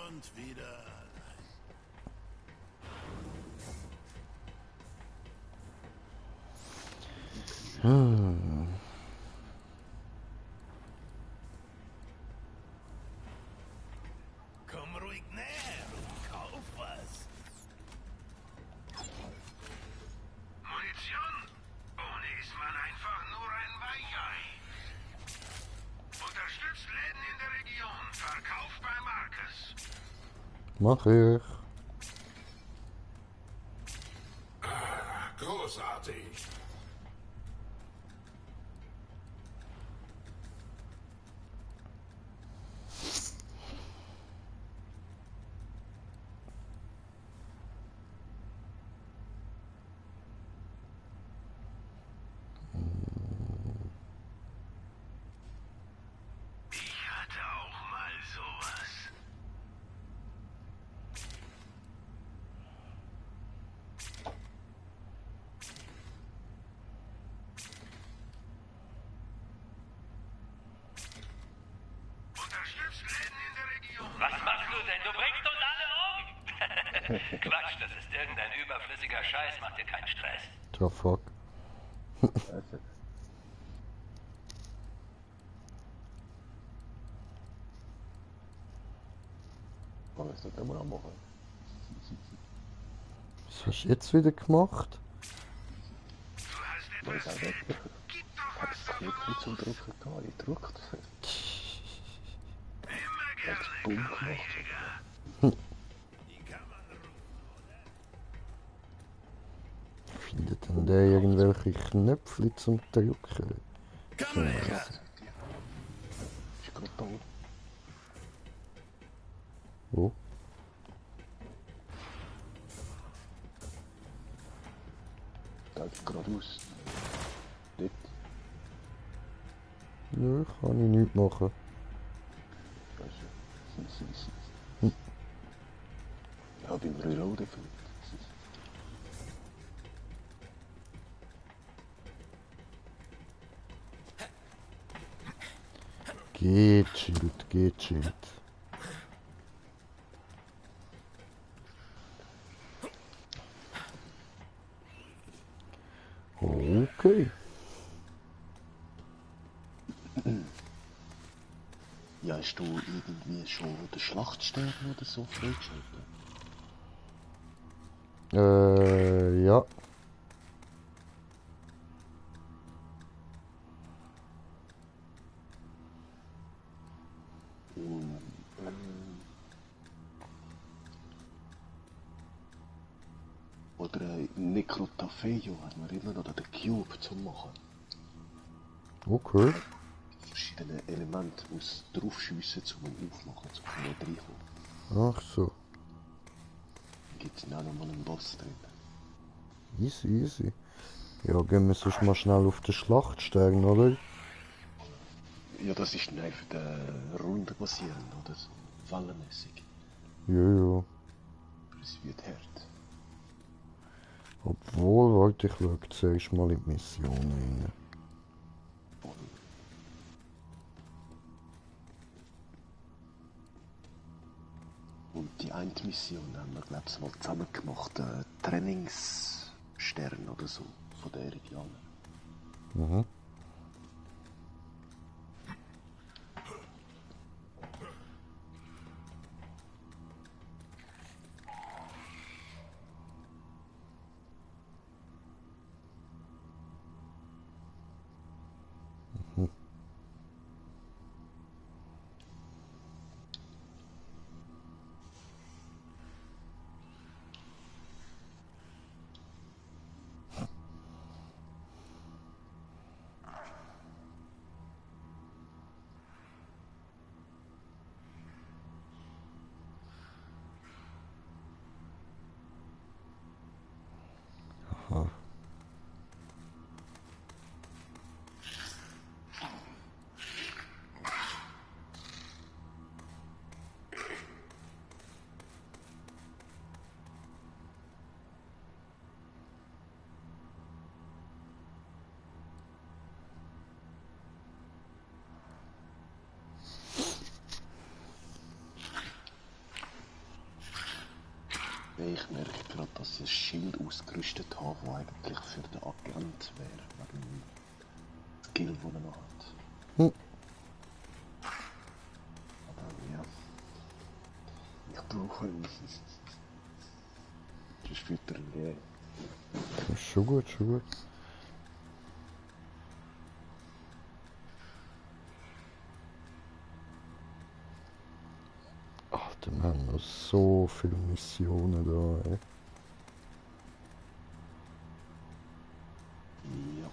Und wieder. Komm ruhig näher und kauf was. Munition? Ohne ist man einfach nur ein Weichei. Unterstützt Läden in der Region. Verkauft bei Marcus. Mach ich. Großartig. Ich hatte auch mal sowas. Quatsch, das ist irgendein überflüssiger Scheiß, mach dir keinen Stress. The fuck. Was soll man auch machen? Was hast du jetzt wieder gemacht? Weil es auch weg. Ich hab das Knöpfchen zum Drucken da gedruckt. Hat's Bumm gemacht. Findet denn der irgendwelche Knöpfe zum Drücken? Komm her! Ist gerade da. Wo? Geht geradeaus. Dort. Nö, kann ich nicht machen. Ja, beim Reloaden vielleicht. Geht Schild. Okay. Ja, hast du irgendwie schon den Schlachtstern oder so freigeschaltet? Ja. Oder Necrotafeio hat man immer noch den Cube zu machen. Okay. Verschiedene Elemente muss draufschiessen, um ihn aufmachen, um nicht reinkommen. Ach so. Gibt es auch noch mal einen Boss drin. Easy. Ja, gehen wir sonst mal schnell auf den Schlachtstern, oder? Ja, das ist einfach der Runde basierend, oder so. Wallenmäßig. Ja. Es wird hart. Obwohl, warte, ich schaue zuerst mal in die Mission rein. Und die eine Mission haben wir, glaube ich, mal zusammen gemacht. Trainingsstern oder so, von der Indianer. Mhm. Aha. Ich merke gerade, dass ich ein Schild ausgerüstet habe, das eigentlich für den Agent wäre, wegen dem Skill, den er noch hat. Aber ja, ich brauche ihn. Sonst wird er leer. Schon gut. Alter, wir haben noch so viele Missionen da, ey. Ja.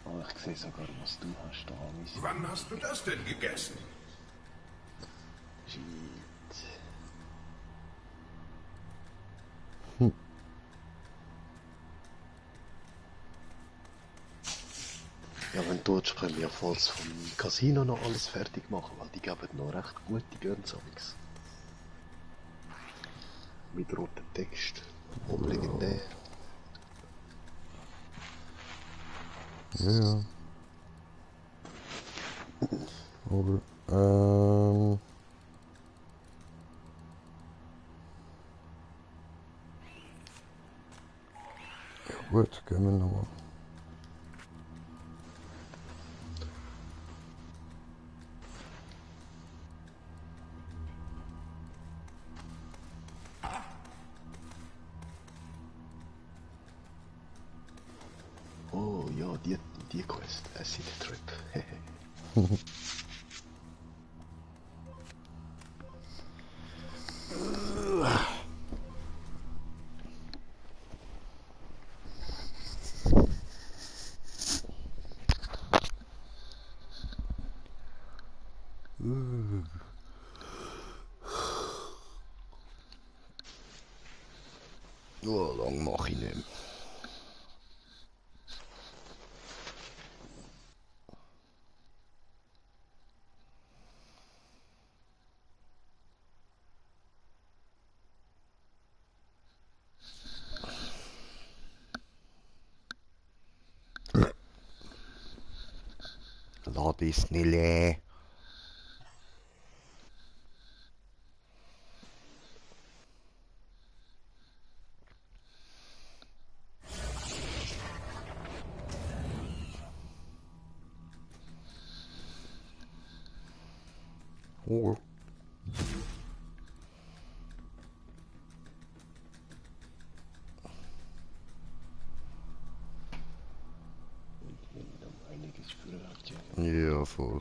Oh, ich sehe sogar, was du hast da. Wann hast du das denn gegessen? Shit. Ja, wenn du willst, können wir falls vom Casino noch alles fertig machen, weil die geben noch recht gute Gönzungs. Mit rotem Text. Legendär. Ja. Aber, Ja gut, gehen wir nochmal. Oh ja, die Quest, Acid Trip. Oh, lang mache ich nicht. Lass es nicht leer. Oh. Einiges für hat ja. Ja, voll.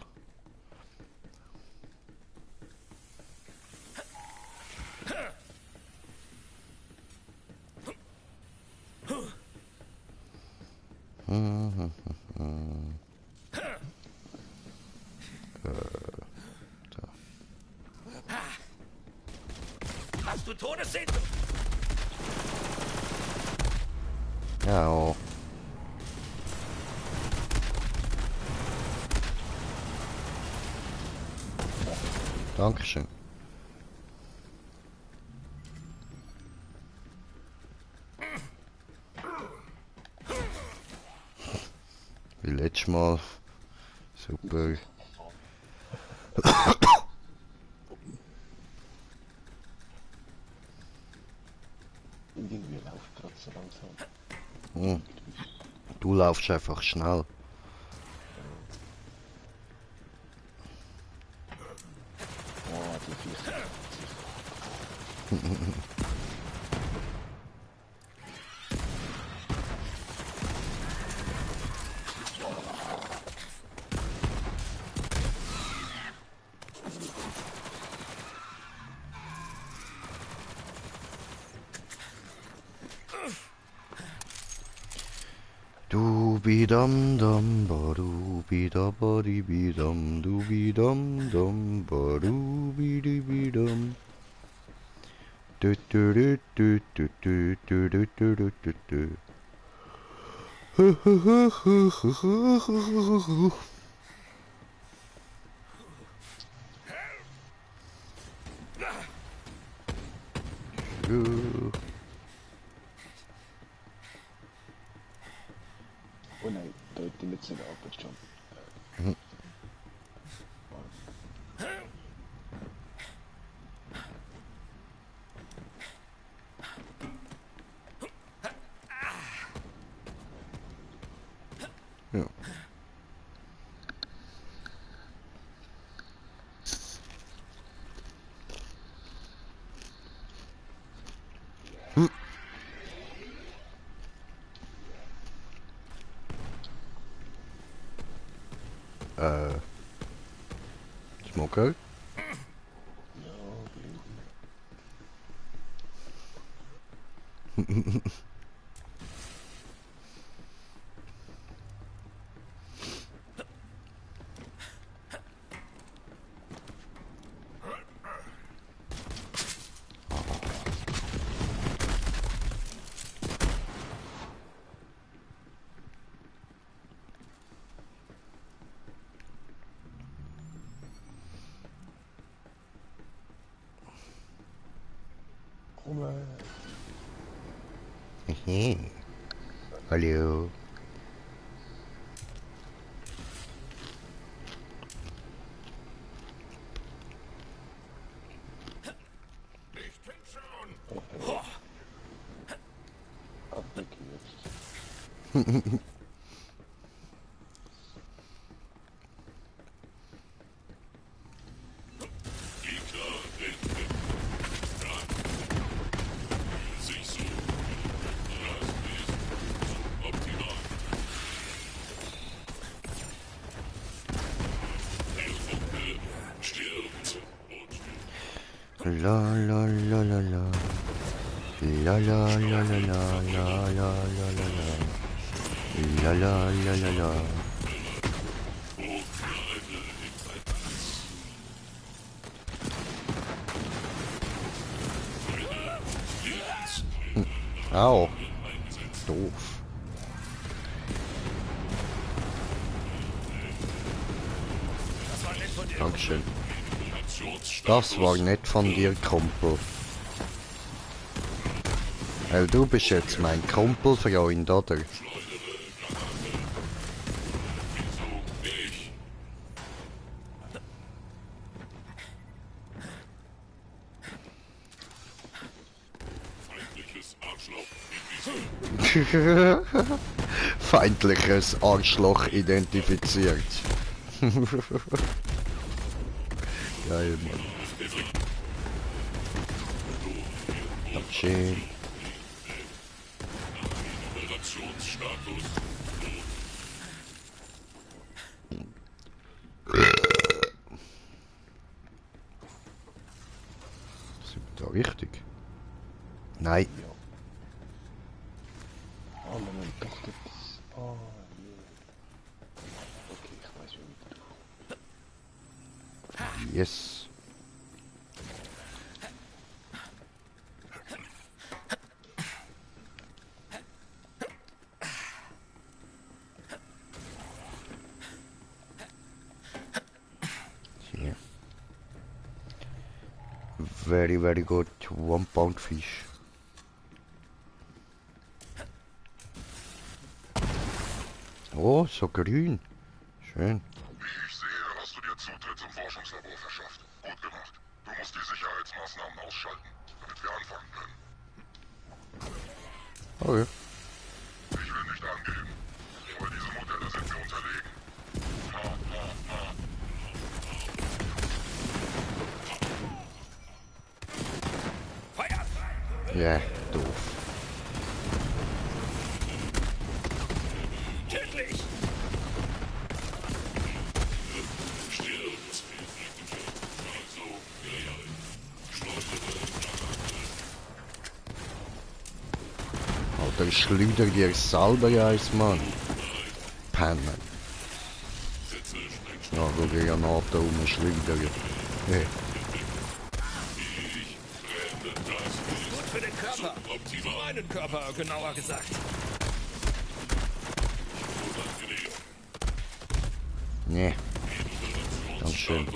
Hast du Todessehnsucht? Ja. Oh. Dankeschön. Wie letztes Mal. Super. Irgendwie läuft gerade so langsam. Du laufst einfach schnell. Oh, die Viecher. Dubi dum dum ba dubi da ba di bi dum dubi dum dum ba dubi di bi dum. Du du du du du du du du du du du du. Oh nein, da hätte ich jetzt nicht abgeschaut. Ja. Smoker? Hallo. La la la la la. La la la la la la la la la la. La la la la la. Au. Doof. Dankeschön. Das war nett von dir, Kumpel. Weil du bist jetzt mein Kumpelfreund, oder? Feindliches Arschloch identifiziert. Geil, Mann. Dankeschön. Sind wir da richtig? Nein. Oh, Moment, doch, das... Oh, nee. Okay, ich weiß, wie du... Yes. Hier. Very, very good. 1 pound fish. Oh, so grün. Schön. Wie ich sehe, hast du dir Zutritt zum Forschungslabor verschafft. Gut gemacht. Du musst die Sicherheitsmaßnahmen ausschalten, damit wir anfangen können. Okay. Ich will nicht angeben, aber diese Modelle sind mir unterlegen. Ja, doof. Tödlich! Alter, schleuder dir selber eins, Mann. Penner. Ja, wo die Granate rumschleudern. Hey. Gut für den Körper. Für meinen Körper, genauer gesagt. Nee. Ganz schön.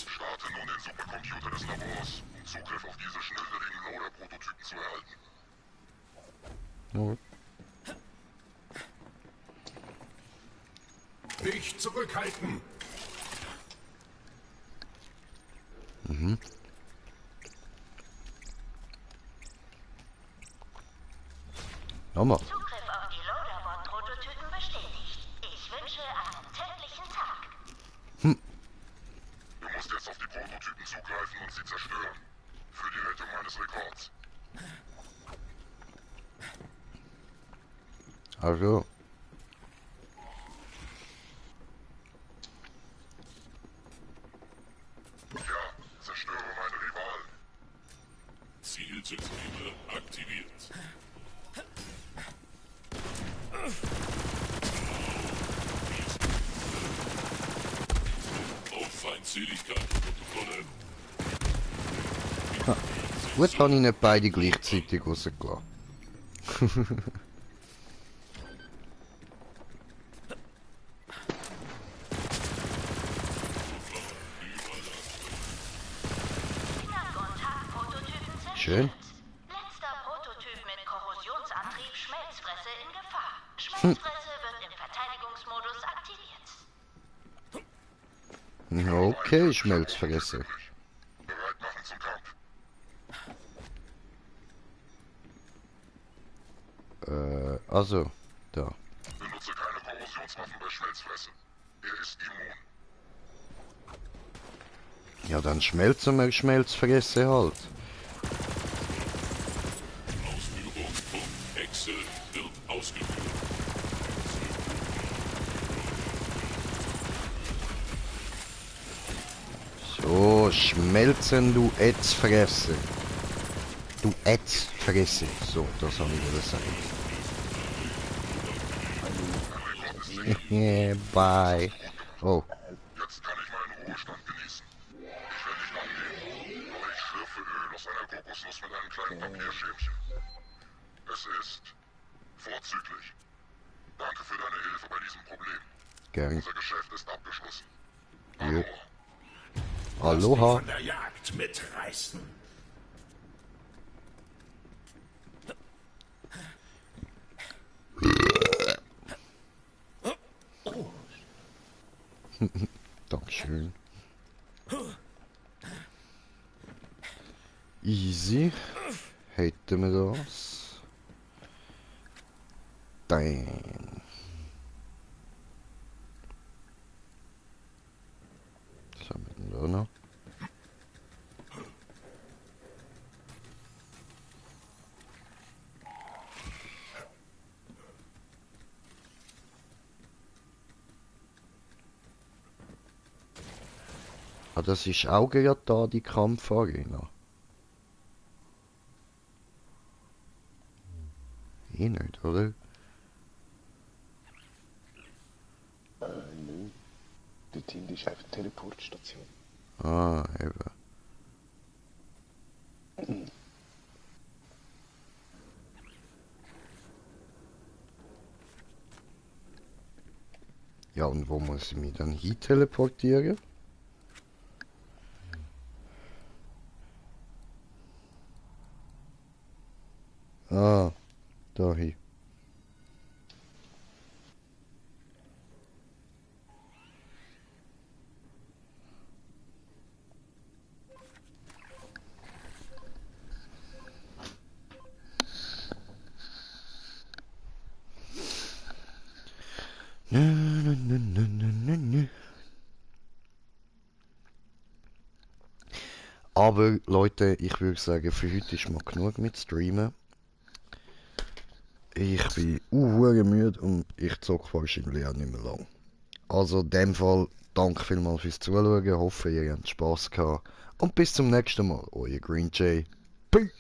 Starte nun den Supercomputer des Labors, um Zugriff auf diese schnelllebigen Loader-Prototypen zu erhalten. Nicht zurückhalten! Mhm. Nochmal. Zugriff auf die Loaderbot-Prototypen bestätigt. Ich wünsche einen tödlichen Tag. Du musst jetzt auf die Prototypen zugreifen und sie zerstören. Für die Rettung meines Rekords. Also. Ja, zerstöre meine Rivalen. Zielsysteme aktiviert. Auf Feindseligkeitsprotokolle. Gut, habe ich nicht beide gleichzeitig rausgelassen. Schön. Letzter Prototyp mit Korrosionsantrieb Schmelzfresse in Gefahr. Schmelzfresse wird im Verteidigungsmodus aktiviert. Okay, Schmelzfresse. Bereit Also, da. Benutze keine Korrosionswaffen bei Schmelzfresse. Er ist immun. Ja, dann schmelzen wir Schmelzfresse halt. Ausführung von Excel wird ausgeführt. So, schmelzen, du Ätzfresse. Du Ätzfresse. So, das habe ich gesagt. Bye. Oh. Jetzt kann ich meinen Ruhestand genießen. Ich will nicht angeben, aber ich schlürfe Öl aus einer Kokosnuss mit einem kleinen Papierschämchen. Es ist vorzüglich. Danke für deine Hilfe bei diesem Problem. Gern. Unser Geschäft ist abgeschlossen. Jo. Lass dich Aloha. von der Jagd mitreißen. Dankeschön. Easy. Hätten wir das. Damn. Was haben wir denn da noch? Ah, das ist auch gerade da, die Kampfarena. Eh nicht, oder? Nein. Dort hinten ist einfach die Teleportstation. Ah, eben. Ja, und wo muss ich mich dann hin teleportieren? Ah, dahin. Aber Leute, ich würde sagen, für heute ist mal genug mit Streamen. Ich bin müde und ich zocke wahrscheinlich auch nicht mehr lang. Also in dem Fall, danke vielmals fürs Zuschauen, hoffe ihr habt Spaß gehabt und bis zum nächsten Mal, euer Green Jay. Peace!